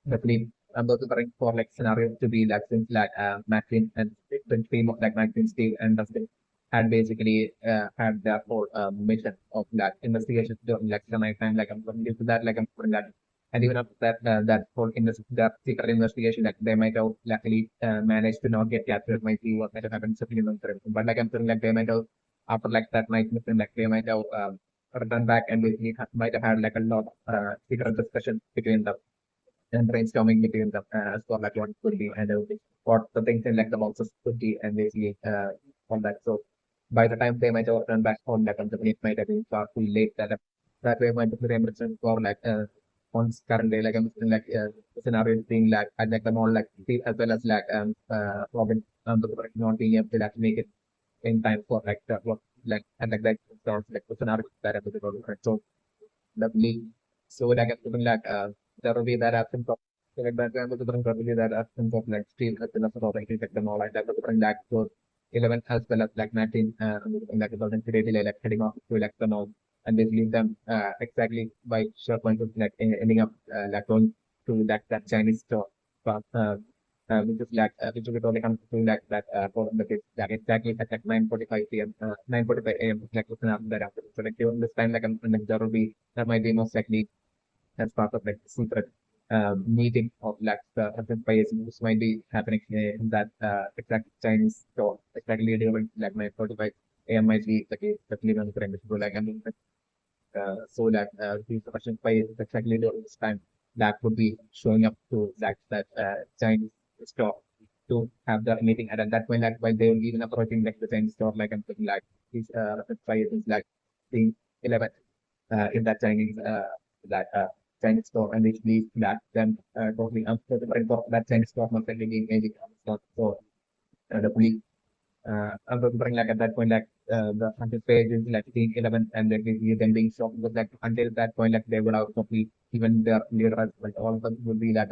definitely I'm also trying for like scenarios to be like since like Macklin and the team of like Macklin, Steve and Dustin had basically had their whole mission of like investigation during like the night time like I'm going to that like I'm putting that and even after that that whole that secret investigation like they might have luckily managed to not get captured might be what might have happened supplementary but like I'm feeling like they might have after like that night mission like they might have returned back and basically might have had like a lot of secret discussion between them and brainstorming between them as for like what could be and what the things in like the boxes could be and basically on that. So by the time they might have turned back on that company, it might have been far too late that way might be reimbursement for like on current day like I'm like scenario being like at like the mall like as well as like Robin not being able to like make it in time for like the work like and like that sort of like the scenario that I'm so lovely. So like I'm feeling like there will be that absence of like that I'm probably that absence of like steel as well as authority like the more like that bring like so 11 as well as like 19 like 2003 like heading off to like the north and they leave them exactly by sure point of like ending up like going to that Chinese store but which is like which will only come to like that for the case like exactly at like 9:45 p.m. 9:45 a.m. like within after that after so like during this time like there will be that might be most likely as part of like the secret meeting of like the urban players which might be happening in that exact Chinese store exactly during like 9:45 a.m. might be the case definitely on the premise so like I mean so that these Russian players exactly during this time that would be showing up to that Chinese store to have the meeting and at that point like while they were even approaching like the Chinese store like I'm thinking like these Russian players is like the 11 in that that Chinese store and which leads that then totally uncertain for that Chinese store not really being maybe so the police I'm remembering like at that point like the until page is like being 11 and like we then being shocked but like until that point like they would have complete even their leader as like all of them would be like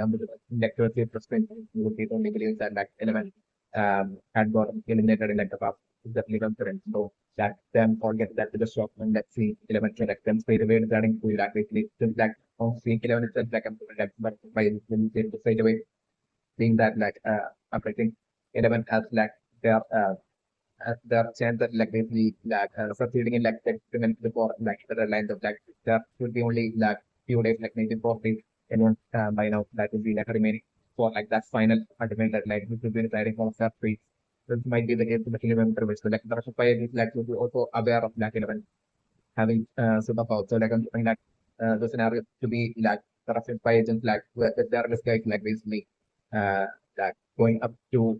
like to a percent would be only believe that like 11 had got eliminated in like the past the leader current. So that them forget that to the shock and let's see 11 select them straight away starting to like basically just like on seeing 11 itself like I'm like but by when they straight away seeing that like operating 11 as like their the chance that like basically like succeeding in like experiment before like the lines of like there should be only like few days like maybe 4 days and by now that would be like remaining for like that final ultimate that like which will be deciding for step three. This might be the case with the kilometer which so like the Russian fire is like will be also aware of like 11 having superpower. So like I'm saying that the scenario to be like the Russian spy agents like with their guys like basically like going up to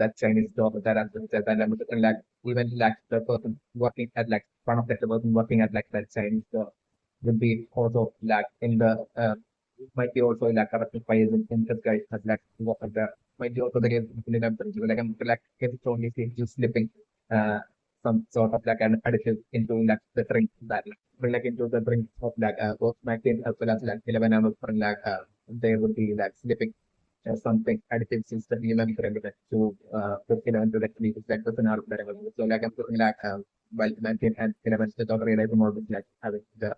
that Chinese store that has said that like even like the person working at like one of the person working at like that Chinese store would be also like in the might be also like corrupted by in this guy has like work at the might be also the case like I'm like it's only seems you slipping uh some sort of like an additive into like the drink that like into the drink of like both magazine as well as like 11 hours for like they would be like slipping something additive since the human parameter to put 11 to like 3% out of the level. So like I'm putting like while 19 and 11 without realizing more with like having the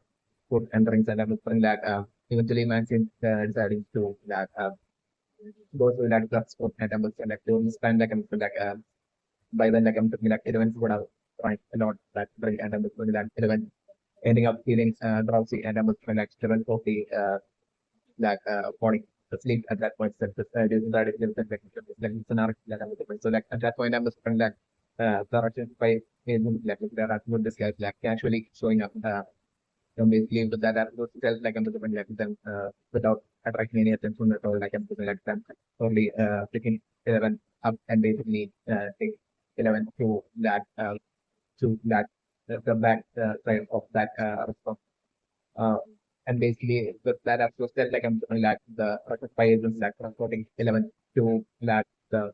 food and drinks and I'm putting like eventually 19 deciding to like go to like drugs food and I'm like to spend like I'm like by then like I'm putting like 11 would have tried a lot that drink and I'm putting like 11 ending up feeling drowsy and I'm putting like 7 of the like body asleep at that point. So that is like scenario that I'm different. So like at that point I'm just trying like the Russian spy agent like there are good disguise like casually showing up basically with that absolute self like I'm different like them without attracting any attention at all like I'm doing like them only picking 11 up and basically take 11 to that the back side of that response. Uh, and basically, with that approach, that like I'm doing like the spy agents like transporting 11 to like the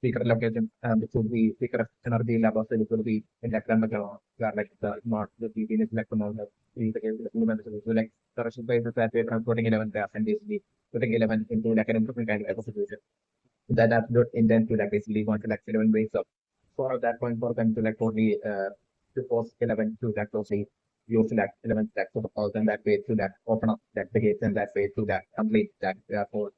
secret location, which would be secret energy lab, also it will be in like where like the not the Venus electron or the case of the human. So like the Russian spy agents that we're transporting 11 there and basically putting 11 into like an different kind of situation. That absolute intent to like basically want to like 11 ways of for that point for them to like totally to force 11 to like totally use that element that sort of calls and that way to that open up that the gate and that way to that complete that whole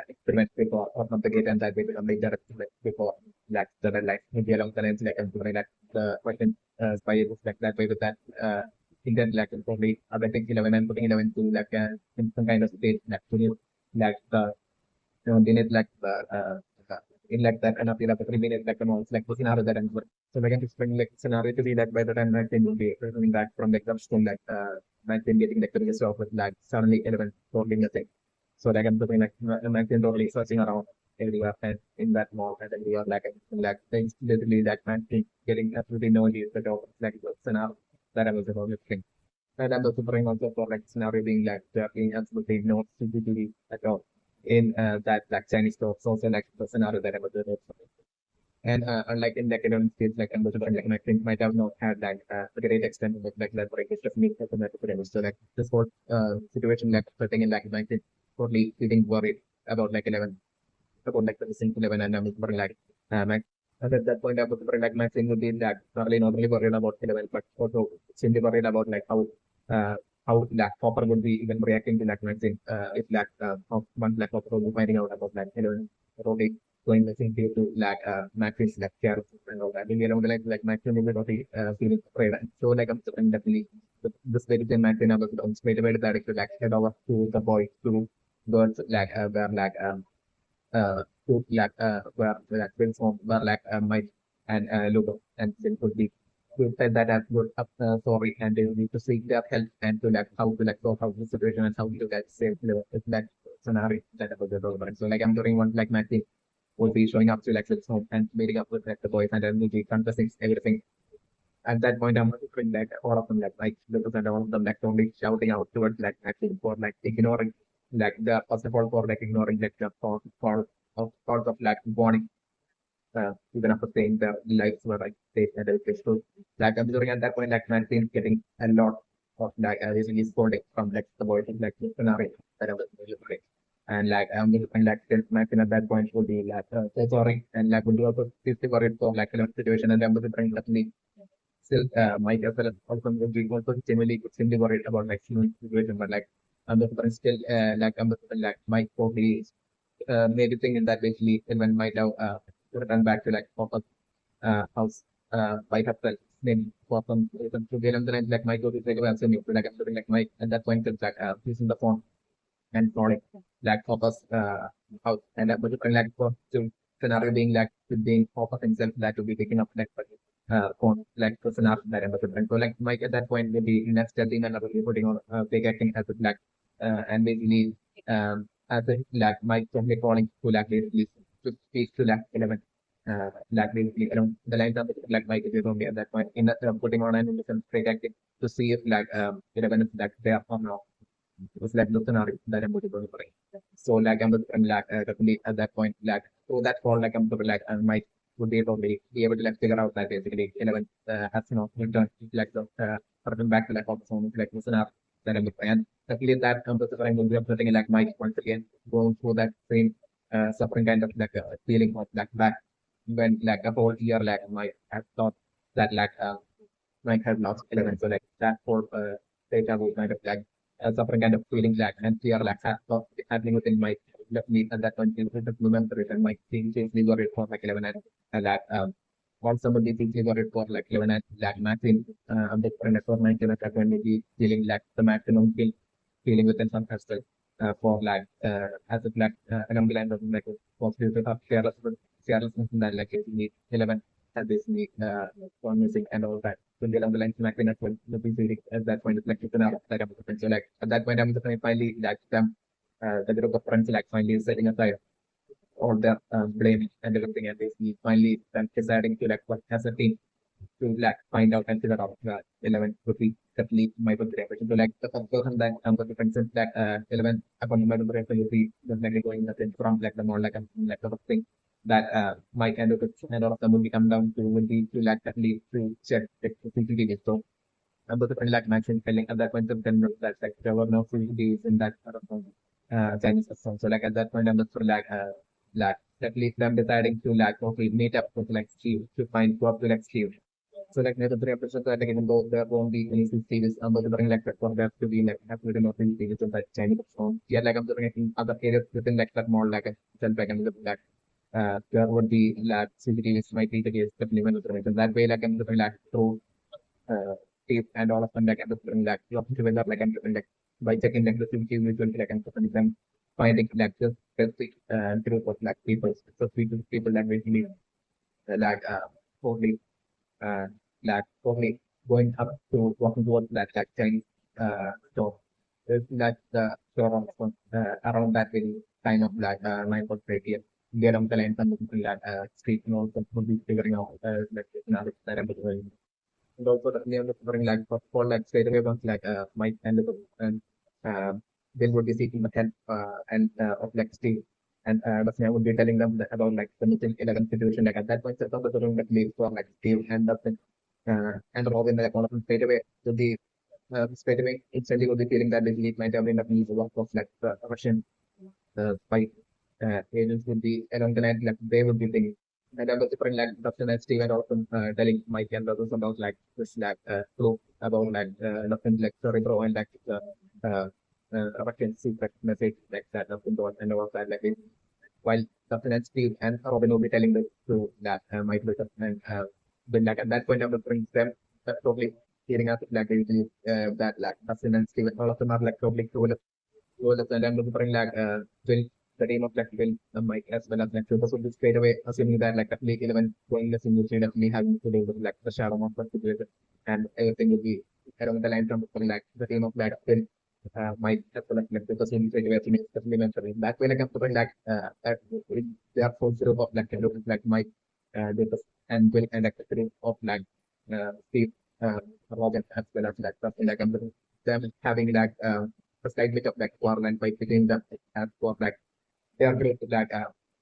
experiment before open up the gate and that way to complete that experiment before like the red light maybe along the lines like and that the question by like that way with that intent like probably updating 11 and putting 11 to like in some kind of state like to like the then it like in like that kind of 3 minutes like it's like the scenario that I'm working. So like I'm expecting like scenario to be that by the time 19 will be returning back from like the stone like 19 getting like the biggest off with like suddenly 11 totally nothing. So like I'm looking like 19 totally searching around everywhere and in that mall and then we are like things literally that 19 getting absolutely no news at all. It's like the scenario that I was about to think. And I'm also bring also for like scenario being like there being absolutely no CCTV at all in that like Chinese stores also like the scenario that I was doing. And unlike in the academic states like ambassador like I think might have not had like a great extent of like collaboration just me as a academic. So like this whole situation like setting in like 19 totally feeling worried about like 11 about like the missing 11 and I'm worried like and at that point I was worried like my thing would be that not only worried about 11 but also simply worried about like uh, how like Hopper would be even reacting to that magazine if like one like Hopper would be finding out about like 11 totally going missing due to like Max's like care and all that. You know like Max will be totally feeling afraid. So like I'm definitely this very same Max I was straight away that it could like head over to the boys to girls like where like to like where like Prince from where like Mike and Lugo and then could be we said that as good up sorry and they need to seek their help and to like how to like sort out the situation and how to get safe if that scenario that about the government. So like I'm doing one like Matthew would be showing up to like his home and meeting up with like the boys and then we'll be confessing everything. At that point I'm wondering like all of them like because and all of them like only shouting out towards like actually for like ignoring like the first of all for like ignoring like the thought of like warning even after saying their lives were like safe and peaceful. Like during at that point, like Maxine getting a lot of like basically scolding from like the boys like scenario that I was playing. And like and like since Maxine at that point would be like so sorry and like would be also seriously worried for like a situation and I'm definitely still Mike as well as also would be also genuinely extremely worried about like human situation, but like I'm still like Mike probably maybe thing in that basically when might have return back to like focus house by herself. Then for some reason to get on the line like Mike goes like well, like I'm doing like Mike at that point it's like using the phone and calling like focus house and but like for to scenario being like to being focus himself that to be taking up like phone like to scenario that I'm so like Mike at that point maybe next studying and really putting on big acting as a like and basically as a like Mike only calling to like basically to speak to like 11 like basically around the lines of like Mike is only at that point in the, putting on an innocent straight acting to see if like 11 is like there or not. It was like the scenario that I'm going to bring. So like I'm like definitely at that point like so that's for like I'm like I might would be able to like figure out that basically 11 has returned like the return back to like all the phone like the scenario that I'm looking and definitely that the I'm going to be upsetting like Mike once again going through that same suffering kind of like feeling of like back when like a whole year like my I thought that like Mike had lost 11 so like that whole data was kind of like suffering kind of feeling like and fear like happening within my left me at that point in the remember it and my team changed got it for like 11 and that also somebody thinks got it for like 11 and like maximum a different for 19 at that point maybe feeling like the maximum feeling within some hustle for like as a black along the line of like positive of carelessness and that like it need 11 has this need for music and all that. So along the lines like as well the music at that point it's like it's enough that I'm so like at that point I'm finally like them the group of friends like finally setting aside all the blame and everything and basically finally deciding to like what as a team to like find out and figure out 11 would be definitely my birthday. So like the first person that I'm going to consider that 11 upon my birthday will be definitely going nothing from like the more like the first thing that my kind of and all of them will be come down to will be to like definitely to check like the CCTV. So I'm going to like mention telling at that point of then that like there were no CCTVs in that sort of Chinese restaurant. So like at that point I'm just like definitely them deciding to like okay meet up with like Steve to find go up to like Steve so like neither the represent that like even though there won't be any stages, but during like that one there to be like absolutely no stages in that Chinese phone. Yeah, like I'm doing in other areas within like that more like a self like I'm looking like there would be like CCTVs might be the case definitely when it's that way like I'm doing like through tape and all of them like I'm doing like you have to together like I'm doing like by checking like the CCTV visually like I'm doing them finding like just specific group of like people, specific people that basically like totally uh, like probably going up to walking towards that like Chinese store. There's like the store around that very kind of like 9.5 p.m. Get on the line and looking like street and also would be figuring out like that I'm doing. And also definitely I'm looking like for like straight away once like Mike and they would be seeking the help and of like Steve. And definitely I would be telling them that about like the missing 11 situation. Like at that point, some of the room that leaves for like Steve and Robin, like one of them straight away, instantly would be feeling that basically it might have been a piece of like Russian spy agents would be around the night, like they would be thinking. And I was different like Dustin and Steve and also telling Mike and others about like this like proof about like nothing like Cerebro and like Russian secret message like that nothing and all that like it while Dustin and Steve and Robin will be telling this to that Mike Lucas and then like at that point I will bring them totally hearing us like usually that like Dustin and Steve all of them are like totally clueless and I'm looking for like Will the team of like Will Mike as well as like Lucas would be straight away assuming that like League 11 going the single trade definitely having to do with like the shadow of the situation and everything will be around the line from like the team of like Will might have to like because in the way especially mentioning that way like I'm putting like that they are full group of like Mike Lucas and Will and like the group of like Steve Robin as well as like something like I'm looking them having like a slight bit of like quarrel and fight between them as for like they are great like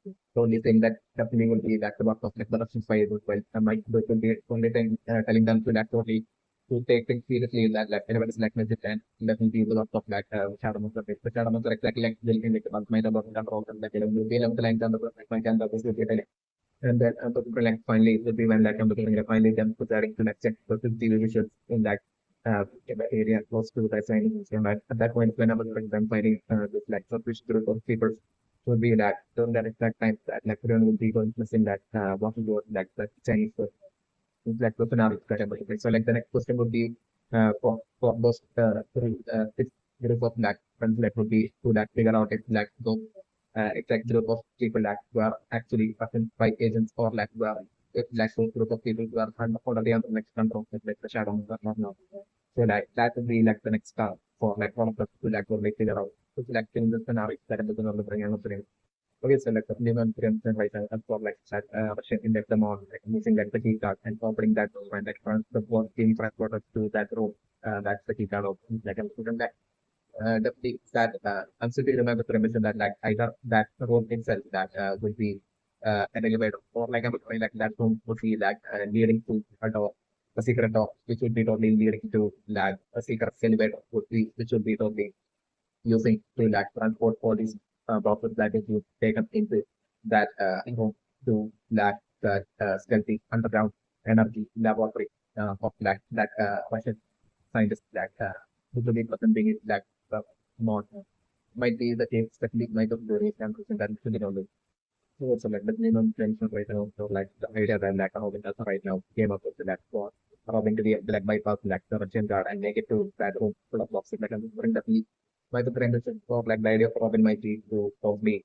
The only thing that definitely will be that about of like the Russian fire as well. Might will be only thing telling them to that totally to take things seriously that like anyone is like legit and definitely a lot of that shadow monster. The shadow monster exactly like will in like my about control and like will be able to like down the my can the will be and then like finally it will be when like I'm looking at finally them preparing to like check for 50 visuals in that in the area close to that sign. And at that point when I was like them fighting this like suspicious group of people would be that during that exact time that like everyone would be going missing that walking toward like the Chinese food. Like the scenario that I'm looking at. So like the next question would be for those six group of like friends that would be to like figure out if like those exact group of people that were actually present by agents or like were if like those group of people were already on the next control like the shadow or not. So like that would be like the next step for like one of the people that will like figure out so like in the scenario that I'm looking at the okay, so like the minimum preemption right now, for like that Russian index them on like using like the key card and opening that door and like the one being transported to that room. That's the key card of like I'm putting that definitely that I'm still remember the premise that like either that room itself that would be an elevator or like I'm saying like that room would be like leading to a door, a secret door, which would be totally leading to like a secret elevator would be which would be totally using to like transport all these boxes that is taken into that to like that stealthy underground energy laboratory of like that Russian scientist that usually person being like not might be the case that might have the and that should know. So also like the minimum tension right now. So like the idea that like Robin does right now came up with that for Robin to be like bypass like the Russian guard and make it to that room full of boxes like I'm bring the my the rendition for like the idea of Robin might be to probably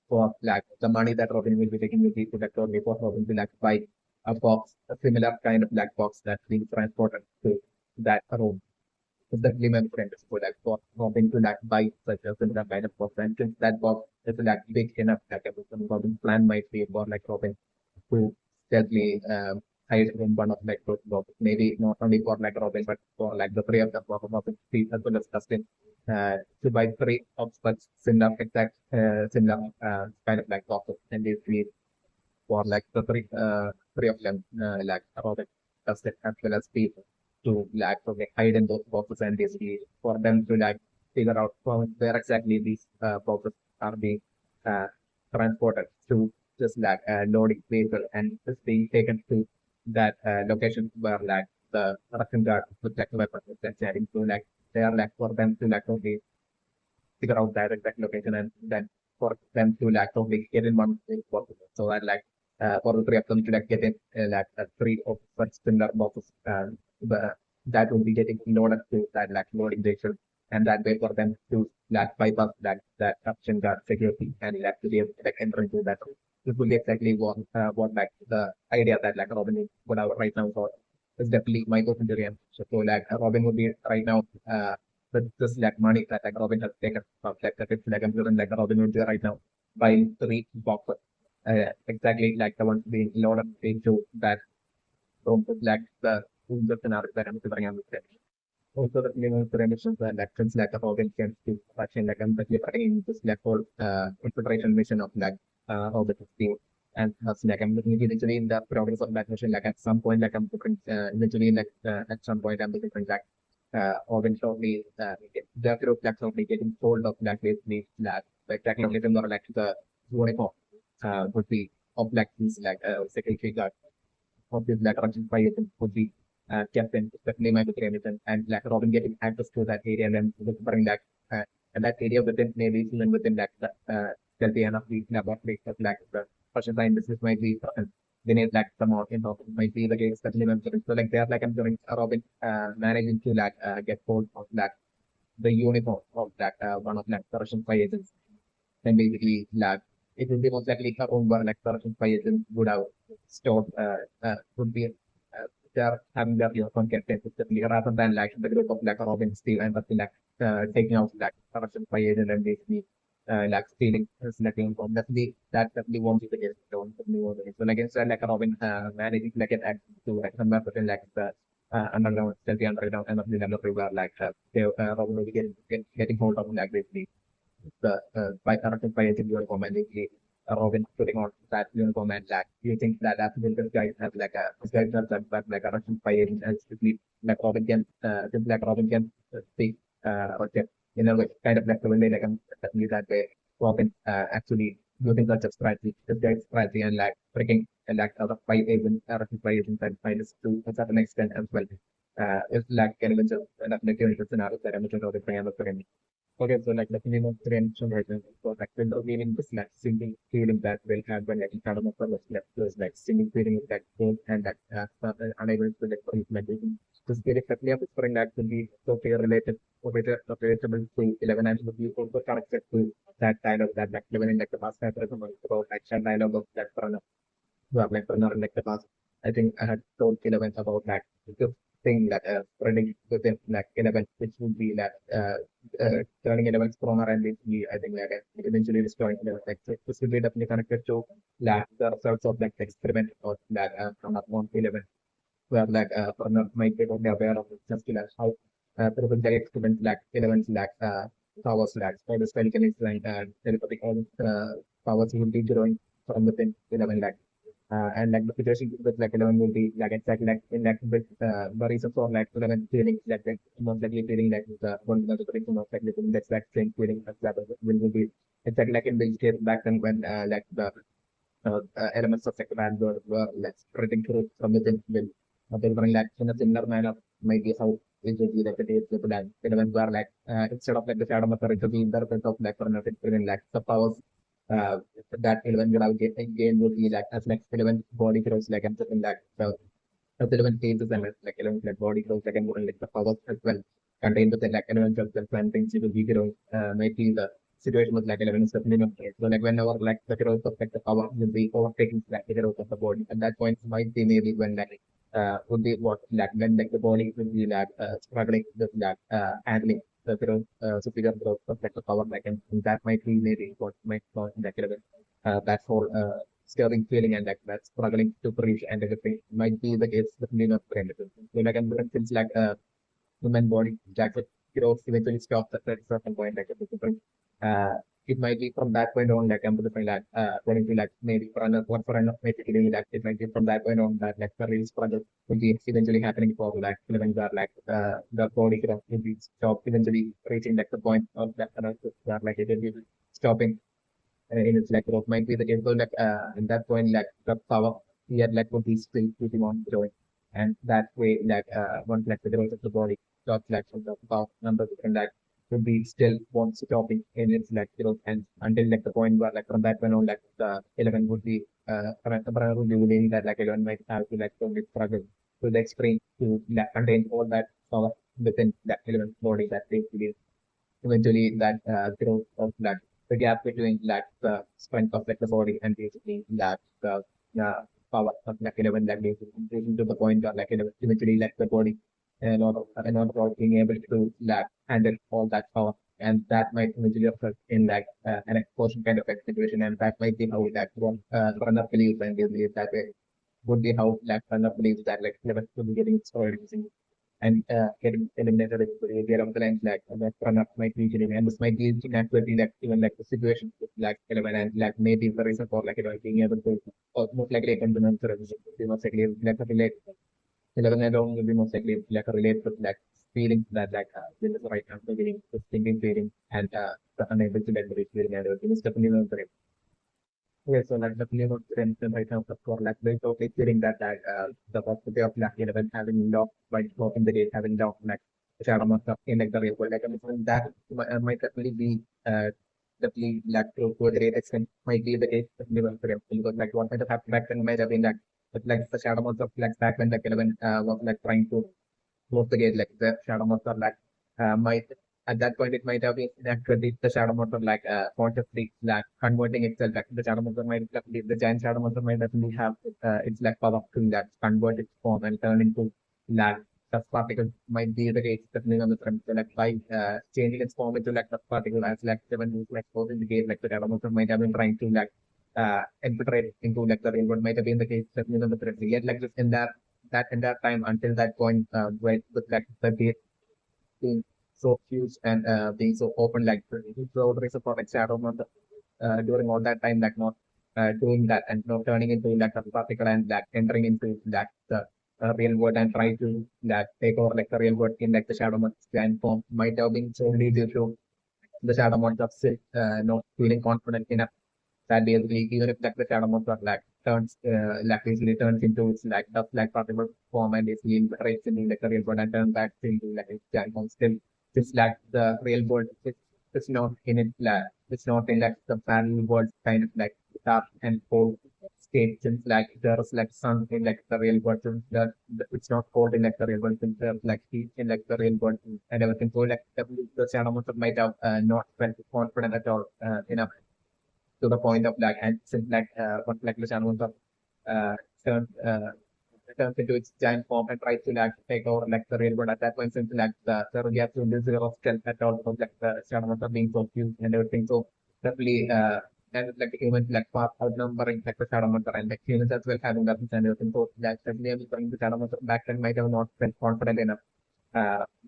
for like the money that Robin will be taking will be to like probably for Robin to like buy a box, a similar kind of black box that's being transported to that room is definitely my friend is good at hoping to like buy such a similar kind of box. And since that box is like big enough that Robin's plan might be for like Robin to steadily hide in one of like those boxes. Maybe not only for like Robin, but for like the three of them, for Robin, Steve, as well as Dustin, to buy three of such similar exact similar kind of like boxes. And they three for like the three of them, like Robin, Dustin, as well as Steve to like okay, hide in those boxes and basically for them to like figure out from where exactly these boxes are being uh, transported to just like loading vehicle and just being taken to that location where like the Russian guard with like weapons that's heading to like they are like for them to like okay figure out that exact location and then for them to like totally get in one place possible. So that like for the three of them to like get in like three of such similar boxes the, that will be getting loaded to that like loading station and that way for them to like bypass that option guard security and like to be able to like enter into that room. This will be exactly what like the idea that like Robin is what out right now so it's definitely my open to so like Robin would be right now but just like money that like Robin has taken from like it's like I'm feeling like Robin would be right now buying three boxes. Exactly like the ones being loaded into that room with like the scenario that I'm figuring out with it. Also the minimum permissions and actions like Robin can do action like I'm in this like whole infiltration mission of like Robin team. And that's like I'm looking eventually in the progress of that mission like at some point like I'm looking eventually like at some point I'm looking like organ shortly, the group like shortly getting hold of like basically like exactly written or like the uniform would be of like these like secretary guard of this like Russian spy agent would be captain, especially my Remington and like Robin getting access to that area and then bring that and that area within maybe even within like the stealthy enough the laboratory of like the Russian scientists might be they need like some more info might be the case especially when so like they're like I'm doing Robin managing to like get hold of that the uniform of that one of like the Russian spy agents and basically like it would be most likely a room where like the Russian spy agents would have stored would be they're having their uniform kept specifically rather than like the group of like Robin Steve and like taking out like the Russian spy agent and basically like stealing selecting uniform. Definitely won't be the case. Don't definitely won't be the case. So like instead like Robin managing to like get access to like somewhere within like the underground, stealthy underground and of the laboratory where like Robin will be getting hold of like basically the by Russian spy agent uniform and basically Robin putting on that uniform and like you think that this guy has like a this guy has like a Russian fire and simply like Robin can speak or just in a way kind of like the way like definitely that way Robin actually using such a strategy this guy's strategy and like breaking and like out of five agents Russian fire agents and minus two to a certain extent as well. It's like kind of definitely interesting scenario that I'm sure the okay, so like the feeling of prevention version, so like when the feeling is like singing feeling that will have when like kind of a left was like singing feeling is that pain and that unable to like meditation. This very effectively of whispering that will be so clear related or better relatable to 11 and will be also connected to that kind of that like 11 in like the past about action dialogue of that like not like the past. I think I had told 11 about that. The thing that spreading within like 11, which would be that turning 11's corner and basically I think like eventually restoring 11. Like so this will be definitely connected to like the results of like the experiment or like from that one 11 where like corner might be only aware of just like how through the experiment like 11's like powers like by the spell can explain telepathic all powers will be growing from within 11 like and like the situation with like 11 will be like exactly like in like with the reason for like 11 feeling like most likely feeling like the one of the reason most likely feeling that's like same feeling as that will be exactly like in the state back then when like the elements of second band were like spreading through from within will delivering like in a similar manner might be how it will be like the days with that 11 were like instead of like the shadow method it will be the result of like for another like the powers uh, that element will have gain would be like as next element body grows like and something like so as element changes and as like element like body grows like and more like the powers as well contained within like element of the plan things will be growing maybe the situation was like element is definitely not there. So like whenever like the growth of like the power will be overtaking like the growth of the body at that point might be maybe when like would be what like when like the body will be like struggling with like handling the growth, superior growth of like the power like and that might be maybe what might cause like that whole stirring feeling and like that struggling to breathe and everything might be the case definitely not for anything. So like and things like human body jacket growth eventually stops at a certain point like a different it might be from that point on like I'm looking like according to like maybe for another one for another maybe like it might be from that point on that like the release project will be eventually happening for like when that like the body growth will be stop eventually reaching like the point of that like it will be stopping in its like growth might be the case. So like at that point like the power here like would be still keeping on growing. And that way like once like the growth of the body stops like from the power number and that would be still won't stopping in its like growth and until like the point where like from that point on like the 11 would be would be believing that like 11 might have to like totally struggle to the extreme to like, contain all that power within that 11 body that basically eventually that growth of that the gap between like the strength of like the body and basically that the power of like 11 that basically increasing to the point that like eventually like the body and order of being able to like handle all that power and that might eventually result in like an explosion kind of like situation and that might be how that one runner believes and they believe that way would be how like runner believes that like 11 will be getting destroyed using and getting eliminated if they get off the line like that runner might be getting and this might be inadequately like even like the situation with like 11 and like maybe the reason for like being able to or most likely can be most likely like relate 11 and on will be most likely like relate to like feeling that like this is right now the feeling the thinking feeling and the unable to like the feeling and everything is definitely not correct. Okay, so like definitely about strength and right now for like they totally feeling that like the possibility of like 11 having lock by in the day having lock like shadow master in like the real world like I mean that might definitely be definitely like to a great extent might be the case definitely for them because like what might have happened back then might have been that but like the shadow master like back when like 11 was like trying to close the gate, like the shadow monster like might at that point it might have been actually the shadow monster like consciously like converting itself like the shadow monster might definitely the giant shadow monster might definitely have its like power to that convert its form and turn into like dust particle might be the case definitely on the front. So like by changing its form into like dust particle as like seven who's like closing the gate like the shadow monster might have been trying to like infiltrate into like the real world might have been the case definitely on the front. Yet like just in that entire time until that point where like the gate being so huge and being so open like so the reason for like shadow monster during all that time like not doing that and turning into like a particle and like entering into that the real world and try to that take over like the real world in like the shadow and form might have been solely due to the shadow modes of not feeling confident enough that basically even if like the shadow mode like turns like basically turns into its like dust like particle form and basically breaks into like the real world and turns back into like its giant form still it's like the real world it's not in it like it's not in like the parallel world kind of like dark and cold state since like there's like sun in like the real world since it's not cold in like the real world since there's like heat in like the real world and everything so like the shadow monster might have not felt confident at all enough to the point of like and since like what like the channel uh turns turns into its giant form and tries to like take over like the real world at that point since like the reaction is zero stealth at all of like the shadow monster being so huge and everything so definitely and like the humans like far outnumbering like the shadow monster and like humans as well having weapons and everything so like definitely bring the shadow monster back then might have not felt confident enough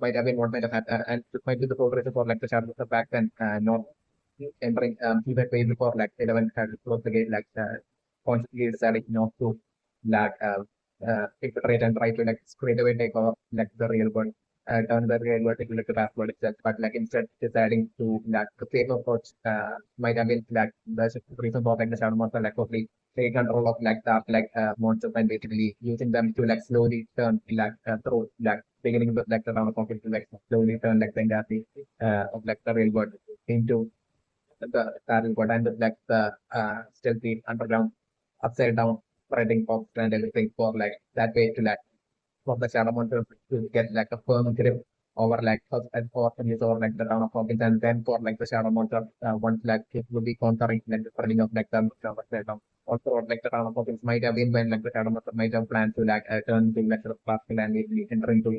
might have been what might have had and it might be the progress for like the shadow monster back then not entering even way before like 11 had closed the gate like consciously decided not to like infiltrate and try to like straight away take over like the real world turn the real world into like the past world itself but like instead deciding to like the safe approach might have been like the reason for like the shadow monster like totally take control of like the like monsters and basically using them to like slowly turn like through like beginning with like the round of conflict to like slowly turn like the entirety of like the real world into the parallel world and like the stealthy underground upside down spreading box and everything for like that way to like for the shadow monster to get like a firm grip over like first and fourth and over like the town of Hawkins and then for like the shadow monster once like it will be countering like the spreading of like the upside down. Also like the town of Hawkins might have been when like the shadow monster might have planned to like turn to like the particle and basically enter into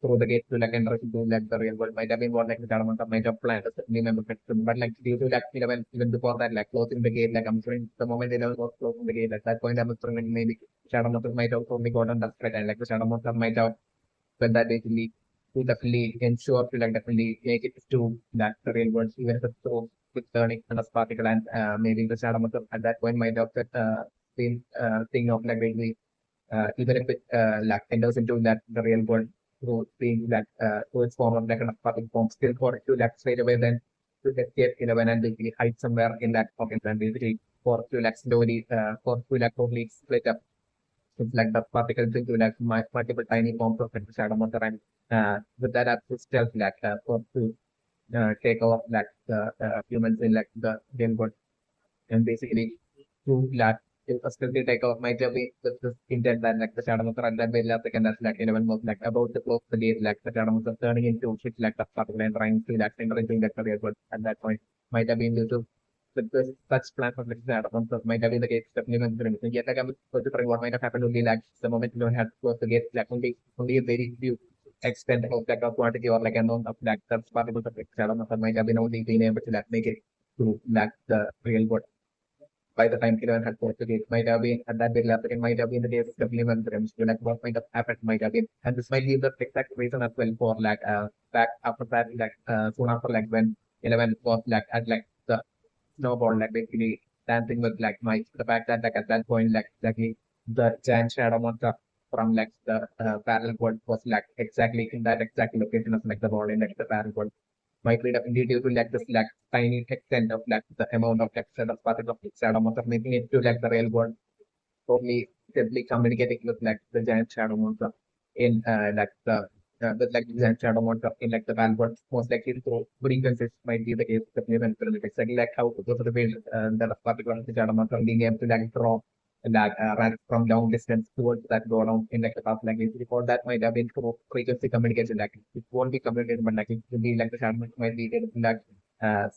through the gate to like enter into like the real world might have been what like the shadow monster might have planned remember but like due to like 11 even before that like closing the gate like I'm sure the moment 11 was closing the gate at that point I'm sure maybe shadow monster might have only gotten that spread and like the shadow monster might have but that basically to definitely ensure to like definitely make it to that the real world even if it's so with turning and a particle and maybe the shadow monster at that point might have that same thing of like basically even if it like enters into that the real world through being that through its form of like an aquatic form still for it to like straight away then to escape 11 and basically hide somewhere in that pocket and basically for to like slowly for to like totally split up it's like the particles into like multiple tiny forms of like the shadow monster and with that as stealth like for to take over like the humans in like the real world and basically to like a stealthy takeover might have been with this intent that like the shadow monster and then very last second that's like 11 was like about to close the gate like the shadow monster turning into shit like the particle and trying to like enter into like the real world at that point might have been due to the such plan for like shadow monster might have been the case definitely considering so yet like I'm considering what might have happened only like the moment you don't have to close the gate like only a very few extent of like a quantity or like amount of like the particles of like shadow monster might have been only being able to like make it to like the real world by the time Kiran had posted it, might have been at that very last second, might have been the case of Cleveland Rams, like what might have happened, might have been. And this might be the exact reason as well for like back after that, like soon after like when 11 was like at like the snowball, like basically dancing with like Mike. The fact that like at that point, like exactly the giant shadow monster from like the parallel world was like exactly in that exact location of like the ball in like the parallel world might be definitely due to like this like tiny extent of like the amount of like set of particles of shadow monster making it to like the real world totally simply communicating with like the giant shadow monster in like the with like the giant shadow monster in like the van world most likely through frequencies might be the case of the event exactly like how those are the ways that a particular shadow monster being able to like draw like run from long distance towards that go around in like the past language before that might have been through frequency communication like it won't be communicated but like it will be like the shadow monster might be able to like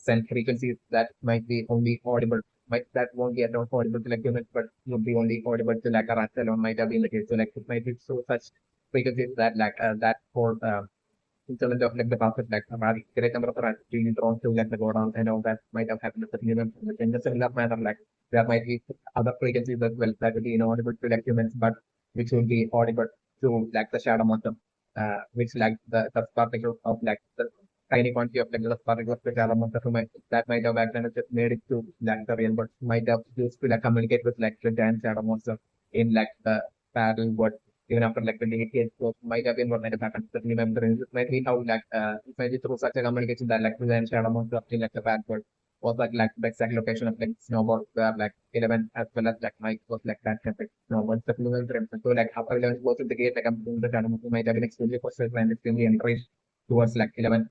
send frequencies that might be only audible might that won't be not audible to like humans, but would be only audible to like a rat alone might have been the case. So like it might be so such frequencies that like that whole instrument of like the concept like a very great number of rats being drawn to like the go down and all that might have happened with the humans. In the similar manner, like there might be other frequencies as well that will be inaudible to like humans, but which will be audible to like the shadow monster, which like the particles of like the tiny quantity of like the particle of the shadow monster that might have acted as just made it to like the real world, might have used to like communicate with like the giant shadow monster in like the parallel world even after like 20 years. So might have been what might have happened. Certainly, it might be how like it might be through such a communication that like the giant shadow monster in like the parallel world was like the exact location of like snowball where like 11 as well as like Mike was like that perfect snowball. So like after 11 was in the gate, like I'm doing the shadow monster might have been extremely frustrated and extremely encouraged towards like 11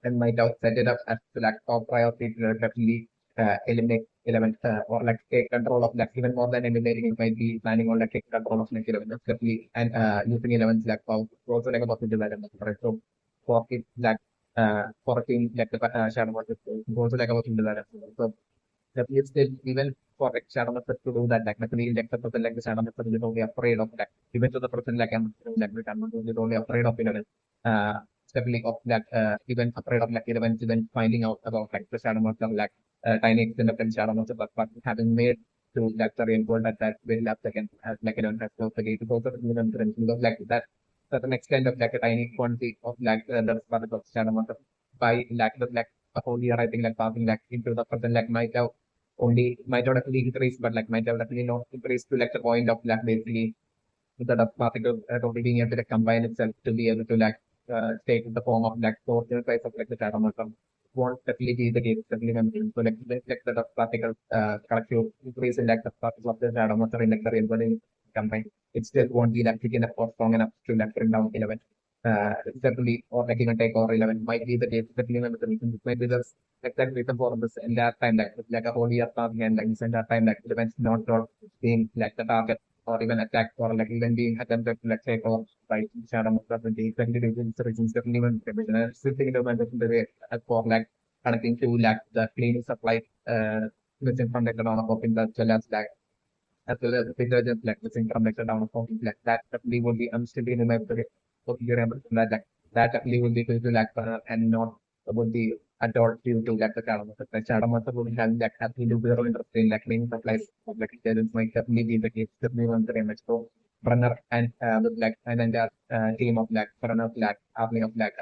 and might have set it up as to like top priority to definitely eliminate 11 or like take control of like even more than eliminating it might be planning on like take control of like 11 definitely and using 11's like power also like a possible development right so for it like for a team like the shadow market also like a possible development so definitely still even for like shadow method to do that like definitely like the person like the shadow method is only afraid of that even to the person like I'm like we can is only afraid of 11 uh definitely of that even afraid of like 11 even finding out about like the shadow method like tiny extent of the shadow method but having made to like the real world at that very last second as like 11 has closed the gate is also even because like that certain extent of like a tiny quantity of like the part of shadow method by like the whole year I think like passing like into the person like might have only might not actually increase, but like might have definitely not increase to like the point of like basically the dust particle totally being able to combine itself to be able to like take the form of like the original size of like the shadow marker. Won't definitely be the case, definitely memory. So like the dust particle collective increase in like the particle of the shadow marker in like the real body combined. It still won't be like big enough or strong enough to like bring down 11. Certainly or like even take over 11 might be the case, definitely the reason. It might be the exact reason for this entire time like a whole year passing and like this entire time like events not being like the target or even attacked or like even being attempted to let's say or by shadow monster the exactly reasons definitely when still thinking about the way for like connecting to like the cleaning supply missing from like the down of open as well as well as the detergent like missing from like the down of open that definitely would be still in my so you're able to that definitely would be to like and not would be adult due to like the shadow monster. The shadow monster would have like absolutely zero interest in like cleaning supplies of like intelligence might definitely be the case. Definitely one very much so. Runner and with like and then the team of like runner of like army of like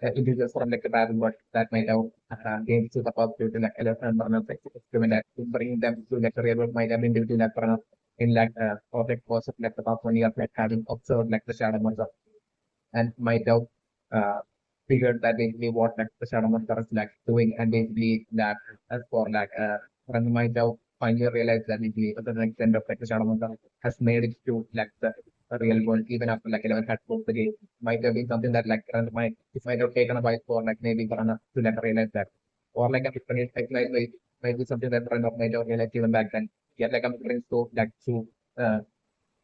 individuals from like the battle but that might have gained to the positive to like elephant runners like experiment that to bring them to like the real world might have been due to like runner in like object was of like the past 1 year like having observed like the shadow monster and might have uh, figured that basically what like the shadow monster is like doing and basically that as for like and might have finally realized that basically to the extent of like the shadow monster has made it to like the real world even after like 11 had closed the game might have been something that like might it might have taken a while for like maybe Karana to like realize that or like a different like might be something that Karana might have realized even back then yet like I'm trying so like to uh,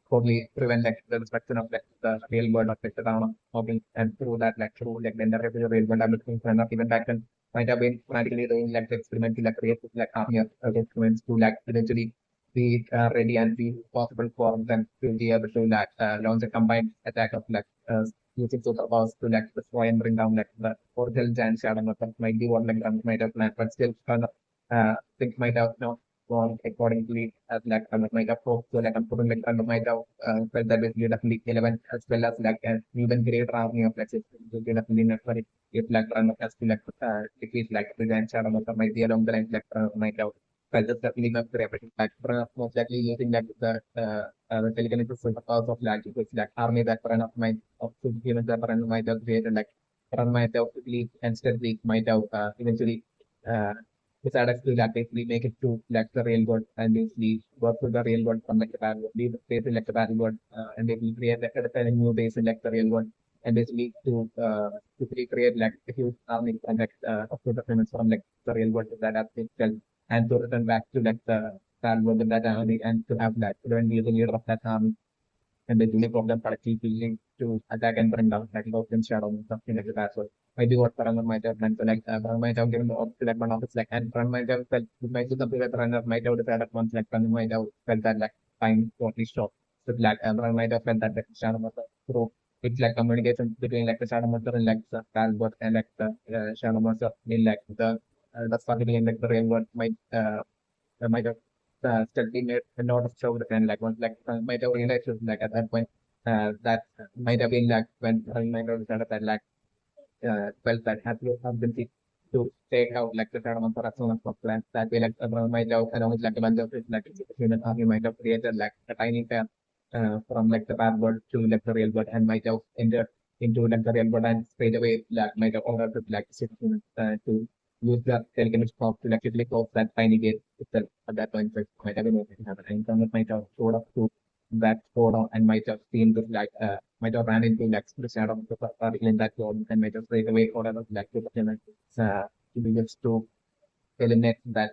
probably prevent like the destruction of like the real world of like the town of Moblin and through that like through like the entire real world I'm looking for enough even back then might have been frantically doing like the experiment to like create like army of instruments to like eventually be ready and be possible for them to be able to like launch a combined attack of like using superpowers to like destroy and bring down like the original giant shadow that might be what like might have planned but still kind of things might have not gone accordingly as like might have hoped so like I'm putting like might have felt that basically definitely 11 as well as like an even greater army of like definitely necessary if like run as to like defeat like the giant shadow might be along the line like might have felt just definitely not very like most likely using like the telekinesis powers of like like army that run of might of humans that run might have created like run might have leak and still leak might have eventually uh, decided to like basically make it to like the real world and basically work with the real world from like the bad world, leave the space in like the bad world, and they will create like a new base in like the real world, and basically to create like a huge army and like of the humans from like the real world to that aspect itself, and to return back to like the bad world with that army and to have that to be the leader of that army and basically program correctly using to attack and bring down like those in shadow and something like that. So maybe what Paranam might have done to like Paranam might have given the option like one of its like and Paranam might have felt it might be something that Paranam might have decided once like Paranam might have felt that like time totally stopped. So like Paranam might have felt that like shadow monster through it's like communication between like the shadow monster and like the Talbot and like the shadow monster in like the particularly in like the real world might have study made a lot of show and like once like might have realized like at that point that might have been like when I might have decided that like felt that had the ability to take out like the shadow monster as soon as possible. And that way, like might have along with like a bunch of like human army might have created like a tiny pair from like the bad world to like the real world, and might have entered into like the real world, and straight away like might have ordered like citizens to use the telekinetic pop to like quickly close that tiny gate itself at that point. So it might have been able to happen. And someone might have showed up to that photo and might have seen this like might have ran into like the shadow of the particle in that world, and might have straight away ordered like to be used to eliminate that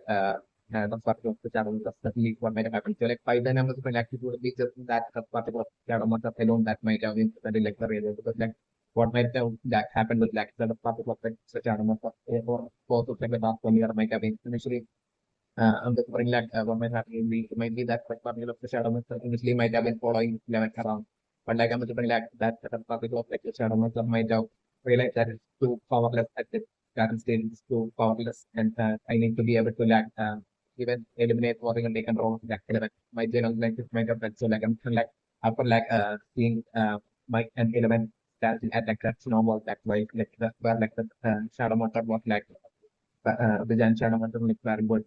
the particle of the shadow of the leak what might have happened. So like by the numbers of like it would be just that particle of shadow monster alone that might have instantly like the real, because like what might have that happened with like the particle of the shadow monster or both of like the last 1 year might have been initially I'm just wondering like what might happen it might be that like particle of the shadow monster initially might have been following Levin around. But like I'm just wondering like that particle of like the shadow monster might have realized that it's too powerless at this current stage, it's too powerless, and I need to be able to like even eliminate or even take control of that element. My general like this might have felt so like I'm like after like seeing my an element standing at like that snowball that way like the where like the shadow monster was like the giant shadow monster like very good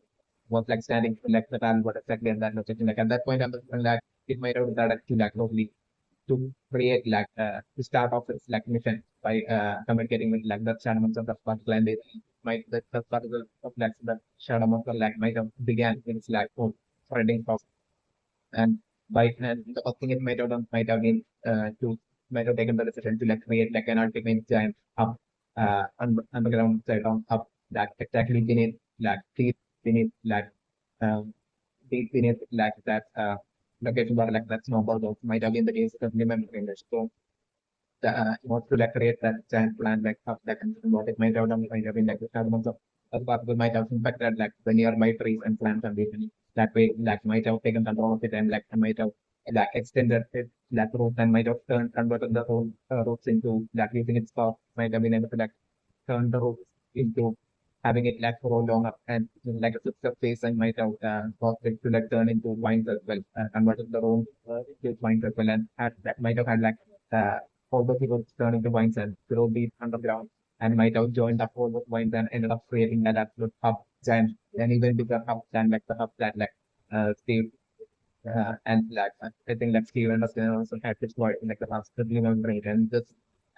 was like standing like the time what exactly at that location. Like at that point, I'm like it might have started to like totally to create like to start off its like mission by communicating with like the shadow monster of the particle, and it might the particle of like the shadow monster like might have began its like own spreading process. And by and the first thing it might have been to might have taken the decision to like create like an ultimate giant hub underground side on hub that exactly beneath like deep beneath like um, deep beneath like that location where like that snowball those might have been the case of remembering this. So the was to like create that giant plant like hub that can what it might have been like the fragments of other particles might have impacted like the nearby trees and plants and everything. That way like might have taken control of it and like might have like extended it like roots and might have converted the whole roots into like using its power might have been able to like turn the roots into having it like grow longer and like a sister phase and might have caused it to like turn into vines as well, converted the room into vines as well, and that might have had like uh, all the people turn into vines and grow deep underground, and might have joined up all those vines and ended up creating that absolute hub giant and even bigger hub than like the hub that like Steve and like I think like Steve and Austin also had this voice in like the last 30 rate, and this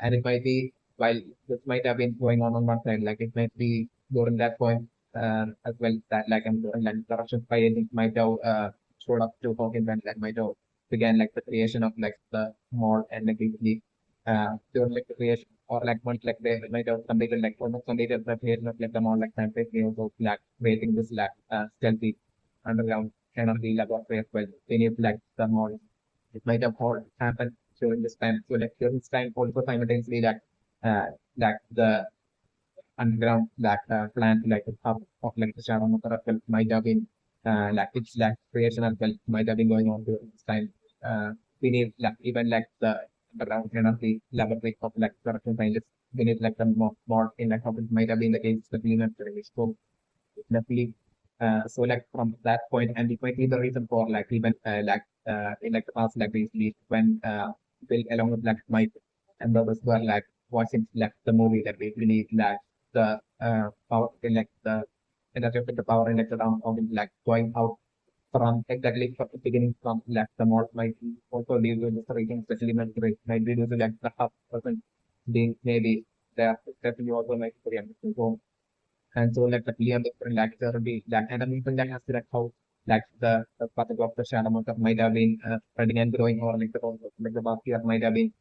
and it might be while this might have been going on one side, like it might be during that point as well that like I'm doing like the Russian spy agent might have showed up to Hawkins and like might have began like the creation of like the mall and like the during like the creation or like once like they might have completed like almost completed the creation of like the mall like scientifically also like creating this like stealthy underground energy laboratory as well. They need like the mall. It might have all happened during this time. So like during this time also simultaneously like the underground like plant like the hub of like the shadow motor as well might have been like its like creation as well might have been going on during this time. We need like even like the underground energy laboratory of like production scientists. We need like the more in like how it might have been the case that we mentioned. So definitely so like from that point, and it might be the reason for like even in like the past like recently when Bill along with like Mike and others were like watching like the movie that we really like the power in like the energy of the power in like the round of like going out from exactly from the beginning from like the mod might be also lead to this rating, especially when it might be due to like the half person being maybe there definitely also like very understanding. And so like the PM different like there will be like and even that has to like how like the particle of the shadow motor might have been spreading and growing or like the past year might have been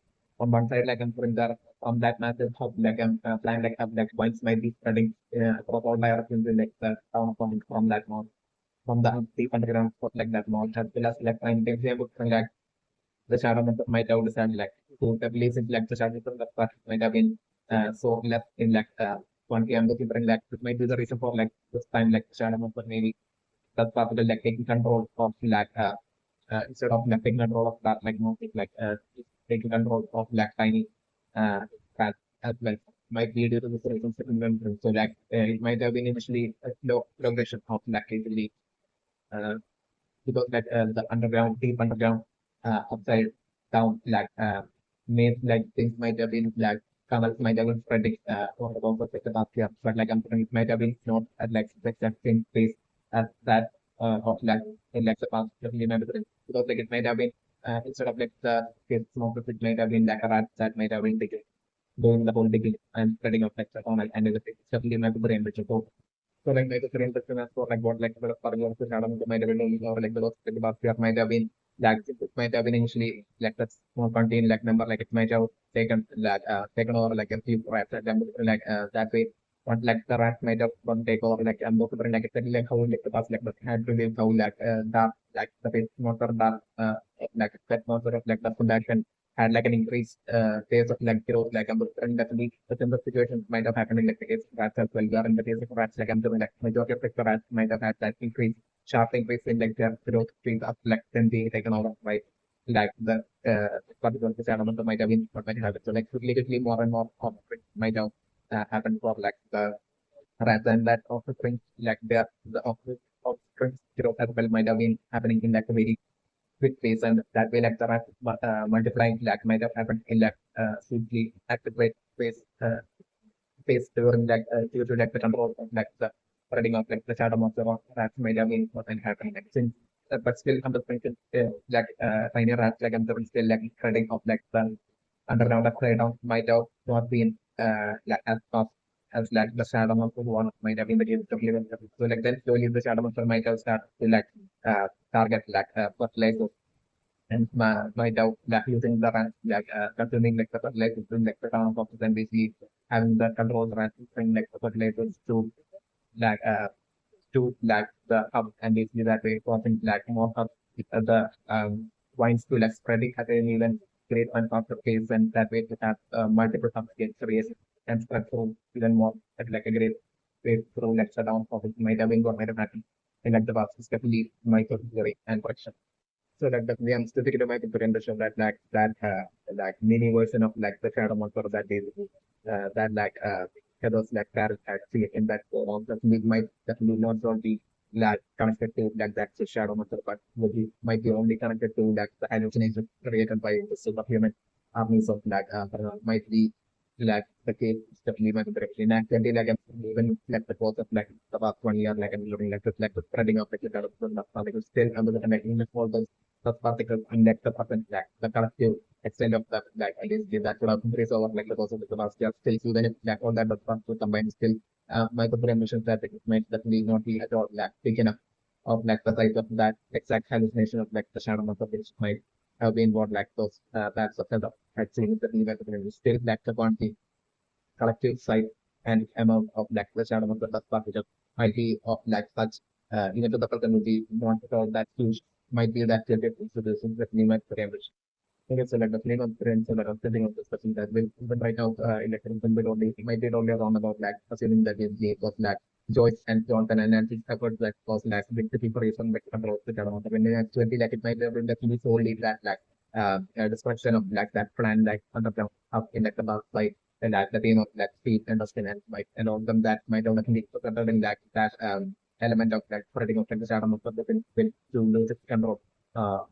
on one side like I'm putting there from that massive hub like plan like hub like points might be spreading across all directions in like the town from that mode from the deep underground spot like that mode as well as like I'm able to like the shadow motor might have decided like to the place in like the shadow motor that part might have been so left in like 1 km different like it might be the reason for like this time like the shadow motor maybe that particle like taking control of like instead of like taking control of that like moving like it's taking control of like tiny uh path as well might be due to this reason so like it might have been initially a slow progression of like easily uh, because that the underground, deep underground, upside down, like made like things might have been like Kamal might have been spreading over the course of the past year, but like it might have been not at like the exact same pace as that of like in like the past 50 members because like it might have been instead of like the case smokers, it might have been like a rat that might have been taking doing the whole digging and spreading of like the common and everything. It's definitely my brain which is so like the brain that's for like what like the foreign workers might have been doing or like the lost the past year might have been like it might have been initially like that small contain like number like it might have taken over like a few rats like that way. But like the rat might have one take over like and also like exactly like how like the past like the had to live how dark like the face monster dark like that monster of like the foundation had like an increased pace of like growth like and definitely the similar situation might have happened in like the case of rats as well. Where in the case of rats like like majority of like the rats might have had that increase sharp increase in like their growth speed of like then being taken over by like the particular element might have been what might happen. So like relatively more and more conflict might have happened for like the rather than that offspring like the offspring growth as well might have been happening in like a very quick pace and that way like the rat multiplying like might have happened in like swiftly active pace pace during like due to like the control of like the spreading of like the shadow monster or rats might have been what happening like since but still under like tiny rats like under still like spreading of like the underground upside down might have not been like as fast as like the shadow monster one might have been the case of living. So like then slowly the shadow monster might have started to like target like fertilizer and my doubt that using the run like consuming like the fertilizers in like the town of and basically having the control run like the fertilizers like uh to like the hub and basically that way causing like more hub the vines to like spreading at an even great and faster pace and that way to have multiple hubs get raised and spread through even more at like a great way through like the down of it might have been what might have happened in like the past, especially my theory and correction. So like definitely I'm still thinking about implementation that like mini version of like the shadow monster that is that like shadows like parrot actually in that form that we might definitely not be like connected to like that shadow monster but might be only connected to like the hallucination created by the superhuman armies of like might be like the case definitely might be directly accidentally like even like the course of like the past 1 year like I'm looking like the spreading of like the shadow monster still under the connecting with all those the particles index the percent like the collective extent of the like at least that would have increased over like the course of the last year still even if like all that does to combine still micro emissions that it might definitely not be at all like big enough of like the size of that exact hallucination of like the shadow monster which might have been what like those that's of the actually the still like the quantity collective size and amount of like the shadow of the dust particles might be of like such even to the person will be not at all that huge might be that tilted into this that limit for average. I think it's like the feeling of friends and of thinking of this person that will even right now electric bit only might be only around about like assuming that it was like Joyce and Jonathan and Nancy's efforts that was like big to people reason like control the shadow when they actually like it might have been definitely solely that like destruction of like that plan like underground up in like the dark side and like the theme of like speed and dustin and might and all of them that might have definitely considering like that element of like spreading of like the shadow of the will to lose its control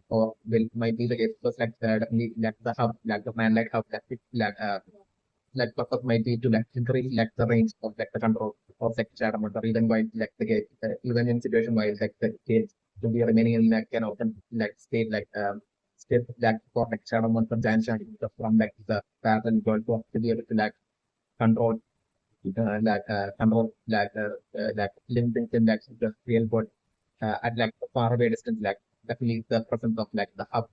or will might be the case because like definitely like the hub like the plan like hub like purpose might be to like increase like the range of like the control of like shadow motor even while like the gate even in situation while like the gate to be remaining in like an open like state like for like shadow motor giant shadow from like the path and goal to be able to like control like limiting in like the real world at like far away distance like definitely the presence of like the hub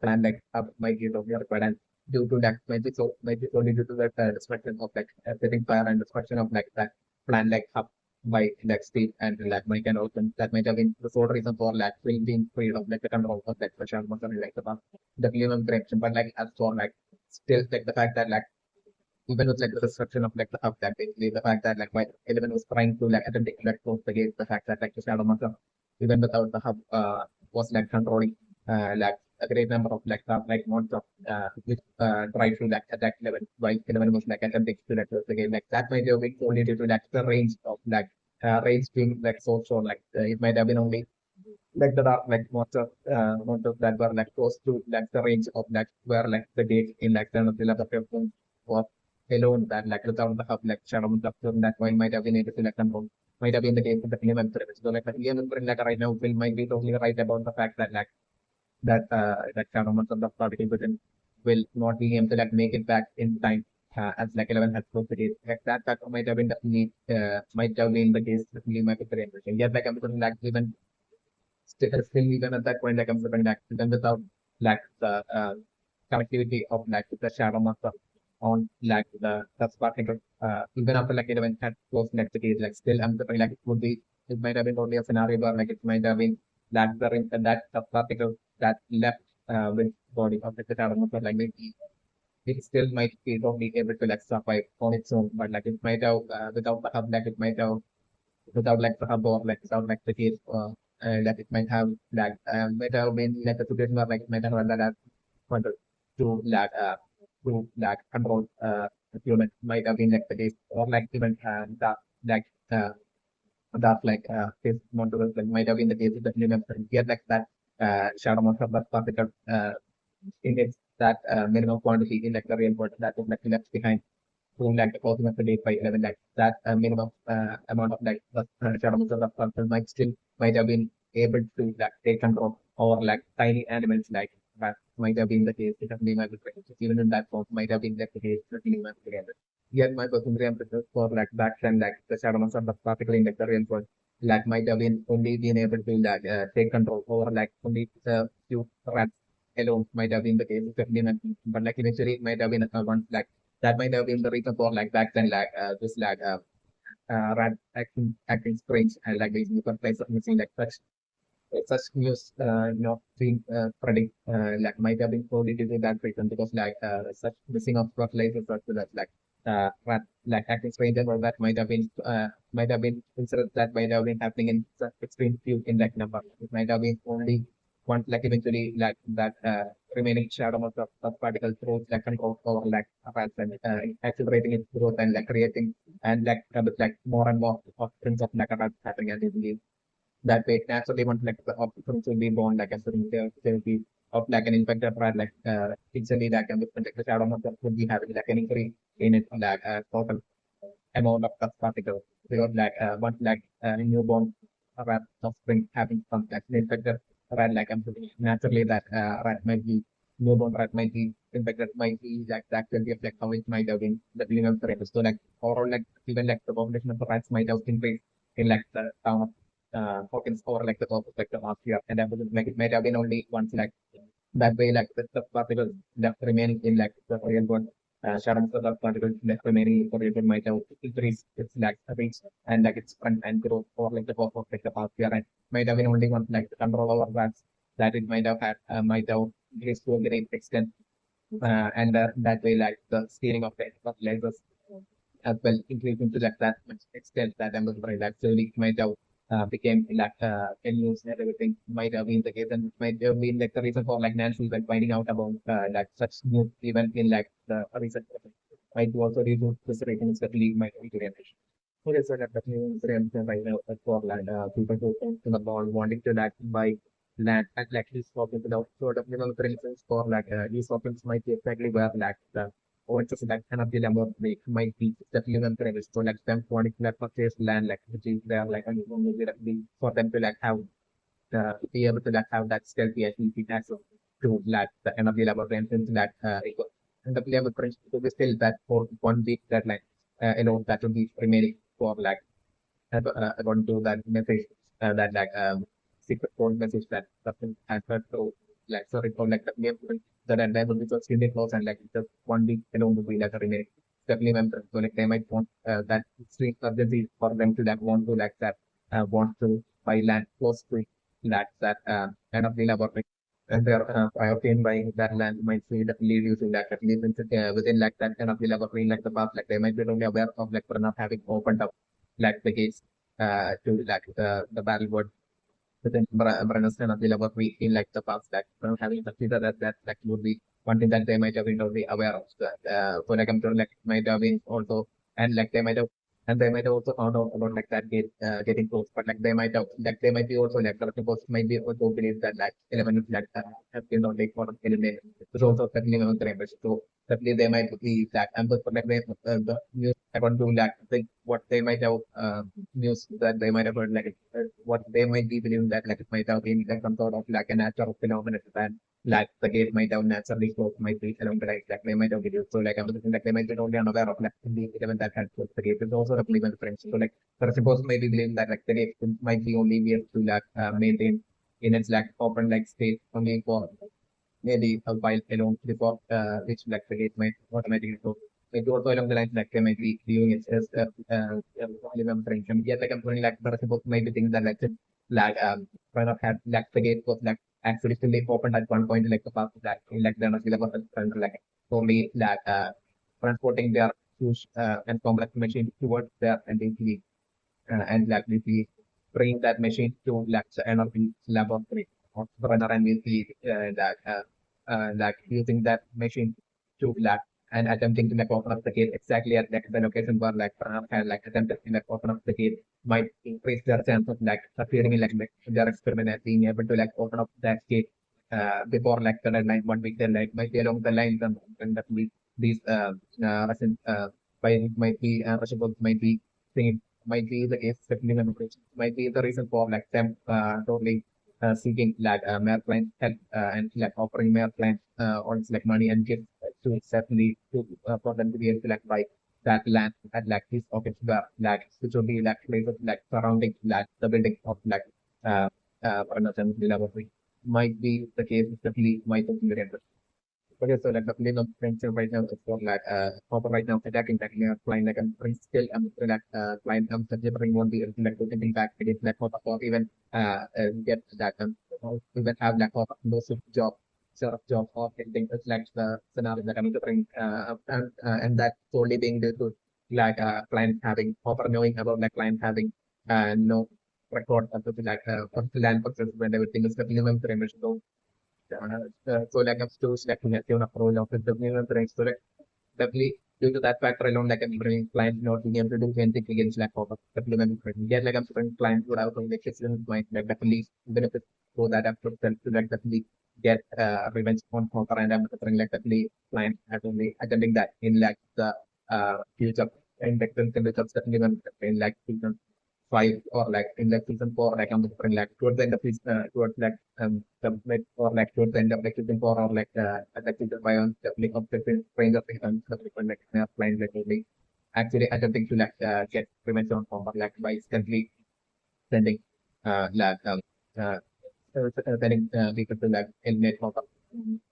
plan like hub might be totally required and due to that might be only due to that destruction of like setting fire and destruction of like that plan like hub by like speed and like might can open that might have been the sole reason for like being freed of like the control of like the shadow monster like the human correction but like as for like still like the fact that like even with like the destruction of like the hub that basically the fact that like while Eleven was trying to like attempt to like close the gate, the fact that like the shadow monster even without the hub was like controlling like a great number of like like monster which tried to like attack Eleven while Eleven was like attempting to like close the gate. Like that might have been only due to like the range of like range being like so short like it might have been only like the dark like monsters that were like close to like the range of like where like the gate in like the film was alone that like without the hub like shadow structure that point might have been able to like control might have been the case with the EM print. So like the EM print like right now will might be totally right about the fact that like that shadow of the particle within will not be able to like make it back in time as like 11 has closed the case. Like that might have been definitely might have been the case with my picture and yet like I'm like even still even at that point like I'm looking like even without like the connectivity of like the shadow master on like the particle even after like 11 had closed like the case like still I'm looking like it would be it might have been only a scenario where like it might have been that the that particle that left with body of the shadow master like maybe it still might be only able to like survive on its own, but like it might have without the hub, like it might have without like the hub or like without like the case, that it might have been like a situation where like it might have run that wanted to like control human might have been like the case or like even that like that like this modular like might have been the case with the human get like that shadow monster but particle in its that minimum quantity in like the real world that is like left behind to like the causing of the date by 11 like that minimum amount of like the shadow monster of particle might have been able to like take control over like tiny animals like that might have been the case with the human even in that form might have been like the case with the human together. Yet my personal emphasis for like back and like the shadow monster of particle in like the real world like might have been only been able to like take control over like only few rats alone might have been the case with the but like eventually it might have been one like that might have been the reason for like back then like this like rat acting strange and like these different places of missing like such news not being predict like might have been probably due to that reason because like such missing of fertilizers or that like rat like acting strange or that might have been incidents that might have been happening in such extreme few in that number. It might have been only one like eventually like that remaining shadow of particle through like control over like rats and accelerating its growth and like creating and with, like more and more of things of like rats happening and that way naturally one like the options will be born like as there will be of like an infected rat like instantly that can be like the shadow monster would be having like an increase in it like total amount of dust particles because like once like newborn rat offspring having some like an infected rat like naturally that rat might be newborn rat might be infected might be like that will be like how it might have been the beginning of the race. So like or like even like the population of the rats might have increased in like the town of Hawkins or like the top of like the last year and that would make it might have been only once like that way like the particles that remaining in like the real world shadows of the particles that remaining in the real world might have increased its like reach and like its front and growth or like the top of like the past year and might have been only one like the control over that that it might have had might have increased to a great extent and that way like the steering of the fertilizers as well increasing to like that much extent that ambulatory actually might have became like news and everything might have been the case and might have been like the reason for like Nancy like finding out about like such news even in like the recent might be also due to this rating especially might be generation. Okay, so that definitely is right now for like people who think about wanting to like buy land and like these problems without sort of minimum principles for like these problems might be exactly where like the or just like energy number they might be definitely encouraged. So like them wanting to like purchase land like which is there like maybe like for them to like have be able to like have that stealthy agility access to like the energy level and things that and the level crunch to be still that for 1 week deadline alone that will be remaining for like according to that message that like secret code message that person has heard to like sorry for like the name that and then will be just really close and like just 1 week alone will be like a remaining family member. So like they might want that extreme urgency for them to like want to like that want to buy land close to that kind of laboratory. And their priority in buying that land might be definitely using that at least within like that kind of laboratory like the past like they might be only aware of like for not having opened up like the gates to like the battlefield within Brenner's and available we in like the past that having considered that like would be one thing that they might have been already aware of that so like I'm sure like might have been also and like they might have and they might also found out about like that getting close, but like they might have like they might be also like the suppose might be also believe that like 11 is like have been not like for eliminate. It's also certainly one of the members. So certainly they might be that, and but like they the news according to like think what they might have news that they might have heard like what they might be believing that like it might have been like some sort of like a natural phenomenon, and like the gate might have naturally closed, might be along the right, like they might have videos. So like I'm thinking like they might be only unaware of like the event that had closed the gate. It's also a believe in friends. So like the suppose maybe believe that like the gate might be only here to like maintain in its like open like state only for maybe a while alone before which like the gate might automatically close. Maybe also along the lines like they might be viewing it as only friends. And yet like I'm feeling like the suppose maybe things that like kind of had like the gate was like actually still opened at one point like the past like there was like only like transporting their huge and complex machine towards their ending and like we bring that machine to like the energy laboratory or runner and we see like using that machine to like and attempting to like open up the gate exactly at like the location where like runner had like attempted to like open up the gate might increase their chance of like appearing in like their experiment and being able to like open up that gate before like the deadline 1 week deadline might be along the lines and definitely these might be might be thinking might be the case certainly might be the reason for like them totally seeking like mere client help and like offering mere client or it's like money and gifts to certainly to for them to be able to like buy that land at like this office like which will be like places like surrounding like the building of like for instance, the laboratory might be the case certainly might be very okay, so like the plane of friends right now is for like Hopper right now attacking like flying like a still like flying delivering won't be like getting back against like Hopper or even get that even have like Hopper those job sort of job or anything it's like the scenario that I'm delivering and that solely being due to like client having Hopper knowing about like client having no record of the like land purchase when everything is the minimum parameters. So so like I'm still selecting a tune of role of the minimum range. So like definitely due to that factor alone, like I'm bringing client not being able to do anything against lack of supplement. Yet like I'm bringing client would have like excellent mind like definitely benefit for that approach to like definitely get revenge on Hawker and I'm bringing like definitely client actually attending that in like the future and like the definitely in like season 5 or like in like season 4 like I'm different like towards the end of this towards like the mid or like towards the end of like season 4 or like like season 5 on the like of different range of things and different like playing like really actually attempting to like get revenge on Homer like by instantly sending like uh, sending people to like eliminate Homer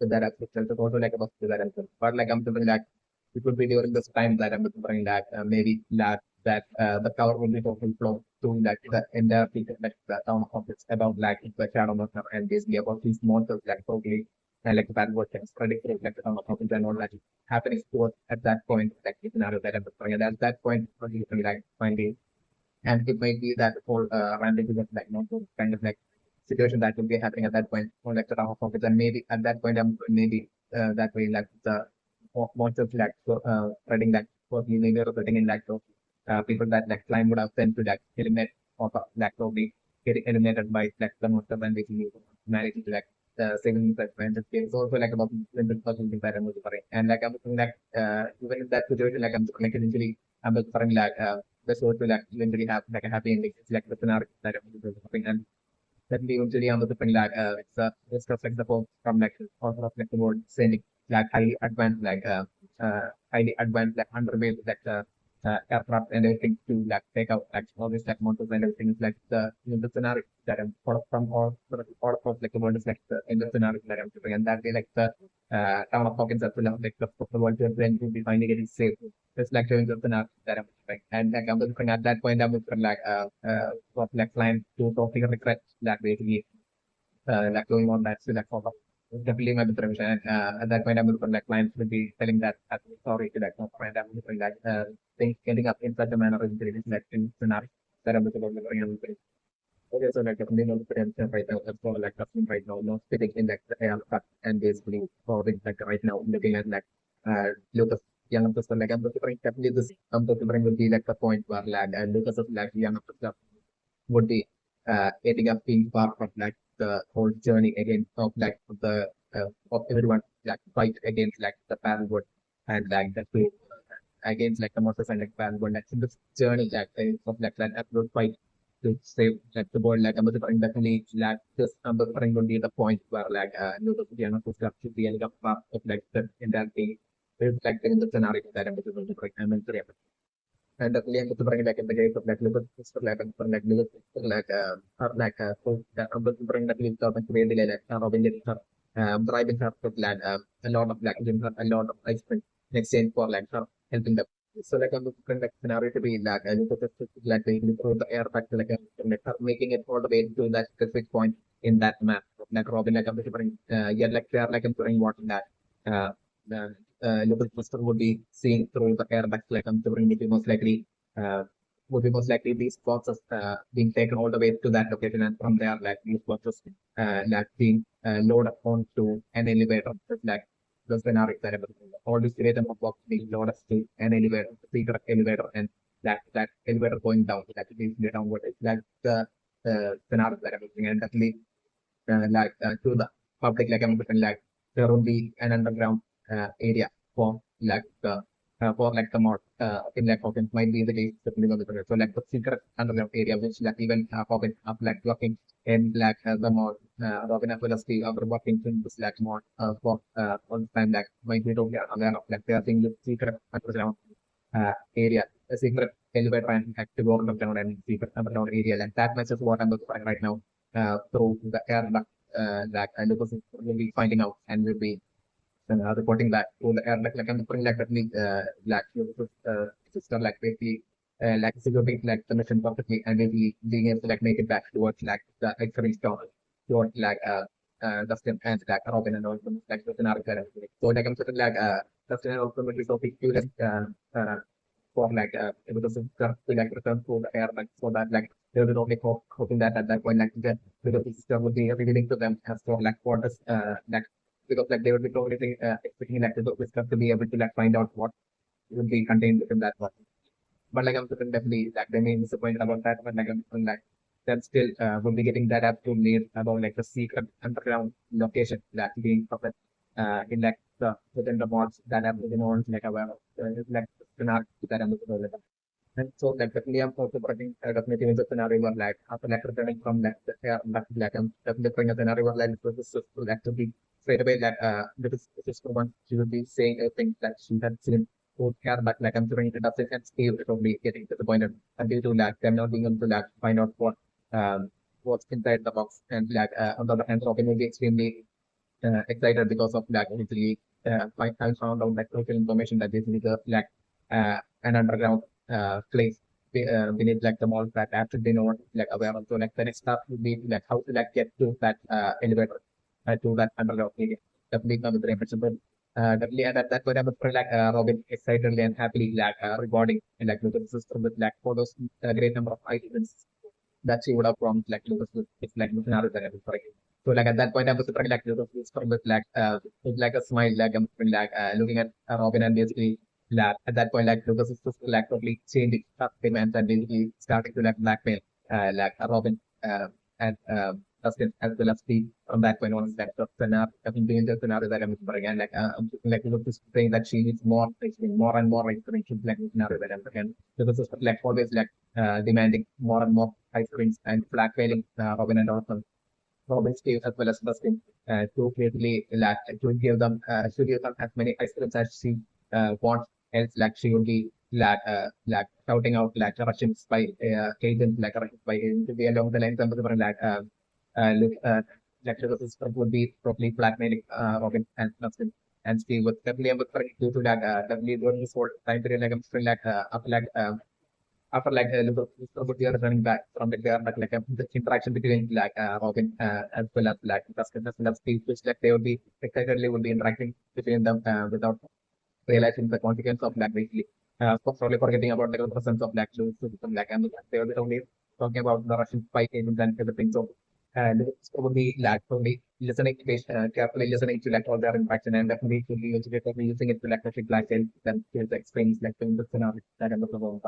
to that aspect so also like about to that as well. But like I'm thinking like it would be during this time that I'm looking that maybe that the cover will be total flow to like the entire feature like the town of it's about like the shadow monster and basically about these monsters like totally and like the bad words and predicting like the town of it and all that happening towards at that point like the scenario that I'm looking and at that point you can like finally and it might be that whole random like no kind of like situation that will be happening at that point or like the town of it and maybe at that point I'm maybe that way like the monsters like so spreading that for you maybe resulting in like so people that like client would have sent to like eliminate or like probably getting eliminated by like the monster and basically managing to like saving that when the game is also like about the person that I'm referring and like I'm looking like even in that situation like I'm like eventually I'm referring like the show to like eventually have like a happy ending it's like the scenario that I'm referring and that we usually on the different like it's stuff like the post from like also of like the word saying like highly advanced highly advanced like underway like aircraft and everything to like take out like all this like monsters and everything is like the scenario that I'm from all across like the world is like the in the scenario that I'm doing and that way like the town of Hawkins as well as like the world then to be finally getting saved. It's like doing the scenario that I'm doing and like I'm looking at that point I'm looking like what like client to totally regret that basically like going on that so like sort of definitely my observation and at that point I'm looking like clients will be telling that sorry to that point I'm looking like things ending up in such a manner is really like in scenario that I'm looking at. Okay, so like definitely no potential right now for like custom right now, no fitting in like the AR cut and basically for like right now looking at like Lucas younger sister, like I'm considering definitely this considering will be like the point where like Lucas is like younger sister would be ending up being part of like the whole journey again of like the of everyone like fight against like the parenthood and like the two against like the monsters and like parenthood like in this journey like of like that absolute fight to save like the world like I'm definitely like this referring would be the point where like Lucas should be ending up part of like the entire thing. It's like in the scenario that I'm going to recommend. And definitely I'm bring like in the case of like liver sister like liver sister like or like so I'm bring that liver of create like Robin her driving her to land a lot of like giving her a lot of expense in exchange for like her helping them. So like I'm bring like scenario to be like liver sister like they through the air factor like her making it all the way to that specific point in that map. Like Robin like I'm bring yeah like they are like I'm doing what in that uh, uh, local cluster would be seeing through the airbags like considering uh, would be most likely these boxes being taken all the way to that location and from there like these boxes like being loaded onto an elevator like the scenario that all this item of box being loaded to an elevator, secret elevator and that elevator going down like it is downward. It's like the scenario that I'm looking and definitely to the public like I'm looking like there will be an underground area for like the mod in like Hawkins might be the case depending on the project. So like the secret underground area which like even Hawkins up like working in like the mod Robin as well as the other working in this like mod for on time like might be totally aware of like they are seeing the secret underground area, a secret elevator and active underground and secret underground area. Like that matches what I'm looking right now through the air duct that and because we'll be finding out and we'll be reporting back to the air like I'm putting like at least like system like basically like executing like the mission perfectly and maybe being able to like make it back towards like the X-ray store towards like Dustin and like Robin and also like the scenario. So like I'm sort of like Dustin and also will be so curious for like because of the like return to the air like so that like they will only hoping that at that point like the because the system would be revealing to them as for like what is like because like they would be totally expecting like the stuff to be able to like find out what would be contained within that one. But like I'm certain definitely like they may be disappointed about that, but like I'm like that still will be getting that up to near about like the secret underground location that being puppet in like the within the mods that have been on like aware of like scenario that I'm looking at. And so like definitely I'm also putting definitely in the scenario where like after like returning from like the like I'm definitely putting a scenario where like this is like to be straight away that because this one she will be saying things that she had seen would care but like I'm doing it up and still it will be getting disappointed until to like them not being able to like find out what what's inside the box and like on the other hand Robin will be extremely excited because of like basically I found out like local information that basically the like an underground place beneath like the mall that actually not like aware of. So like the next step would be like how to like get to that elevator to that underground area. Definitely not very much but definitely and at that point I was pretty like Robin excitedly and happily like rewarding and like look at the system with like for those great number of items that she would have promised like Lucas it's like looking at it that I was sorry. So like at that point I was trying like Lucas was with like a smile like I'm like looking at Robin and basically like at that point like Lucas is just like totally changing her demands and basically starting to like blackmail like Robin and Dustin as well as Steve from that point on like the scenario I think being the scenario that I'm again like like Lucas saying that she needs more more and more information like scenario that I'm again Lucas is like always like demanding more and more ice creams and blackmailing Robin and Orson, Robin, Steve, as well as Dustin, to basically like to give them as many ice creams as she wants. Else, like she would be like shouting out like Russians by agents, like Russians by agents, to be along the lines of like look, like the system would be probably blackmailing Robin and Dustin. And Steve would definitely able to like definitely during this whole time period like I'm still like after like after like about the running back from the there, like the interaction between like Robin as well as like Dustin as well as Steve, which like they would be excitedly would be interacting between them without realizing the consequence of like basically probably forgetting about the presence of like Jews, like they were only talking about the Russian spy agents and everything. So and it's probably like probably listening carefully listening to like all their interaction and definitely to be using it to like actually like then to experience like the scenario that I'm looking for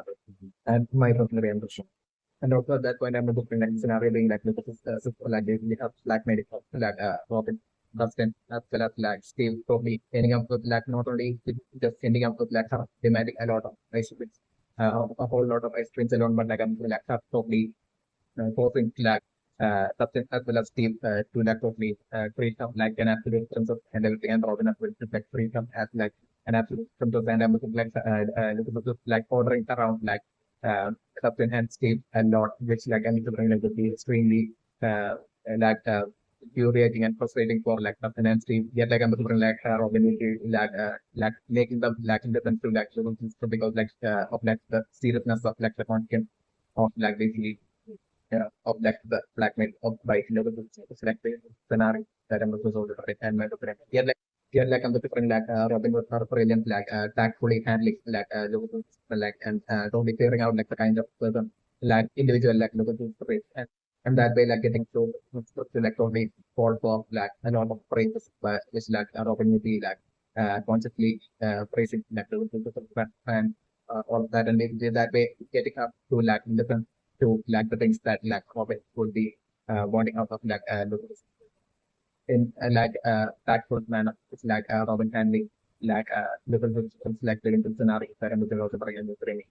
and my personal ambition. And also at that point, I'm looking like scenario being like this is like they have like medical like Robin Dustin as well as like Steve probably ending up with like not only just ending up with like demanding a lot of ice creams, a whole lot of ice creams alone, but like I'm like probably forcing like substance as well as Steve to like probably treat them like an absolute terms of and everything and Robin as well to like treat them as like an absolute terms of and I'm looking like ordering around like Captain and Steve a lot, which like I'm looking like would be extremely uh, like infuriating and frustrating for like Captain and Steve. Yet like I'm looking like Robin will be like making them like indifferent to like because like of like the seriousness of like the content of like basically of like the blackmail of by select the scenario that I'm looking for and my different. Yeah, like I'm looking for like Robin was not brilliant, like tactfully handling like and totally figuring out like the kind of person like individual like looking for it and that way like getting to like totally fall for like a lot of phrases but which like Robin would be like consciously phrasing like and all of that and maybe that way getting up to like different to like the things that like Robin would be wanting out of like in like tactful manner. It's like Robin handling like little things like the scenario that I'm looking also for training.